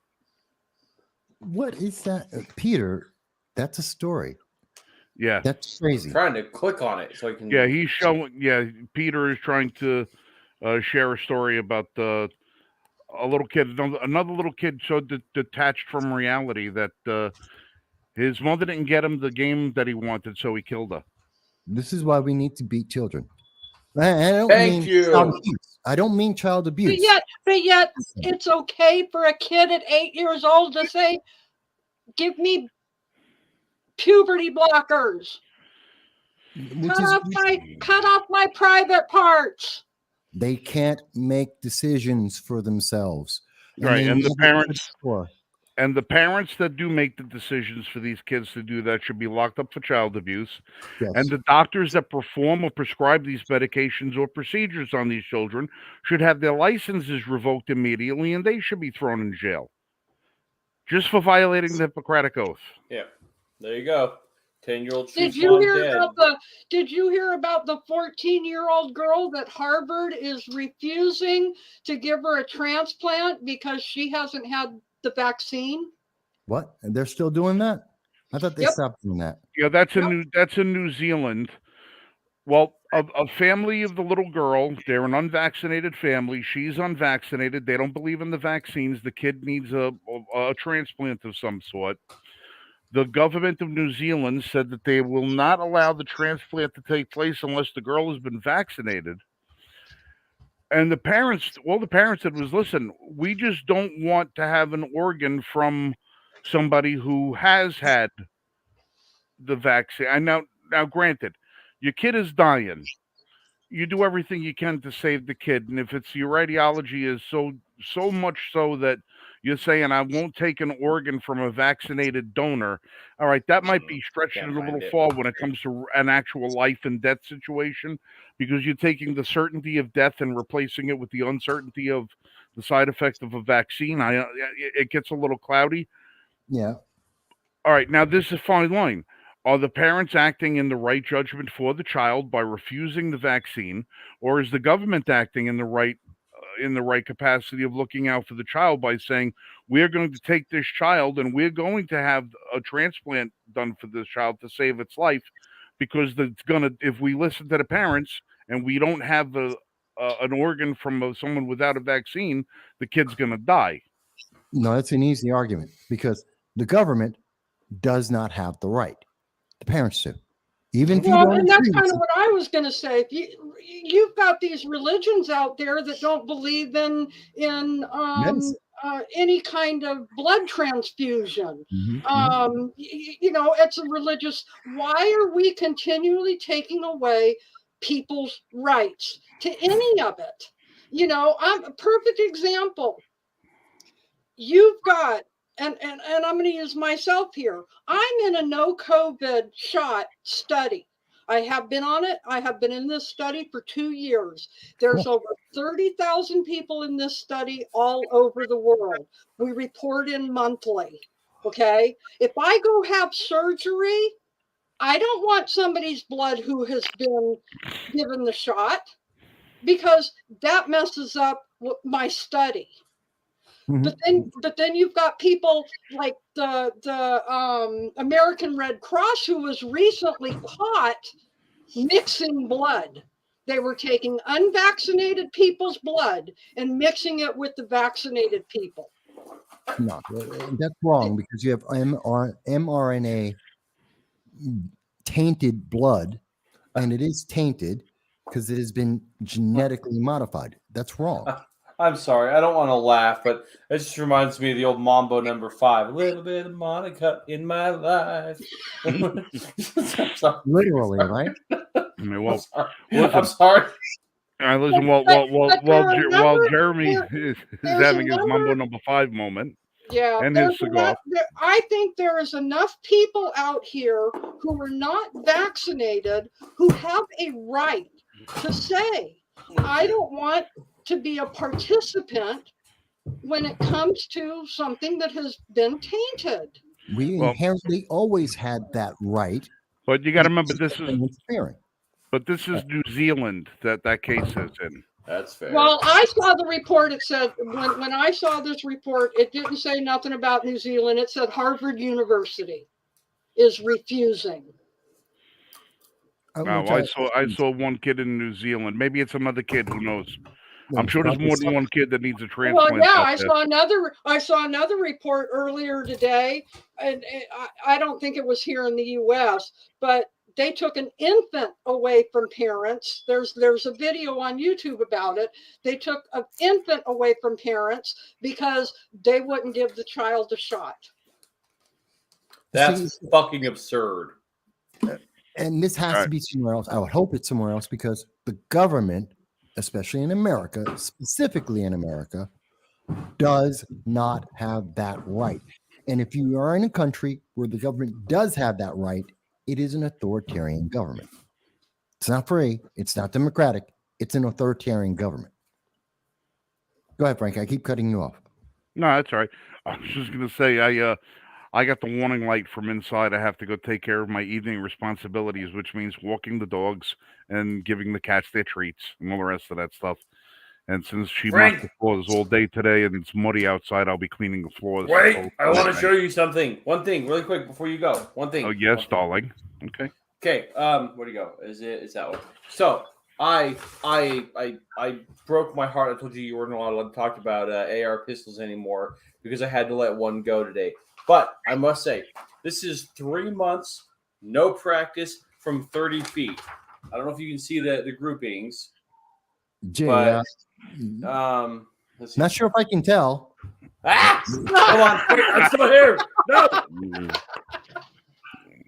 Speaker 2: What is that? Peter, that's a story.
Speaker 1: Yeah,
Speaker 2: That's
Speaker 4: I'm
Speaker 2: crazy.
Speaker 4: trying to click on it so I can.
Speaker 1: yeah. He's showing. Yeah, Peter is trying to share a story about a little kid. Another little kid so detached from reality that his mother didn't get him the game that he wanted, so he killed her.
Speaker 2: This is why we need to beat children. I don't
Speaker 4: Thank
Speaker 2: mean
Speaker 4: you.
Speaker 2: child abuse. I don't mean child
Speaker 3: But
Speaker 2: abuse.
Speaker 3: yet, it's okay for a kid at 8 years old to say, "Give me puberty blockers.
Speaker 2: Which is
Speaker 3: Cut off my private parts."
Speaker 2: they can't make decisions for themselves.
Speaker 1: Right,
Speaker 2: they
Speaker 1: and the
Speaker 2: never
Speaker 1: parents
Speaker 2: could before.
Speaker 1: and the parents that do make the decisions for these kids to do that should be locked up for child abuse.
Speaker 2: Yes.
Speaker 1: And the doctors that perform or prescribe these medications or procedures on these children should have their licenses revoked immediately, and they should be thrown in jail just for violating the Hippocratic Oath.
Speaker 4: Yeah, there you go. 10-year-old
Speaker 3: Did
Speaker 4: tree
Speaker 3: you
Speaker 4: swan
Speaker 3: hear
Speaker 4: dead.
Speaker 3: about the 14-year-old girl that Harvard is refusing to give her a transplant because she hasn't had the vaccine?
Speaker 2: What? And they're still doing that? I thought they
Speaker 3: Yep.
Speaker 2: stopped doing that.
Speaker 1: Yeah, that's
Speaker 3: Yep.
Speaker 1: in New Zealand. Well, a family of the little girl, they're an unvaccinated family. She's unvaccinated. They don't believe in the vaccines. The kid needs a transplant of some sort. The government of New Zealand said that they will not allow the transplant to take place unless the girl has been vaccinated. And all the parents said was, listen, we just don't want to have an organ from somebody who has had the vaccine. And now, granted, your kid is dying. You do everything you can to save the kid, and if it's your ideology is so much so that you're saying I won't take an organ from a vaccinated donor, all right, that might be stretching
Speaker 4: Can't
Speaker 1: it a little
Speaker 4: find it.
Speaker 1: far when it comes to an actual life and death situation, because you're taking the certainty of death and replacing it with the uncertainty of the side effect of a vaccine. It gets a little cloudy.
Speaker 2: Yeah.
Speaker 1: All right, now this is a fine line. Are the parents acting in the right judgment for the child by refusing the vaccine, or is the government acting in the right capacity of looking out for the child by saying we're going to take this child and we're going to have a transplant done for this child to save its life, because if we listen to the parents and we don't have an organ from someone without a vaccine, the kid's going to die.
Speaker 2: No, that's an easy argument because the government does not have the right. The parents do. Even if you
Speaker 3: Well,
Speaker 2: don't
Speaker 3: and that's
Speaker 2: agree
Speaker 3: kind
Speaker 2: with
Speaker 3: of what I was going to say. If you've got these religions out there that don't believe in
Speaker 2: medicine.
Speaker 3: any kind of blood transfusion.
Speaker 2: Mhm.
Speaker 3: It's a religious. Why are we continually taking away people's rights to any of it? I'm a perfect example. You've got, and I'm going to use myself here. I'm in a no COVID shot study. I have been on it. I have been in this study for 2 years. There's over 30,000 people in this study all over the world. We report in monthly. Okay. If I go have surgery, I don't want somebody's blood who has been given the shot, because that messes up my study.
Speaker 2: Mhm.
Speaker 3: But then you've got people like the American Red Cross, who was recently caught mixing blood. They were taking unvaccinated people's blood and mixing it with the vaccinated people.
Speaker 2: No, that's wrong because you have mRNA tainted blood, and it is tainted because it has been genetically modified. That's wrong.
Speaker 4: I'm sorry. I don't want to laugh, but it just reminds me of the old Mambo number 5. A little bit of Monica in my life. I'm sorry.
Speaker 2: Literally, right?
Speaker 1: I mean,
Speaker 4: I'm
Speaker 1: well,
Speaker 4: sorry.
Speaker 1: listen.
Speaker 4: I'm sorry.
Speaker 1: All right, listen.
Speaker 3: But there are
Speaker 1: While Jeremy is
Speaker 3: there's a
Speaker 1: having his Mambo number 5 moment and his
Speaker 3: there's
Speaker 1: cigar.
Speaker 3: enough. I think there is enough people out here who are not vaccinated who have a right to say, I don't want to be a participant when it comes to something that has been tainted.
Speaker 2: We
Speaker 1: Well,
Speaker 2: inherently always had that right.
Speaker 1: but you got to remember this is
Speaker 2: interfering.
Speaker 1: But this is New Zealand that case is in.
Speaker 4: That's fair.
Speaker 3: Well, I saw the report. It said when I saw this report, it didn't say nothing about New Zealand. It said Harvard University is refusing.
Speaker 1: Wow, I saw one kid in New Zealand. Maybe it's some other kid. Who knows? I'm sure there's more than one kid that needs a transplant.
Speaker 3: Well, yeah, I saw another report earlier today, and I don't think it was here in the U.S., but they took an infant away from parents. There's a video on YouTube about it. They took an infant away from parents because they wouldn't give the child a shot.
Speaker 4: That's fucking absurd.
Speaker 2: And this has to be somewhere else. I would hope it's somewhere else because the government, especially in America, specifically in America, does not have that right. And if you are in a country where the government does have that right, it is an authoritarian government. It's not free. It's not democratic. It's an authoritarian government. Go ahead, Frank. I keep cutting you off.
Speaker 1: No, that's all right. I was just going to say, I got the warning light from inside. I have to go take care of my evening responsibilities, which means walking the dogs and giving the cats their treats and all the rest of that stuff. And since she mopped the floors all day today and it's muddy outside, I'll be cleaning the floors.
Speaker 4: Wait, I want to show you something. One thing, really quick, before you go. One thing.
Speaker 1: Oh, yes, darling. Okay.
Speaker 4: Okay. Where do you go? It's that one. So I broke my heart. I told you weren't allowed to talk about AR pistols anymore because I had to let one go today. But I must say, this is 3 months, no practice from 30 feet. I don't know if you can see the groupings. But,
Speaker 2: not sure if I can tell.
Speaker 4: Come on, wait, I'm still here. No.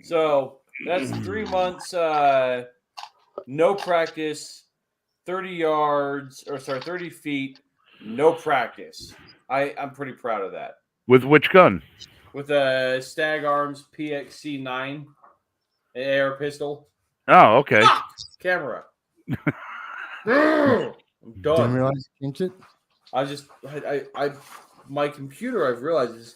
Speaker 4: So that's 3 months, no practice, 30 feet, no practice. I'm pretty proud of that.
Speaker 1: With which gun?
Speaker 4: With a Stag Arms PXC9 AR pistol.
Speaker 1: Oh, okay.
Speaker 4: Camera. I'm done.
Speaker 2: Didn't realize you changed it?
Speaker 4: My computer, I've realized, is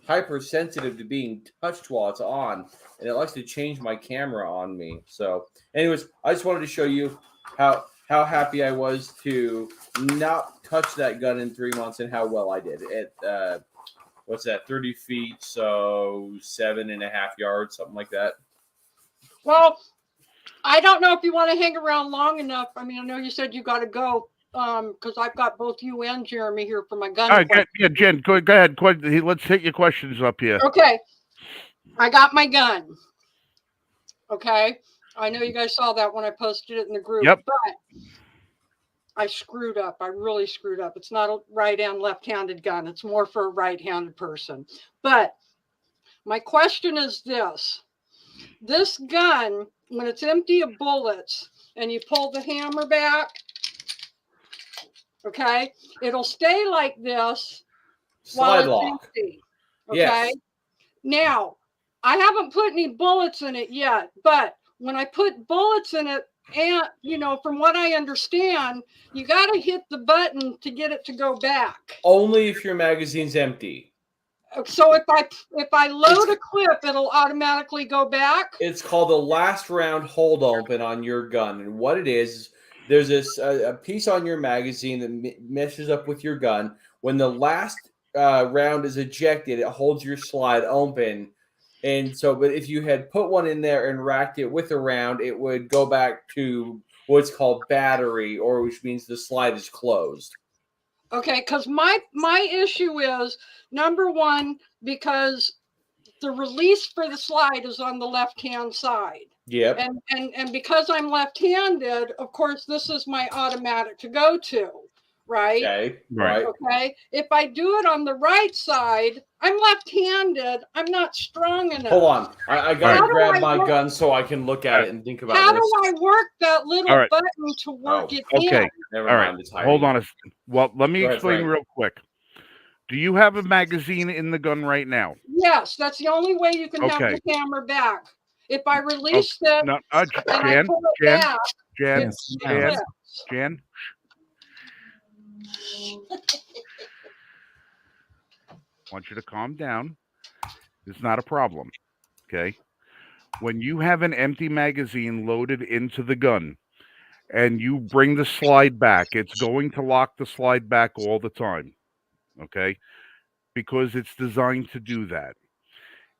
Speaker 4: hypersensitive to being touched while it's on, and it likes to change my camera on me. So, anyways, I just wanted to show you how happy I was to not touch that gun in 3 months and how well I did at what's that, 30 feet, so 7.5 yards, something like that.
Speaker 3: Well, I don't know if you want to hang around long enough. I mean, I know you said you got to go because I've got both you and Jeremy here for my gun.
Speaker 1: All right, Jen, go ahead. Let's hit your questions up here.
Speaker 3: Okay. I got my gun. Okay. I know you guys saw that when I posted it in the group.
Speaker 1: Yep.
Speaker 3: But I screwed up. I really screwed up. It's not a right and left-handed gun. It's more for a right-handed person. But my question is this. This gun, when it's empty of bullets and you pull the hammer back, okay, it'll stay like this
Speaker 4: Slide
Speaker 3: while
Speaker 4: lock.
Speaker 3: it's empty. Okay.
Speaker 4: Yes.
Speaker 3: Now, I haven't put any bullets in it yet, but when I put bullets in it, and from what I understand, you got to hit the button to get it to go back.
Speaker 4: Only if your magazine's empty.
Speaker 3: So if I load a clip, it'll automatically go back.
Speaker 4: It's called the last round hold open on your gun, and what it is, there's a piece on your magazine that meshes up with your gun. When the last round is ejected, it holds your slide open. And so, but if you had put one in there and racked it with a round, it would go back to what's called battery, or which means the slide is closed.
Speaker 3: Okay, because my issue is, number one, because the release for the slide is on the left-hand side.
Speaker 4: Yep.
Speaker 3: And because I'm left-handed, of course, this is my automatic to go to. right?
Speaker 4: Okay.
Speaker 1: Right.
Speaker 3: Okay. If I do it on the right side, I'm left-handed. I'm not strong enough.
Speaker 4: Hold on. I gotta
Speaker 3: How do
Speaker 4: grab
Speaker 3: I
Speaker 4: my
Speaker 3: work-
Speaker 4: gun so I can look at it and think about
Speaker 3: How
Speaker 4: this.
Speaker 3: do I work that little
Speaker 1: All right.
Speaker 3: button to work
Speaker 4: Oh,
Speaker 3: it
Speaker 1: Okay.
Speaker 3: in?
Speaker 4: Never
Speaker 1: All right.
Speaker 4: mind. It's hiding.
Speaker 1: Hold on. Well, let me
Speaker 4: Go ahead,
Speaker 1: explain
Speaker 4: Frank.
Speaker 1: real quick. Do you have a magazine in the gun right now?
Speaker 3: Yes, that's the only way you can have
Speaker 1: Okay.
Speaker 3: the hammer back. If I release it
Speaker 1: No,
Speaker 3: and I
Speaker 1: Jan,
Speaker 3: pull it
Speaker 1: Jan,
Speaker 3: back,
Speaker 1: Jan,
Speaker 3: it
Speaker 1: Jan,
Speaker 3: slips.
Speaker 1: Jan. I want you to calm down. It's not a problem. Okay. When you have an empty magazine loaded into the gun and you bring the slide back, it's going to lock the slide back all the time. Okay. Because it's designed to do that.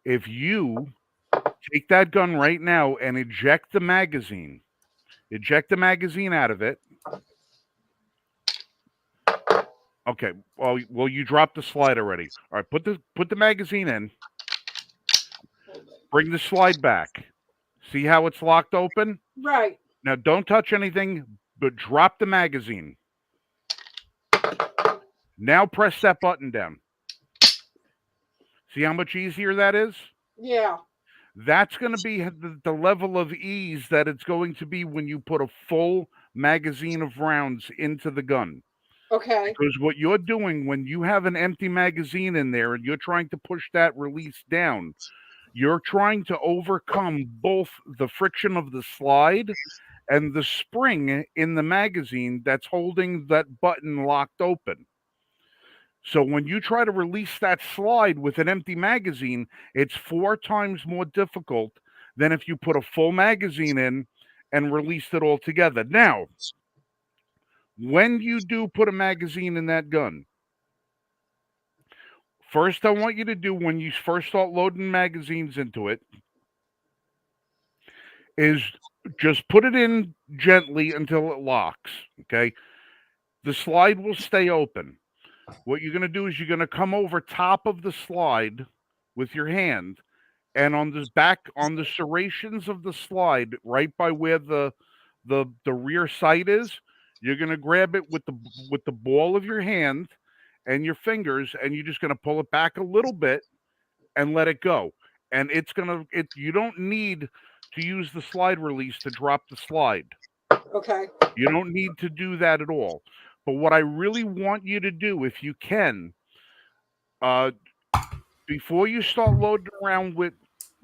Speaker 1: If you take that gun right now and eject the magazine out of it. Okay. Well, you dropped the slide already. All right. Put the magazine in. Bring the slide back. See how it's locked open?
Speaker 3: Right.
Speaker 1: Now don't touch anything, but drop the magazine. Now press that button down. See how much easier that is?
Speaker 3: Yeah.
Speaker 1: That's going to be the level of ease that it's going to be when you put a full magazine of rounds into the gun.
Speaker 3: Okay.
Speaker 1: Because what you're doing when you have an empty magazine in there and you're trying to push that release down, you're trying to overcome both the friction of the slide and the spring in the magazine that's holding that button locked open. So when you try to release that slide with an empty magazine, it's 4 times more difficult than if you put a full magazine in and released it all together. Now, when you do put a magazine in that gun, first I want you to do when you first start loading magazines into it is just put it in gently until it locks, okay? The slide will stay open. What you're going to do is you're going to come over top of the slide with your hand, and on the serrations of the slide, right by where the rear sight is, you're going to grab it with the ball of your hand and your fingers, and you're just going to pull it back a little bit and let it go. And you don't need to use the slide release to drop the slide.
Speaker 3: Okay.
Speaker 1: You don't need to do that at all. But what I really want you to do, if you can, before you start loading around with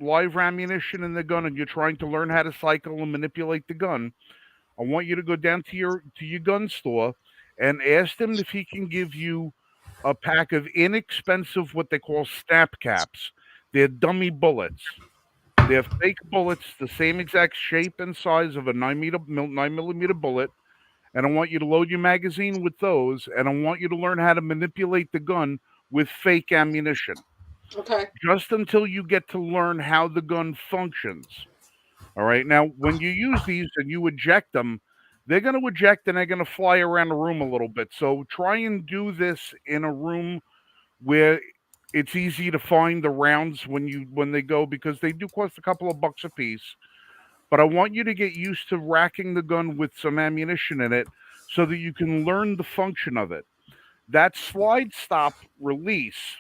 Speaker 1: live ammunition in the gun and you're trying to learn how to cycle and manipulate the gun, I want you to go down to your gun store and ask him if he can give you a pack of inexpensive what they call snap caps. They're dummy bullets. They're fake bullets, the same exact shape and size of a 9mm bullet. And I want you to load your magazine with those, and I want you to learn how to manipulate the gun with fake ammunition.
Speaker 3: Okay.
Speaker 1: Just until you get to learn how the gun functions. All right. Now, when you use these and you eject them, they're going to eject and they're going to fly around the room a little bit. So try and do this in a room where it's easy to find the rounds when they go, because they do cost a couple of bucks a piece. But I want you to get used to racking the gun with some ammunition in it so that you can learn the function of it. That slide stop release,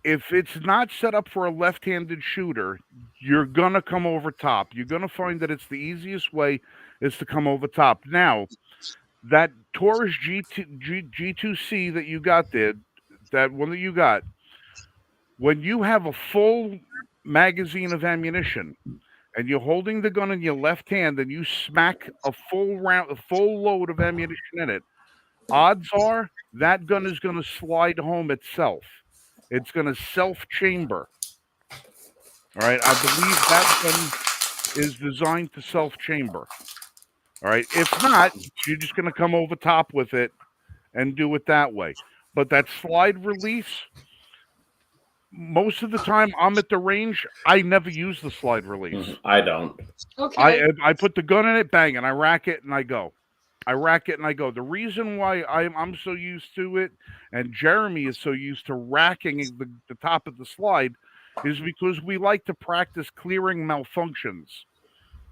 Speaker 1: if it's not set up for a left-handed shooter, you're going to come over top. You're going to find that it's the easiest way is to come over top. Now, that Taurus G2C that you got there, that one that you got, when you have a full magazine of ammunition and you're holding the gun in your left hand and you smack a full load of ammunition in it, odds are that gun is going to slide home itself. It's going to self-chamber. All right. I believe that gun is designed to self-chamber. All right. If not, you're just going to come over top with it and do it that way. But that slide release, most of the time I'm at the range, I never use the slide release.
Speaker 4: I don't.
Speaker 3: Okay.
Speaker 1: I put the gun in it, bang, and I rack it and I go. I rack it and I go. The reason why I'm so used to it, and Jeremy is so used to racking the top of the slide, is because we like to practice clearing malfunctions.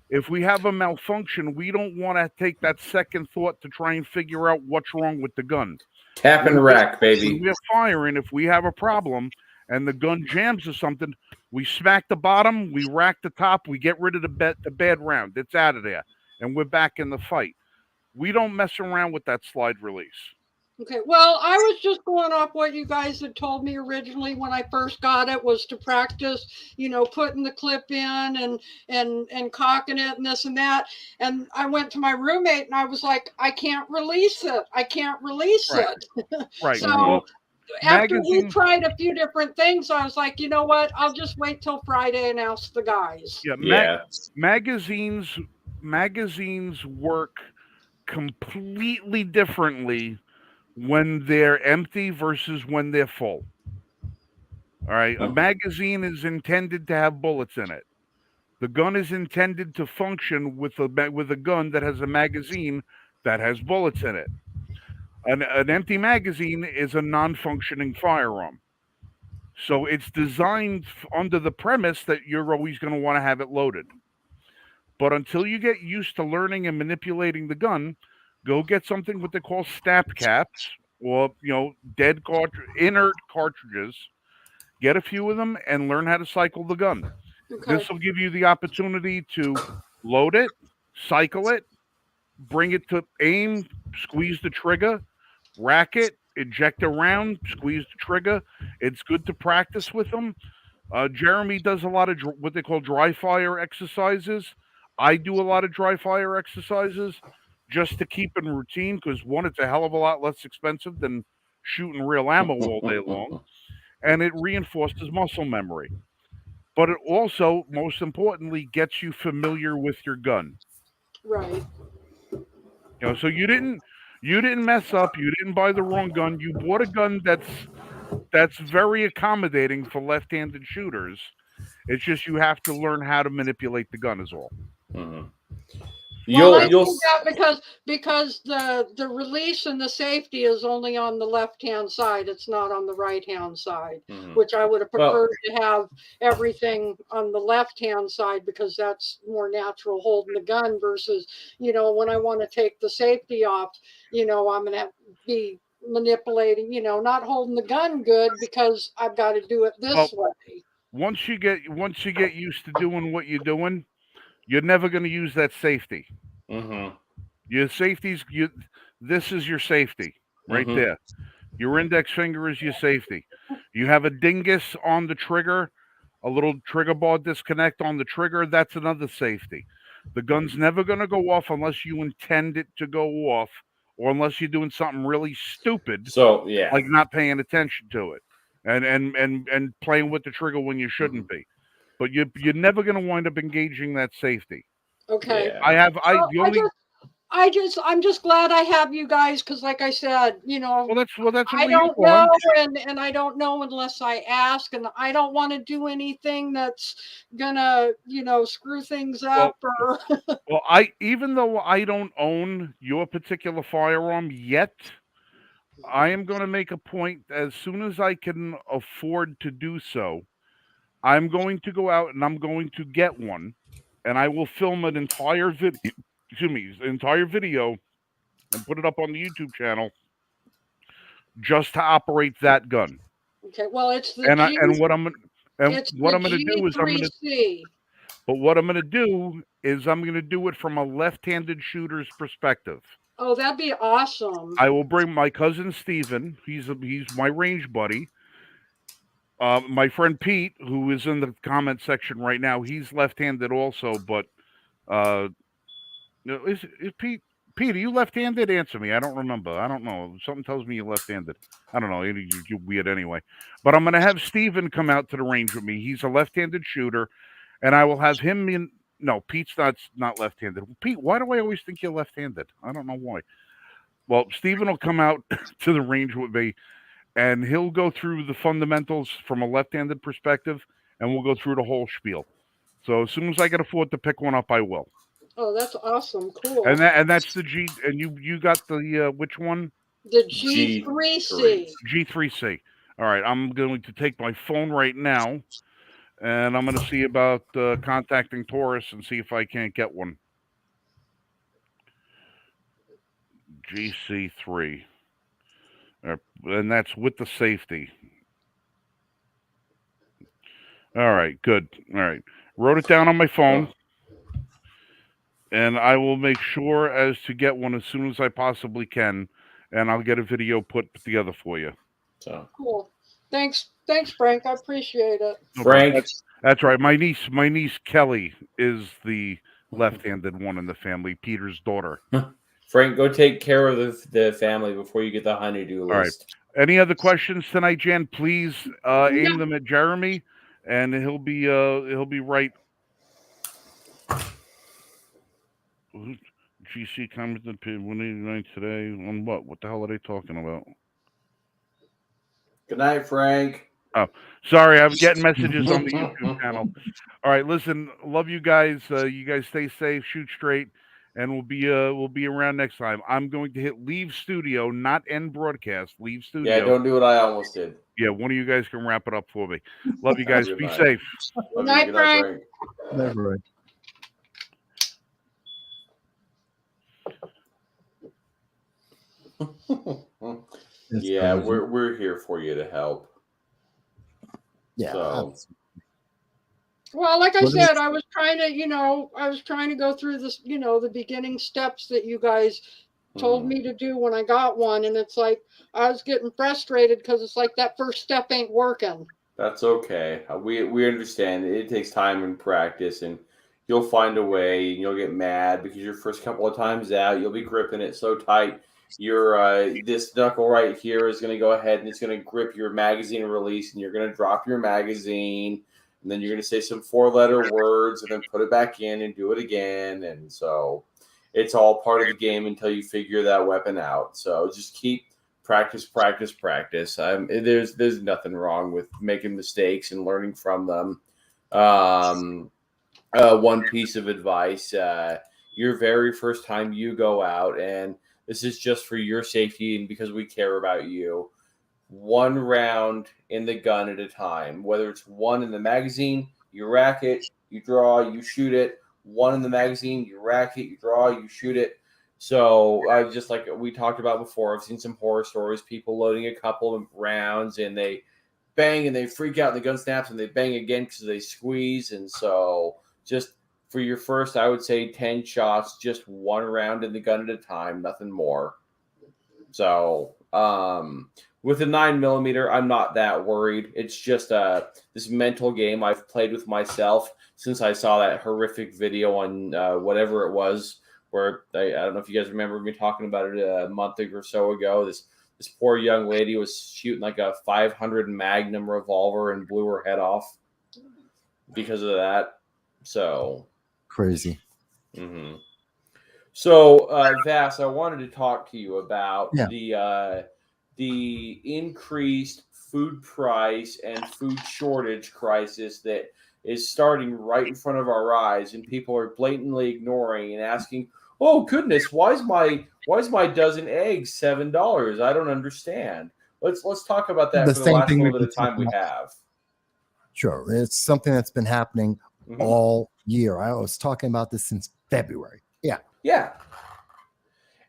Speaker 1: If we have a malfunction, we don't want to take that second thought to try and figure out what's wrong with the gun.
Speaker 4: Tap and rack,
Speaker 1: When
Speaker 4: baby.
Speaker 1: we're firing, if we have a problem and the gun jams or something, we smack the bottom, we rack the top, we get rid of the bad round. It's out of there, and we're back in the fight. We don't mess around with that slide release.
Speaker 3: Okay, well, I was just going off what you guys had told me originally when I first got it, was to practice, putting the clip in and cocking it and this and that. And I went to my roommate and I was like, I can't release it. I can't release
Speaker 1: Right.
Speaker 3: it.
Speaker 1: Right.
Speaker 3: So
Speaker 1: Well,
Speaker 3: after we
Speaker 1: magazine-
Speaker 3: tried a few different things, I was like, you know what? I'll just wait till Friday and ask the guys.
Speaker 1: Yeah. Magazines work completely differently when they're empty versus when they're full. All right. A magazine is intended to have bullets in it. The gun is intended to function with a gun that has a magazine that has bullets in it. An empty magazine is a non-functioning firearm. So it's designed under the premise that you're always going to want to have it loaded. But until you get used to learning and manipulating the gun, go get something what they call snap caps, or inert cartridges. Get a few of them and learn how to cycle the gun.
Speaker 3: Okay.
Speaker 1: This will give you the opportunity to load it, cycle it, bring it to aim, squeeze the trigger, rack it, eject a round, squeeze the trigger. It's good to practice with them. Jeremy does a lot of what they call dry fire exercises. I do a lot of dry fire exercises just to keep in routine because, one, it's a hell of a lot less expensive than shooting real ammo all day long, and it reinforces muscle memory. But it also, most importantly, gets you familiar with your gun.
Speaker 3: Right.
Speaker 1: So you didn't mess up. You didn't buy the wrong gun. You bought a gun that's very accommodating for left-handed shooters. It's just you have to learn how to manipulate the gun is all.
Speaker 4: Mm-hmm.
Speaker 3: Well, I think that because the release and the safety is only on the left-hand side. It's not on the right-hand side, which I would have preferred to have everything on the left-hand side because that's more natural holding the gun versus, when I want to take the safety off, I'm going to be manipulating, not holding the gun good because I've got to do it this way.
Speaker 1: Once you get used to doing what you're doing, you're never going to use that safety. Your safety's this is your safety right there. Your index finger is your safety. You have a dingus on the trigger, a little trigger bar disconnect on the trigger. That's another safety. The gun's never going to go off unless you intend it to go off, or unless you're doing something really stupid.
Speaker 4: So yeah,
Speaker 1: like not paying attention to it, and playing with the trigger when you shouldn't be. But you're never going to wind up engaging that safety.
Speaker 3: Okay.
Speaker 1: Yeah.
Speaker 3: I'm just glad I have you guys because, like I said,
Speaker 1: that's
Speaker 3: I don't know, and I don't know unless I ask, and I don't want to do anything that's gonna, screw things up.
Speaker 1: Even though I don't own your particular firearm yet, I am going to make a point as soon as I can afford to do so. I'm going to go out and I'm going to get one, and I will film an entire video. Entire video, and put it up on the YouTube channel just to operate that gun.
Speaker 3: Okay, well, it's the
Speaker 1: what I'm going to do is I'm going to do it from a left-handed shooter's perspective.
Speaker 3: Oh, that'd be awesome.
Speaker 1: I will bring my cousin Steven. He's my range buddy. My friend Pete, who is in the comment section right now, he's left-handed also, but is Pete? Pete, are you left-handed? Answer me. I don't remember. I don't know. Something tells me you're left-handed. I don't know. You're weird anyway. But I'm going to have Steven come out to the range with me. He's a left-handed shooter, and I will have him in. No, Pete's not left-handed. Pete, why do I always think you're left-handed? I don't know why. Well, Steven will come out to the range with me, and he'll go through the fundamentals from a left-handed perspective, and we'll go through the whole spiel. So as soon as I can afford to pick one up, I will.
Speaker 3: Oh, that's awesome! Cool.
Speaker 1: And that's the G. And you got the which one?
Speaker 3: The G3C.
Speaker 1: G3C. All right, I'm going to take my phone right now, and I'm going to see about contacting Taurus and see if I can't get one. GC3. And that's with the safety. All right, good. All right. Wrote it down on my phone, and I will make sure as to get one as soon as I possibly can, and I'll get a video put together for you.
Speaker 4: So
Speaker 3: Cool. Thanks, Frank. I appreciate it.
Speaker 1: No problem.
Speaker 4: Frank,
Speaker 1: That's right. My niece Kelly is the left-handed one in the family. Peter's daughter.
Speaker 4: Frank, go take care of the family before you get the honeydew
Speaker 1: All right.
Speaker 4: list.
Speaker 1: Any other questions tonight, Jan? Please aim
Speaker 3: No.
Speaker 1: them at Jeremy, and he'll be right. GC commented 189 today on what? What the hell are they talking about?
Speaker 4: Good night, Frank.
Speaker 1: Oh, sorry, I'm getting messages on the YouTube channel. All right, listen, love you guys. You guys stay safe, shoot straight, and we'll be around next time. I'm going to hit leave studio, not end broadcast. Leave studio.
Speaker 4: Yeah, don't do what I almost did.
Speaker 1: Yeah, one of you guys can wrap it up for me. Love you guys.
Speaker 4: Good
Speaker 1: Be
Speaker 4: night.
Speaker 1: safe.
Speaker 3: Good night, Frank.
Speaker 2: Never.
Speaker 4: Yeah, we're here for you to help.
Speaker 2: Yeah.
Speaker 4: So.
Speaker 3: Well, like I said, I was trying to go through this, the beginning steps that you guys told me to do when I got one, and it's like I was getting frustrated because it's like that first step ain't working.
Speaker 4: That's okay. We understand. It takes time and practice, and you'll find a way. And you'll get mad because your first couple of times out, you'll be gripping it so tight. Your this knuckle right here is going to go ahead and it's going to grip your magazine release, and you're going to drop your magazine, and then you're going to say some 4-letter words, and then put it back in and do it again, and so it's all part of the game until you figure that weapon out. So just keep practice. There's nothing wrong with making mistakes and learning from them. One piece of advice: your very first time you go out, and this is just for your safety and because we care about you. 1 round in the gun at a time. Whether it's 1 in the magazine, you rack it, you draw, you shoot it. 1 in the magazine, you rack it, you draw, you shoot it. So just like we talked about before, I've seen some horror stories, people loading a couple of rounds and they bang and they freak out and the gun snaps and they bang again because they squeeze. And so just for your first, I would say 10 shots, just 1 round in the gun at a time, nothing more. So with a 9mm, I'm not that worried. It's just this mental game I've played with myself since I saw that horrific video on whatever it was, where I don't know if you guys remember me talking about it a month or so ago. This poor young lady was shooting like a 500 Magnum revolver and blew her head off because of that. So
Speaker 2: Crazy.
Speaker 4: Mm-hmm. So, Vass, I wanted to talk to you about the increased food price and food shortage crisis that is starting right in front of our eyes, and people are blatantly ignoring and asking, "Oh goodness, why is my dozen eggs $7? I don't understand." Let's talk about that for the last little bit of time we have.
Speaker 2: Sure, it's something that's been happening all year. I was talking about this since February.
Speaker 4: Yeah.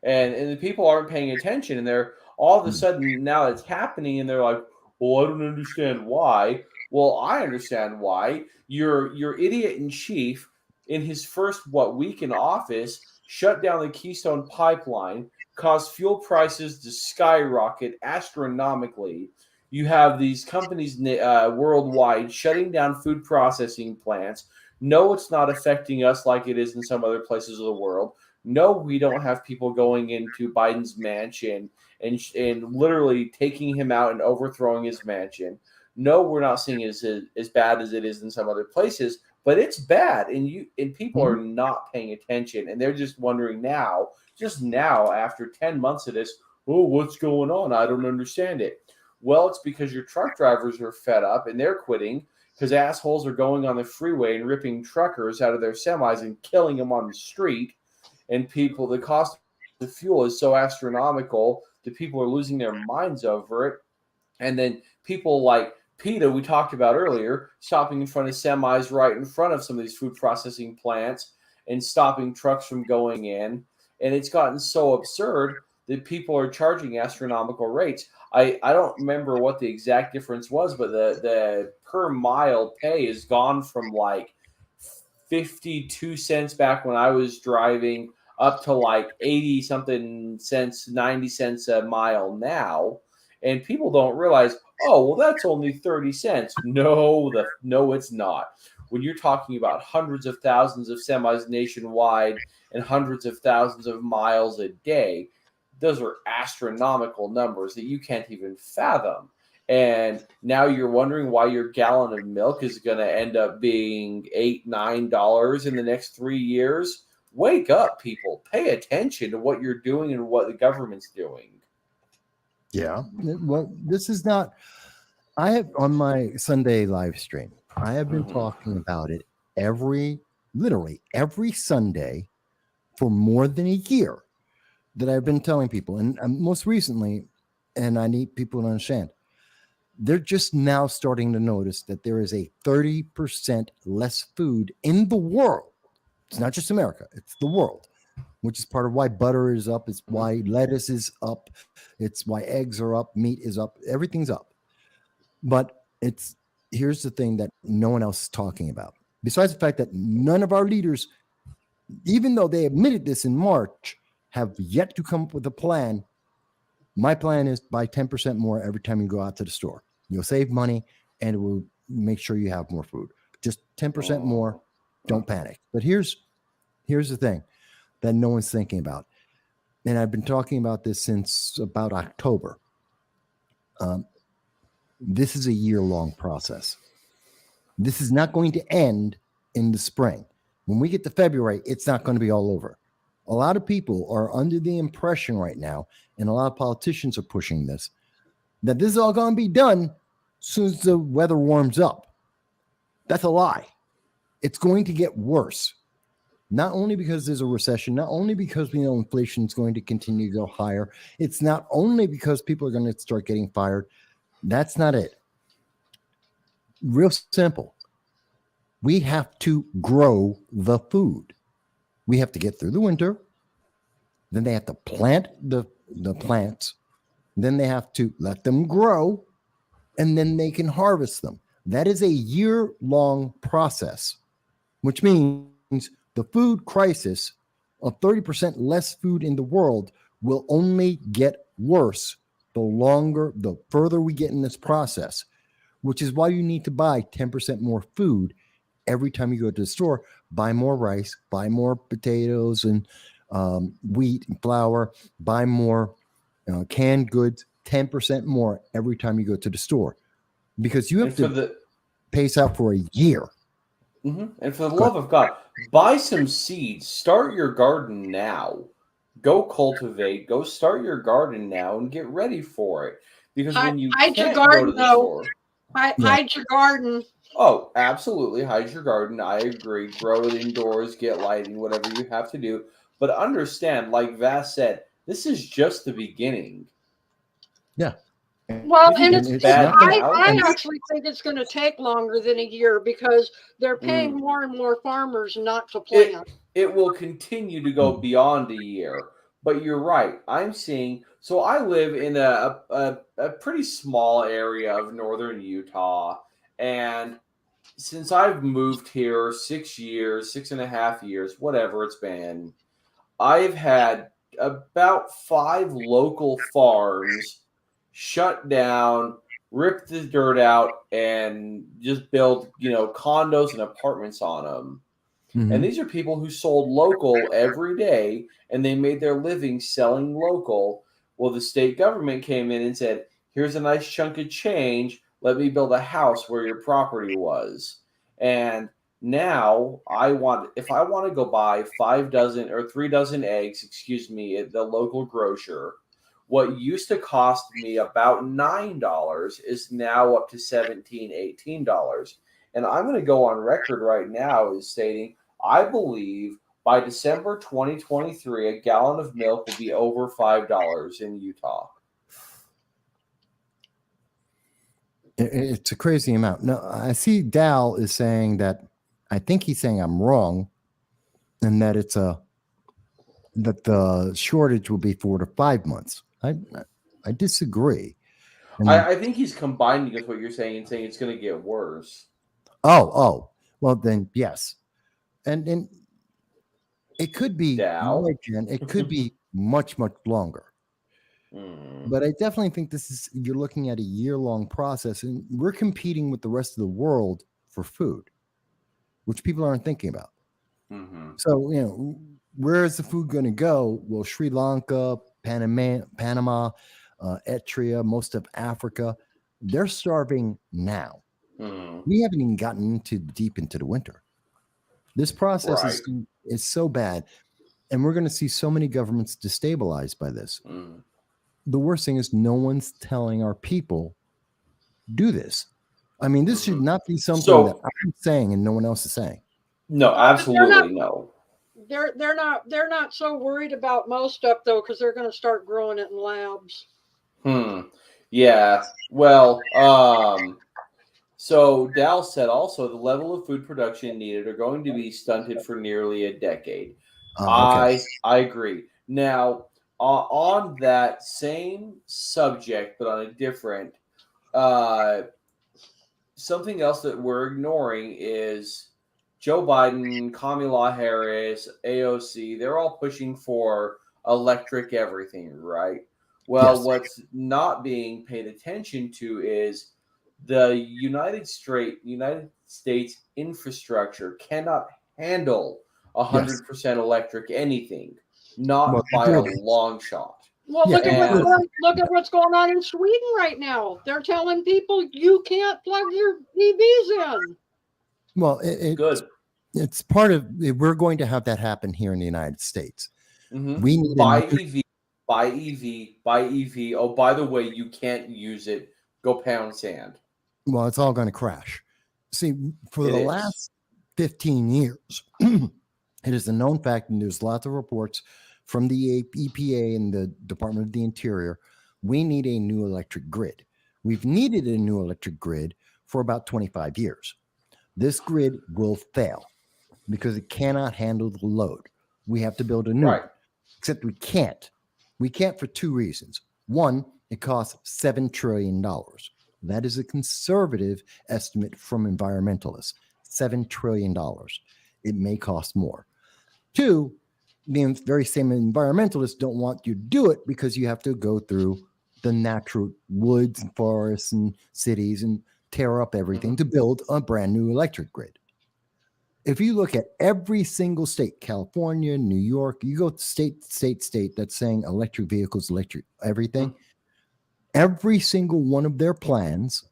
Speaker 4: And the people aren't paying attention, and they're all of a sudden now it's happening, and they're like, "Well, I don't understand why." Well, I understand why. Your idiot in chief, in his first week in office, shut down the Keystone Pipeline, caused fuel prices to skyrocket astronomically. You have these companies worldwide shutting down food processing plants. No, it's not affecting us like it is in some other places of the world. No, we don't have people going into Biden's mansion and literally taking him out and overthrowing his mansion. No, we're not seeing it as bad as it is in some other places, but it's bad, and people are not paying attention, and they're just wondering now, after 10 months of this, "Oh, what's going on? I don't understand it." Well, it's because your truck drivers are fed up and they're quitting because assholes are going on the freeway and ripping truckers out of their semis and killing them on the street. And the cost of fuel is so astronomical that people are losing their minds over it. And then people like PETA, we talked about earlier, stopping in front of semis right in front of some of these food processing plants and stopping trucks from going in. And it's gotten so absurd that people are charging astronomical rates. I don't remember what the exact difference was, but the per mile pay has gone from like 52 cents back when I was driving up to like 80 something cents, 90 cents a mile now. And people don't realize, oh, well, that's only 30 cents. No, it's not. When you're talking about hundreds of thousands of semis nationwide and hundreds of thousands of miles a day, those are astronomical numbers that you can't even fathom. And now you're wondering why your gallon of milk is going to end up being $8-9 in the next 3 years. Wake up, people. Pay attention to what you're doing and what the government's doing.
Speaker 2: Yeah. Well, this is not. I have on my Sunday live stream, I have been talking about it literally every Sunday for more than a year that I've been telling people. And most recently, and I need people to understand, they're just now starting to notice that there is a 30% less food in the world. It's not just America, it's the world, which is part of why butter is up. It's why lettuce is up. It's why eggs are up. Meat is up. Everything's up. But here's the thing that no one else is talking about. Besides the fact that none of our leaders, even though they admitted this in March, have yet to come up with a plan. My plan is buy 10% more every time you go out to the store. You'll save money and it will make sure you have more food. Just 10% more. Don't panic. But here's the thing that no one's thinking about. And I've been talking about this since about October. This is a year-long process. This is not going to end in the spring. When we get to February, it's not going to be all over. A lot of people are under the impression right now, and a lot of politicians are pushing this, that this is all going to be done as soon as the weather warms up. That's a lie. It's going to get worse. Not only because there's a recession, not only because we know inflation is going to continue to go higher. It's not only because people are going to start getting fired. That's not it. Real simple. We have to grow the food. We have to get through the winter. Then they have to plant the plants. Then they have to let them grow. And then they can harvest them. That is a year-long process, which means the food crisis of 30% less food in the world will only get worse the further we get in this process, which is why you need to buy 10% more food every time you go to the store. Buy more rice, buy more potatoes and wheat and flour, buy more canned goods, 10% more every time you go to the store, because you have to pace out for a year.
Speaker 4: And for the love of God, buy some seeds. Start your garden now. Go cultivate. Go start your garden now and get ready for it. Because when you
Speaker 3: hide
Speaker 4: can't
Speaker 3: your garden,
Speaker 4: go to the store,
Speaker 3: hide your garden.
Speaker 4: Oh, absolutely, hide your garden. I agree. Grow it indoors. Get lighting. Whatever you have to do. But understand, like Vass said, this is just the beginning.
Speaker 2: Yeah.
Speaker 3: Well, and
Speaker 4: I
Speaker 3: actually think it's going to take longer than a year because they're paying more and more farmers not to plant.
Speaker 4: It will continue to go beyond a year. But you're right. I'm seeing. So I live in a pretty small area of northern Utah, and since I've moved here 6 years, 6.5 years, whatever it's been, I've had about 5 local farms shut down, rip the dirt out, and just build, condos and apartments on them. And these are people who sold local every day, and they made their living selling local. Well, the state government came in and said, here's a nice chunk of change. Let me build a house where your property was. And now if I want to go buy 3 dozen eggs, at the local grocer, what used to cost me about $9 is now up to $17, $18. And I'm going to go on record right now as stating, I believe by December 2023, a gallon of milk will be over $5 in Utah.
Speaker 2: It's a crazy amount. No, I see Dal is saying that I think he's saying I'm wrong, and that that the shortage will be 4 to 5 months. I disagree. And
Speaker 4: I think he's combining with what you're saying and saying it's going to get worse.
Speaker 2: oh, well then yes, and it could be
Speaker 4: Dal?
Speaker 2: more, Jen, it could be much longer.
Speaker 4: Mm.
Speaker 2: But I definitely think you're looking at a year-long process, and we're competing with the rest of the world for food, which people aren't thinking about.
Speaker 4: Mm-hmm.
Speaker 2: So, where is the food going to go? Well, Sri Lanka, Panama, Eritrea, most of Africa, they're starving now.
Speaker 4: Mm.
Speaker 2: We haven't even gotten deep into the winter. This process
Speaker 4: Right.
Speaker 2: is so bad, and we're going to see so many governments destabilized by this.
Speaker 4: Mm.
Speaker 2: The worst thing is no one's telling our people do this. I mean, this should not be something that I'm saying and no one else is saying.
Speaker 4: No, absolutely no.
Speaker 3: They're not so worried about most stuff though, because they're going to start growing it in labs.
Speaker 4: Yeah. Well, so Dal said also the level of food production needed are going to be stunted for nearly a decade.
Speaker 2: Okay.
Speaker 4: I agree. Now, on that same subject, but on a different, something else that we're ignoring is Joe Biden, Kamala Harris, AOC. They're all pushing for electric everything, right? Well,
Speaker 2: Yes.
Speaker 4: what's not being paid attention to is the United States infrastructure cannot handle 100% electric anything, not
Speaker 2: Well,
Speaker 4: by a long shot.
Speaker 3: Well,
Speaker 2: Yeah,
Speaker 3: look at what's going on in Sweden right now. They're telling people you can't plug your EVs in.
Speaker 2: Well,
Speaker 4: Good.
Speaker 2: It's part of. We're going to have that happen here in the United States.
Speaker 4: Mm-hmm.
Speaker 2: We need
Speaker 4: buy EV. Oh, by the way, you can't use it. Go pound sand.
Speaker 2: Well, it's all going to crash. See, for the last 15 years, it is a known fact, and there's lots of reports from the EPA and the Department of the Interior. We need a new electric grid. We've needed a new electric grid for about 25 years. This grid will fail because it cannot handle the load. We have to build a new one. Except we can't. We can't for two reasons. One, it costs $7 trillion. That is a conservative estimate from environmentalists. $7 trillion. It may cost more. Two, the very same environmentalists don't want you to do it because you have to go through the natural woods and forests and cities and tear up everything to build a brand new electric grid. If you look at every single state, California, New York, you go state that's saying electric vehicles, electric everything, every single one of their plans,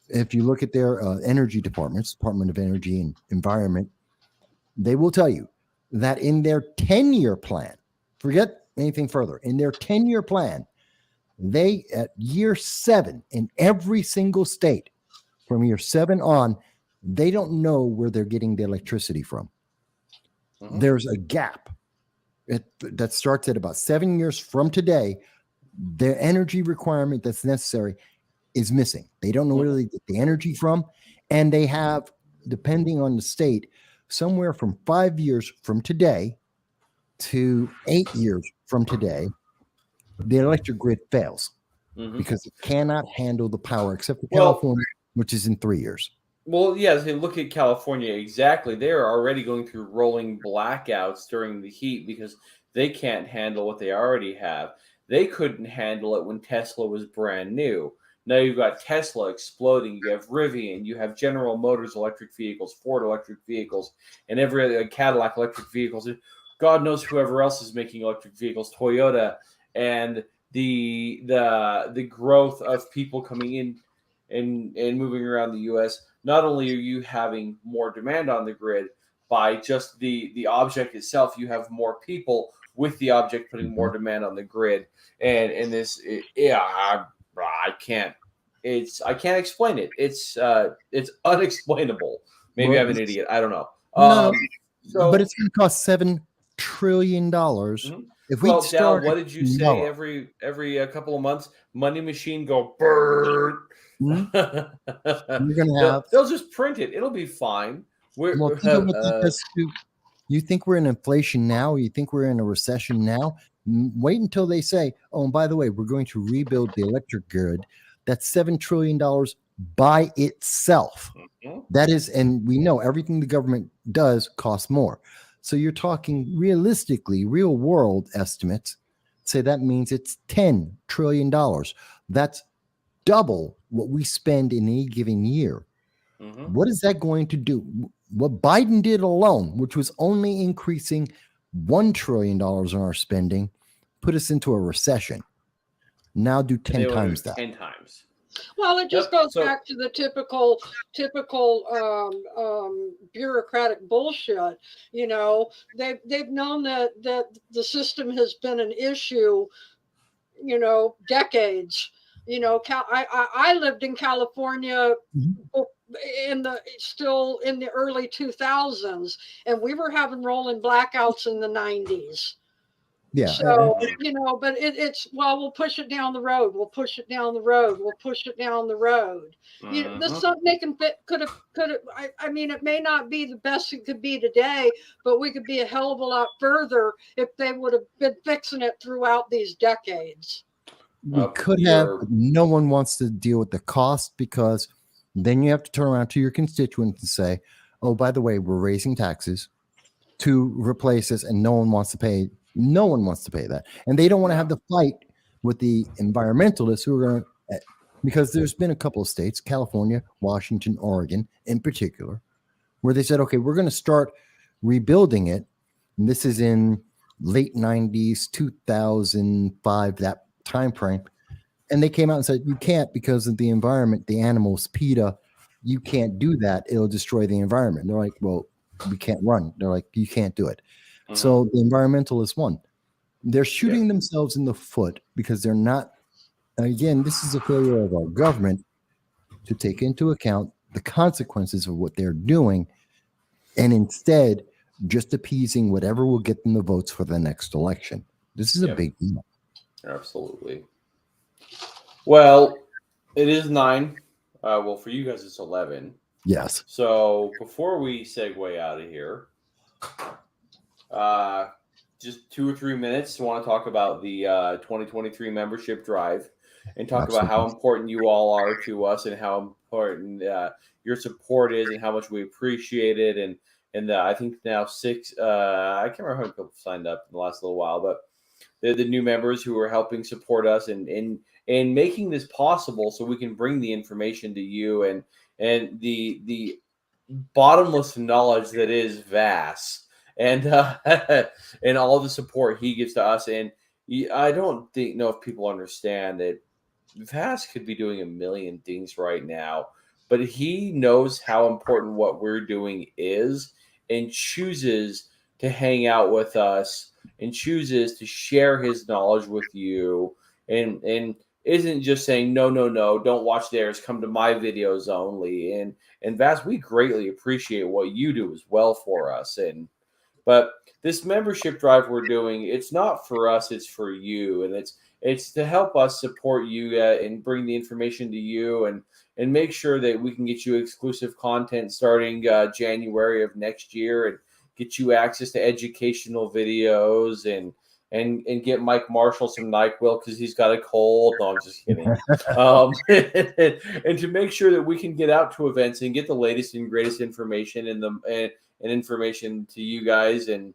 Speaker 2: if you look at their energy departments, Department of Energy and Environment, they will tell you that in their 10-year plan, forget anything further, in their 10-year plan, they at year 7 in every single state, from year 7 on, they don't know where they're getting the electricity from. There's a gap that starts at about 7 years from today. Their energy requirement that's necessary is missing. They don't know where they get the energy from. And they have, depending on the state, somewhere from 5 years from today to 8 years from today, the electric grid fails because it cannot handle the power, except for California, which is in 3 years.
Speaker 4: Well, yeah, if you look at California, exactly. They're already going through rolling blackouts during the heat because they can't handle what they already have. They couldn't handle it when Tesla was brand new. Now you've got Tesla exploding. You have Rivian. You have General Motors electric vehicles, Ford electric vehicles, and every other Cadillac electric vehicles. God knows whoever else is making electric vehicles, Toyota, and the growth of people coming in and moving around the U.S. Not only are you having more demand on the grid by just the object itself, you have more people with the object putting more demand on the grid. And this, I can't explain it. It's unexplainable. Maybe I'm an idiot. I don't know.
Speaker 2: No, but it's going to cost $7 trillion. If we
Speaker 4: Dal, what did you say? Every couple of months, money machine go brrr.
Speaker 2: Mhm. You're going to have.
Speaker 4: They'll just print it. It'll be fine.
Speaker 2: Well, think of what that does to. You think we're in inflation now? You think we're in a recession now? Wait until they say, "Oh, and by the way, we're going to rebuild the electric grid." That's $7 trillion by itself. That is, and we know everything the government does costs more. So you're talking realistically, real world estimates say that means it's $10 trillion. That's double what we spend in any given year. What is that going to do? What Biden did alone, which was only increasing $1 trillion in our spending, put us into a recession. Now do 10 times that.
Speaker 4: 10 times.
Speaker 3: Well, it just goes back to the typical bureaucratic bullshit. You know, they've known that the system has been an issue, you know, decades. You know, I lived in California still in the early 2000s, and we were having rolling blackouts in the 90s.
Speaker 2: Yeah.
Speaker 3: So, you know, but it's, well, we'll push it down the road. We'll push it down the road. We'll push it down the road. You know, this something they can fit, could have, I mean, it may not be the best it could be today, but we could be a hell of a lot further if they would have been fixing it throughout these decades.
Speaker 2: We could have, but no one wants to deal with the cost, because then you have to turn around to your constituents and say, oh, by the way, we're raising taxes to replace this, and no one wants to pay. No one wants to pay that. And they don't want to have the fight with the environmentalists who are going to, because there's been a couple of states, California, Washington, Oregon in particular, where they said, okay, we're going to start rebuilding it. And this is in late 90s, 2005, that time frame. And they came out and said, you can't, because of the environment, the animals, PETA, you can't do that. It'll destroy the environment. They're like, well, we can't run. They're like, you can't do it. So the environmentalists won. They're shooting themselves in the foot because they're not, again, this is a failure of our government to take into account the consequences of what they're doing, and instead just appeasing whatever will get them the votes for the next election. This is a big deal.
Speaker 4: Absolutely. Well, it is 9. Well, for you guys, it's 11.
Speaker 2: Yes.
Speaker 4: So before we segue out of here, just 2 or 3 minutes. I want to talk about the 2023 membership drive and talk about how important you all are to us, and how important your support is, and how much we appreciate it. And I think now 6, I can't remember how many people signed up in the last little while, but the new members who are helping support us and making this possible, so we can bring the information to you, and the bottomless knowledge that is Vass. And and all the support he gives to us. And I don't know if people understand that Vass could be doing a million things right now, but he knows how important what we're doing is, and chooses to hang out with us, and chooses to share his knowledge with you, and isn't just saying, no, don't watch theirs, come to my videos only. And Vass, we greatly appreciate what you do as well for us. But this membership drive we're doing, it's not for us, it's for you. And it's to help us support you and bring the information to you, and make sure that we can get you exclusive content starting January of next year, and get you access to educational videos, and get Mike Marshall some NyQuil because he's got a cold. No, I'm just kidding. And to make sure that we can get out to events and get the latest and greatest information and information to you guys, and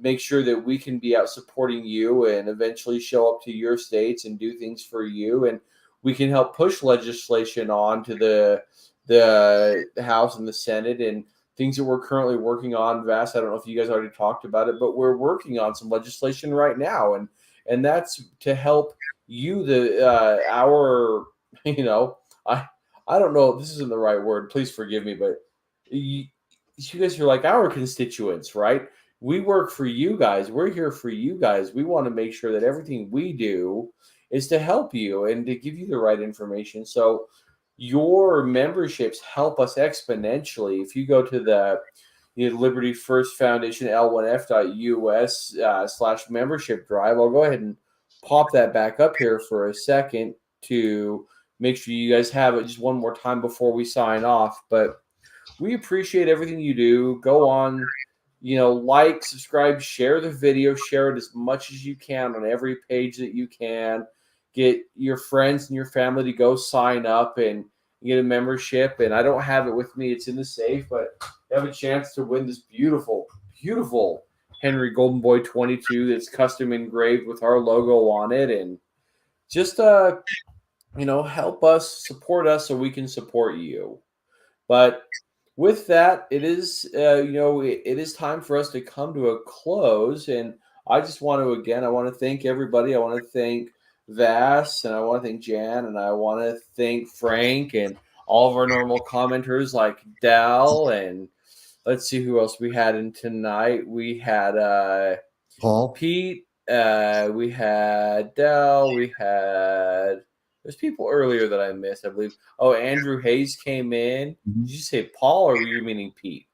Speaker 4: make sure that we can be out supporting you, and eventually show up to your states and do things for you, and we can help push legislation on to the House and the Senate, and things that we're currently working on. Vass, I don't know if you guys already talked about it, but we're working on some legislation right now, and that's to help you, our, you know, I don't know if this isn't the right word, please forgive me, but you guys are like our constituents, right? We work for you guys. We're here for you guys. We want to make sure that everything we do is to help you and to give you the right information. So your memberships help us exponentially. If you go to the Liberty First Foundation L1F.us /membership drive, I'll go ahead and pop that back up here for a second to make sure you guys have it just one more time before we sign off. But we appreciate everything you do. Go on, like, subscribe, share the video, share it as much as you can on every page that you can. Get your friends and your family to go sign up and get a membership. And I don't have it with me. It's in the safe, but you have a chance to win this beautiful, beautiful Henry Golden Boy 22 that's custom engraved with our logo on it. And just, help us, support us so we can support you. But with that, it is, it is time for us to come to a close. And I just want to, I want to thank everybody. I want to thank Vass, and I want to thank Jan, and I want to thank Frank, and all of our normal commenters like Dal, and let's see who else we had in tonight. We had
Speaker 2: Paul,
Speaker 4: Pete, we had Dal, we had, there's people earlier that I missed, I believe. Oh, Andrew Hayes came in. Did you say Paul, or were you meaning Pete?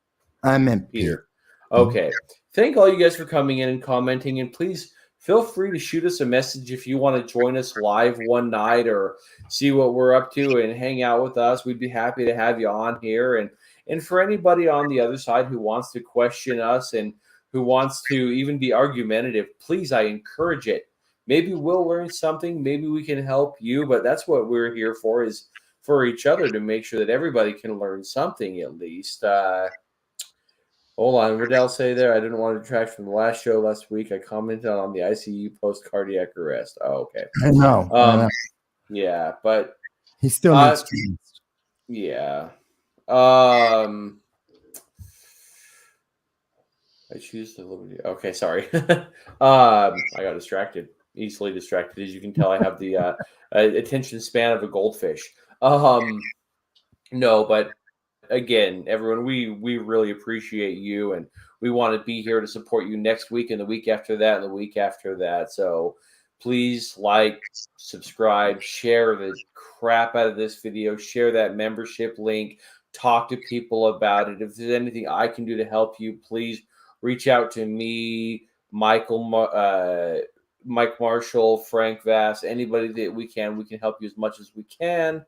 Speaker 2: I meant
Speaker 4: Peter. Okay. Thank all you guys for coming in and commenting, and please feel free to shoot us a message if you want to join us live one night or see what we're up to and hang out with us. We'd be happy to have you on here. And for anybody on the other side who wants to question us and who wants to even be argumentative, please, I encourage it. Maybe we'll learn something. Maybe we can help you, but that's what we're here for, is for each other, to make sure that everybody can learn something at least. Hold on. What did I say there? I didn't want to detract from the last show last week. I commented on the ICU post-cardiac arrest. Oh, okay.
Speaker 2: I know.
Speaker 4: Yeah, but
Speaker 2: he still needs to.
Speaker 4: Yeah. I choose the liberty. Okay, sorry. I got distracted. Easily distracted. As you can tell, I have the attention span of a goldfish. No, but again, everyone, we really appreciate you, and we want to be here to support you next week and the week after that and the week after that. So please like, subscribe, share the crap out of this video, share that membership link, talk to people about it. If there's anything I can do to help you, please reach out to me, Mike Marshall, Frank Vass, anybody that we can help you as much as we can.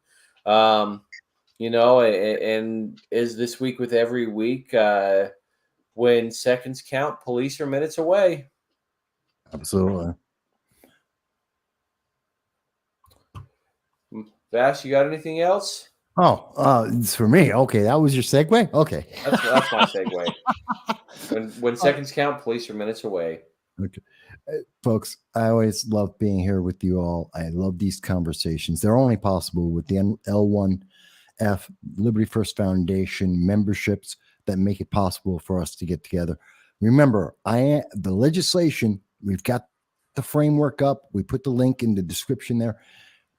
Speaker 4: And as this week with every week, when seconds count, police are minutes away.
Speaker 2: Absolutely.
Speaker 4: Vass, you got anything else?
Speaker 2: Oh, it's for me. Okay, that was your segue? Okay.
Speaker 4: That's my segue. When seconds count, police are minutes away.
Speaker 2: Okay. Folks, I always love being here with you all. I love these conversations. They're only possible with the L1F Liberty First Foundation memberships that make it possible for us to get together. Remember, the legislation, we've got the framework up. We put the link in the description there.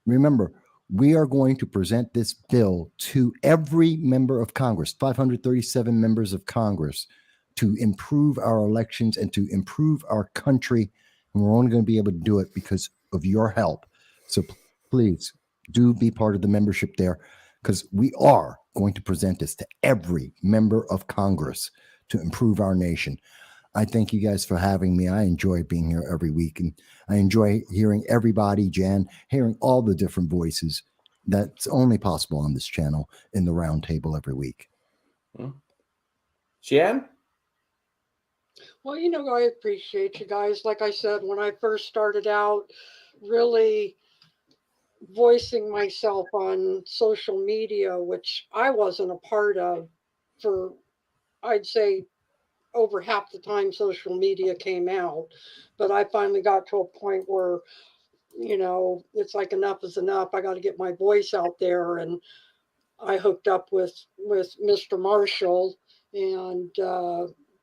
Speaker 2: Remember, we are going to present this bill to every member of Congress, 537 members of Congress, to improve our elections and to improve our country. And we're only going to be able to do it because of your help. So please do be part of the membership there, because we are going to present this to every member of Congress to improve our nation. I thank you guys for having me. I enjoy being here every week, and I enjoy hearing everybody, Jan, hearing all the different voices. That's only possible on this channel in the Roundtable every week.
Speaker 4: Jan?
Speaker 3: Well, I appreciate you guys. Like I said, when I first started out, really voicing myself on social media, which I wasn't a part of for, I'd say, over half the time social media came out. But I finally got to a point where, it's like enough is enough. I got to get my voice out there. And I hooked up with Mr. Marshall. And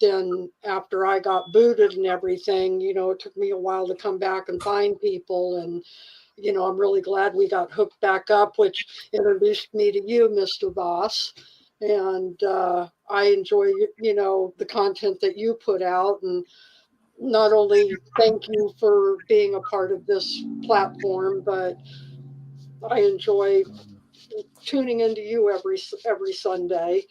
Speaker 3: then after I got booted and everything, it took me a while to come back and find people. And I'm really glad we got hooked back up, which introduced me to you, Mr. Voss. And I enjoy, the content that you put out. And not only thank you for being a part of this platform, but I enjoy tuning into you every Sunday.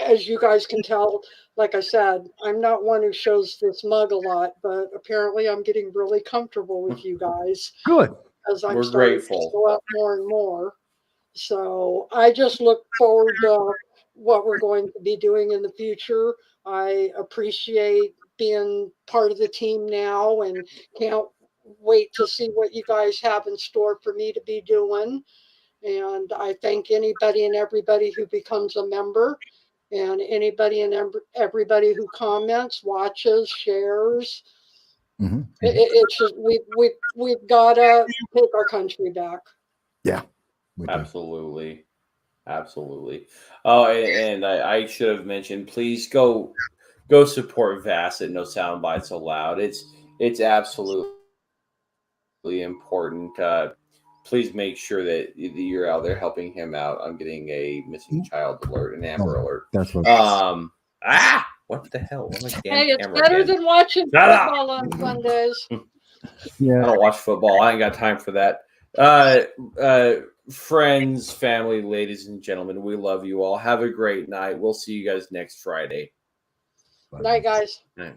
Speaker 3: As you guys can tell, like I said, I'm not one who shows this mug a lot, but apparently I'm getting really comfortable with you guys.
Speaker 2: Good.
Speaker 3: as I'm
Speaker 4: We're
Speaker 3: starting
Speaker 4: grateful.
Speaker 3: to go up more and more. So I just look forward to what we're going to be doing in the future. I appreciate being part of the team now and can't wait to see what you guys have in store for me to be doing. And I thank anybody and everybody who becomes a member, and anybody and everybody who comments, watches, shares.
Speaker 2: Mm-hmm.
Speaker 3: It's just we've got to take our country back.
Speaker 2: Yeah. We do.
Speaker 4: Absolutely. Absolutely. Oh, and I should have mentioned, please go support Vassett. No sound bites allowed. It's absolutely important. Please make sure that you're out there helping him out. I'm getting a missing child alert, an Amber alert.
Speaker 2: That's what.
Speaker 4: What the hell? What am I
Speaker 3: Hey, it's
Speaker 4: camera
Speaker 3: better
Speaker 4: again?
Speaker 3: than watching
Speaker 4: Shut up!
Speaker 3: football on Sundays.
Speaker 4: I
Speaker 2: Yeah.
Speaker 4: don't watch football. I ain't got time for that. Friends, family, ladies and gentlemen, we love you all. Have a great night. We'll see you guys next Friday.
Speaker 3: Night, guys.
Speaker 4: All right.